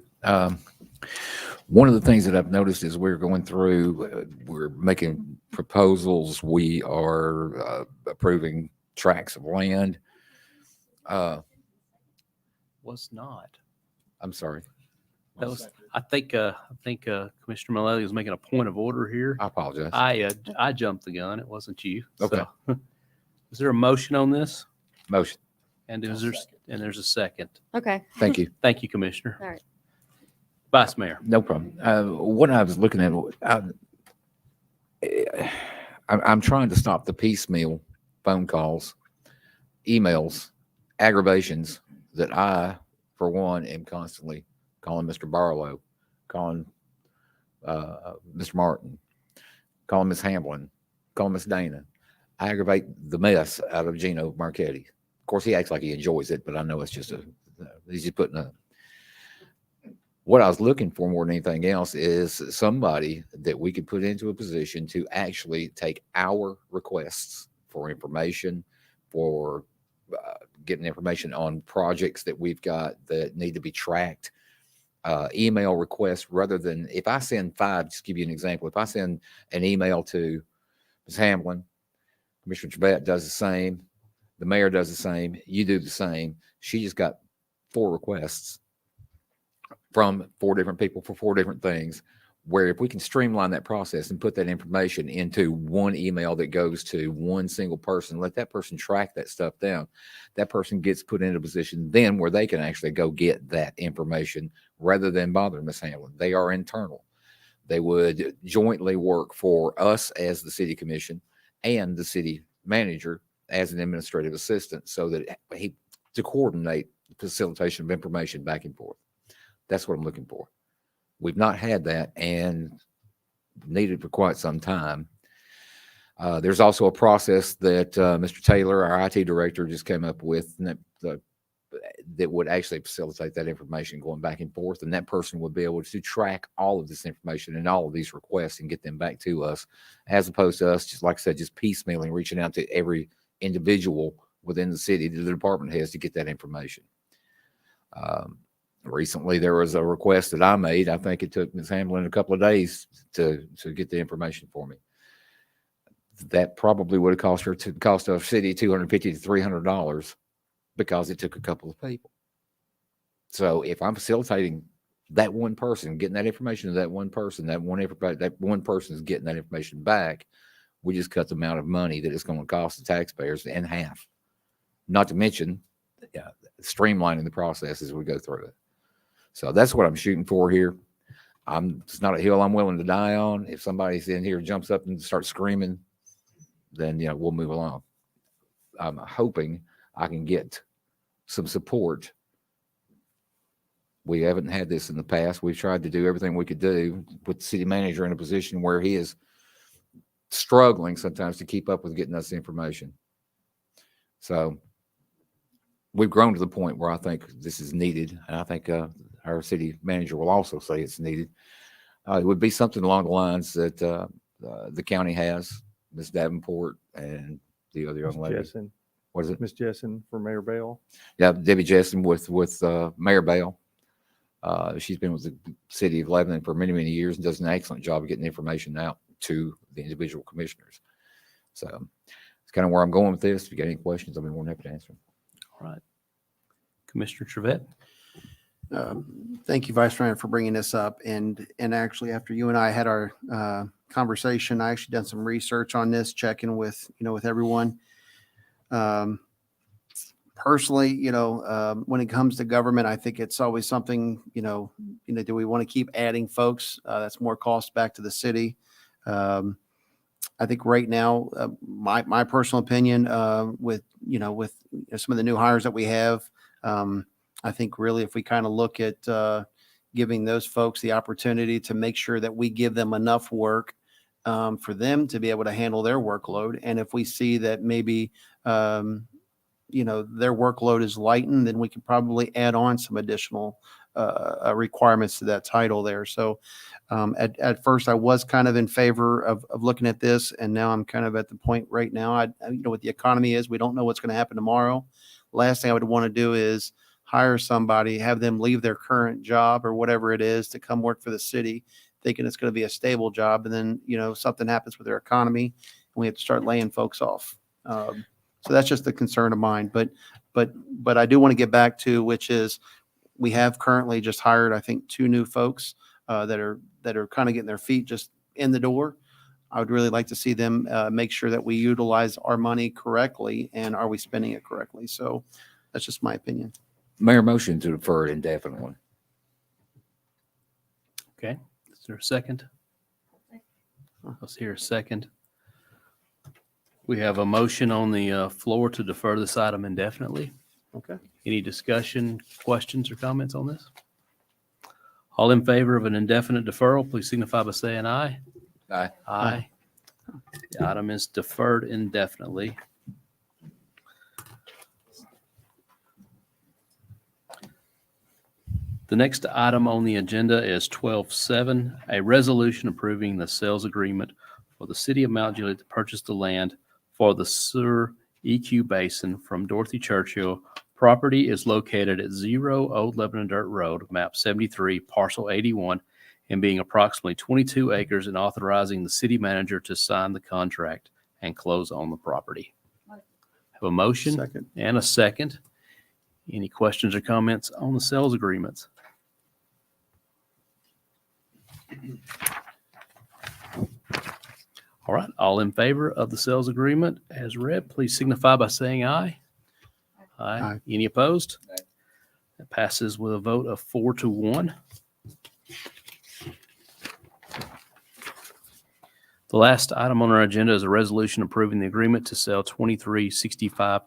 One of the things that I've noticed is we're going through, we're making proposals. We are approving tracts of land. Was not. I'm sorry. That was, I think Commissioner Mullally was making a point of order here. I apologize. I jumped the gun. It wasn't you. Okay. So, is there a motion on this? Motion. And there's a second. Okay. Thank you. Thank you, Commissioner. All right. Vice Mayor. No problem. What I was looking at, I'm trying to stop the piecemeal phone calls, emails, aggravations that I, for one, am constantly calling Mr. Barlow, calling Mr. Martin, calling Ms. Hamblin, calling Ms. Dana. I aggravate the mess out of Gino Marchetti. Of course, he acts like he enjoys it, but I know it's just he's just putting a. What I was looking for more than anything else is somebody that we could put into a position to actually take our requests for information, for getting information on projects that we've got that need to be tracked. Email requests rather than, if I send 5, just give you an example. If I send an email to Ms. Hamlin, Commissioner Trevette does the same, the mayor does the same, you do the same. She just got 4 requests from 4 different people for 4 different things, where if we can streamline that process and put that information into one email that goes to one single person, let that person track that stuff down, that person gets put in a position then where they can actually go get that information rather than bother Ms. Hamlin. They are internal. They would jointly work for us as the city commission and the city manager as an administrative assistant so that to coordinate the facilitation of information back and forth. That's what I'm looking for. We've not had that and needed for quite some time. There's also a process that Mr. Taylor, our IT director, just came up with that would actually facilitate that information going back and forth. And that person would be able to track all of this information and all of these requests and get them back to us, as opposed to us, just like I said, just piecemealing, reaching out to every individual within the city, the department heads, to get that information. Recently, there was a request that I made. I think it took Ms. Hamlin a couple of days to get the information for me. That probably would have cost our city $250 to $300 because it took a couple of people. So if I'm facilitating that one person, getting that information to that one person, that one person is getting that information back, we just cut the amount of money that it's going to cost the taxpayers in half. Not to mention streamlining the process as we go through it. So that's what I'm shooting for here. It's not a hill I'm willing to die on. If somebody's in here jumps up and starts screaming, then we'll move along. I'm hoping I can get some support. We haven't had this in the past. We've tried to do everything we could do, put the city manager in a position where he is struggling sometimes to keep up with getting us information. So we've grown to the point where I think this is needed. And I think our city manager will also say it's needed. It would be something along the lines that the county has, Ms. Davenport and the other young lady. Jessen. What is it? Ms. Jessen for Mayor Bell. Yeah, Debbie Jessen with Mayor Bell. She's been with the city of Lebanon for many, many years and does an excellent job of getting information out to the individual commissioners. So it's kind of where I'm going with this. If you got any questions, I'll be more than happy to answer them. All right. Commissioner Trevette. Thank you, Vice Mayor, for bringing this up. And actually, after you and I had our conversation, I actually done some research on this, checking with everyone. Personally, when it comes to government, I think it's always something, do we want to keep adding folks? That's more cost back to the city. I think right now, my personal opinion, with some of the new hires that we have, I think really if we kind of look at giving those folks the opportunity to make sure that we give them enough work for them to be able to handle their workload. And if we see that maybe, their workload is lightened, then we can probably add on some additional requirements to that title there. So at first I was kind of in favor of looking at this, and now I'm kind of at the point right now, what the economy is, we don't know what's going to happen tomorrow. Last thing I would want to do is hire somebody, have them leave their current job or whatever it is to come work for the city, thinking it's going to be a stable job. And then, something happens with their economy and we have to start laying folks off. So that's just a concern of mine. But I do want to get back to, which is we have currently just hired, I think, 2 new folks that are kind of getting their feet just in the door. I would really like to see them make sure that we utilize our money correctly, and are we spending it correctly? So that's just my opinion. Mayor, motion to defer it indefinitely. Okay. Is there a second? Let's hear a second. We have a motion on the floor to defer this item indefinitely. Okay. Any discussion, questions, or comments on this? All in favor of an indefinite deferral, please signify by saying aye. Aye. Aye. The item is deferred indefinitely. The next item on the agenda is 12.7, a resolution approving the sales agreement for the city of Mount Juliet to purchase the land for the sewer EQ Basin from Dorothy Churchill. Property is located at 0 Old Lebanon Dirt Road, map 73, parcel 81, and being approximately 22 acres, and authorizing the city manager to sign the contract and close on the property. Have a motion Second. and a second. Any questions or comments on the sales agreements? All right, all in favor of the sales agreement as read, please signify by saying aye. Aye. Any opposed? Aye. That passes with a vote of 4-1. The last item on our agenda is a resolution approving the agreement to sell 2365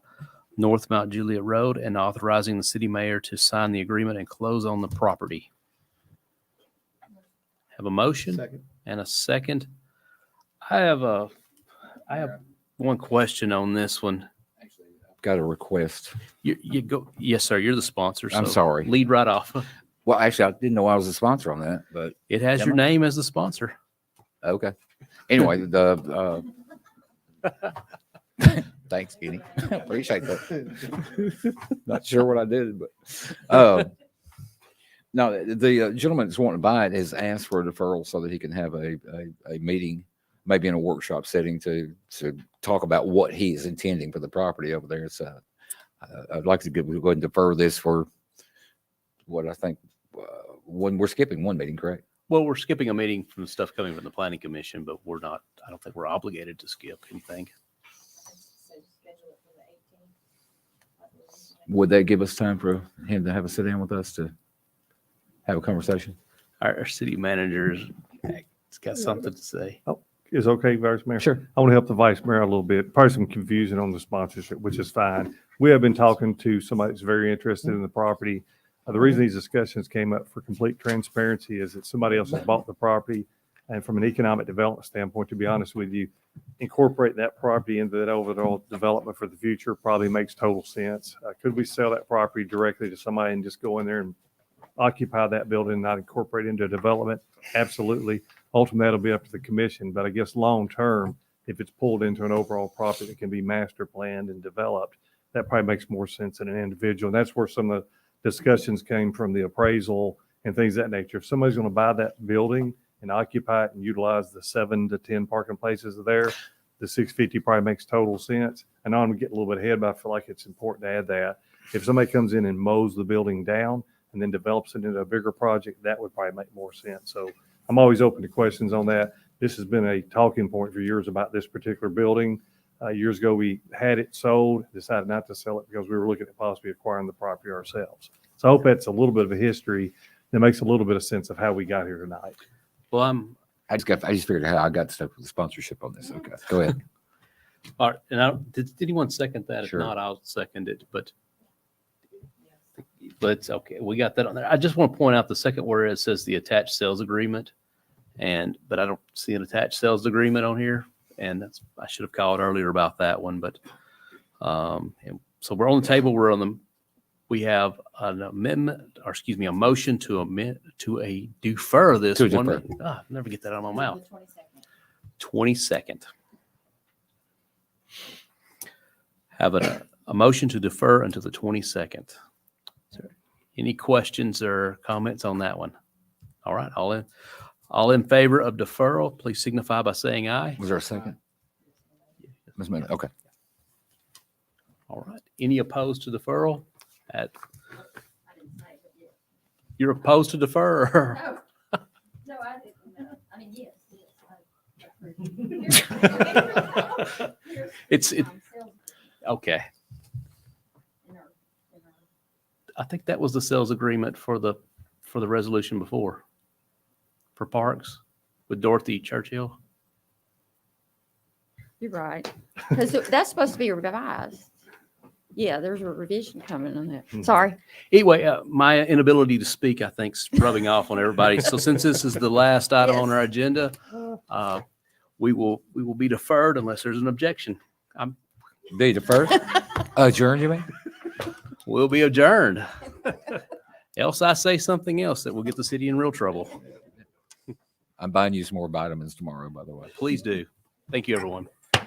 North Mount Juliet Road and authorizing the city mayor to sign the agreement and close on the property. Have a motion Second. and a second. I have one question on this one. Got a request. You go. Yes, sir. You're the sponsor. I'm so sorry. Lead right off. Well, actually, I didn't know I was a sponsor on that, but It has Am your I? name as the sponsor. okay. Anyway, thanks, Kenny. Appreciate that. Not sure what I did, but no, the gentleman that's wanting to buy it has asked for a deferral so that he can have a meeting, maybe in a workshop setting to talk about what he is intending for the property over there. So I'd like to go ahead and defer this for what I think when we're skipping one meeting, correct? Well, we're skipping a meeting from the stuff coming from the planning commission, but we're not. I don't think we're obligated to skip anything. Would that give us time for him to have a sit down with us to have a conversation? Our city manager's got something to say. Is okay, Vice Mayor? Sure. I want to help the Vice Mayor a little bit. Probably some confusion on the sponsorship, which is fine. We have been talking to somebody that's very interested in the property. The reason these discussions came up, for complete transparency, is that somebody else has bought the property. And from an economic development standpoint, to be honest with you, incorporate that property into that overall development for the future probably makes total sense. Could we sell that property directly to somebody and just go in there and occupy that building and not incorporate into development? Absolutely. Ultimately, that'll be up to the commission. But I guess long-term, if it's pulled into an overall property that can be master planned and developed, that probably makes more sense than an individual. And that's where some of the discussions came from, the appraisal and things of that nature. If somebody's going to buy that building and occupy it and utilize the 7 to 10 parking places there, the 650 probably makes total sense. And I'm getting a little bit ahead, but I feel like it's important to add that. If somebody comes in and mows the building down and then develops it into a bigger project, that would probably make more sense. So I'm always open to questions on that. This has been a talking point for years about this particular building. Years ago, we had it sold, decided not to sell it because we were looking at possibly acquiring the property ourselves. So I hope that's a little bit of a history that makes a little bit of sense of how we got here tonight. Well, I just figured out how I got stuck with the sponsorship on this. Okay, go ahead. all right. And did anyone second that? Sure. If not, I'll second it. But it's okay. We got that on there. I just want to point out the second where it says the attached sales agreement, but I don't see an attached sales agreement on here. And I should have called earlier about that one, but and so we're on the table. We have an amendment, or excuse me, a motion to defer this To one. defer. Never get that out of my mouth. 22nd. Have a motion to defer until the 22nd. Any questions or comments on that one? All right, all in favor of deferral, please signify by saying aye. Was there a second? Ms. Miller, okay. All right. Any opposed to deferral? You're opposed to defer? No, I didn't know. I mean, yes. It's okay. I think that was the sales agreement for the resolution before. For Parks with Dorothy Churchill. You're right. Because that's supposed to be revised. Yeah, there's a revision coming on that. Sorry. Anyway, my inability to speak, I think, is rubbing off on everybody. So since this is the last item on our agenda, we will be deferred unless there's an objection. Be deferred? Adjourn, you mean? We'll be adjourned. Else I say something else that will get the city in real trouble. I'm buying you some more vitamins tomorrow, by the way. Please do. Thank you, everyone.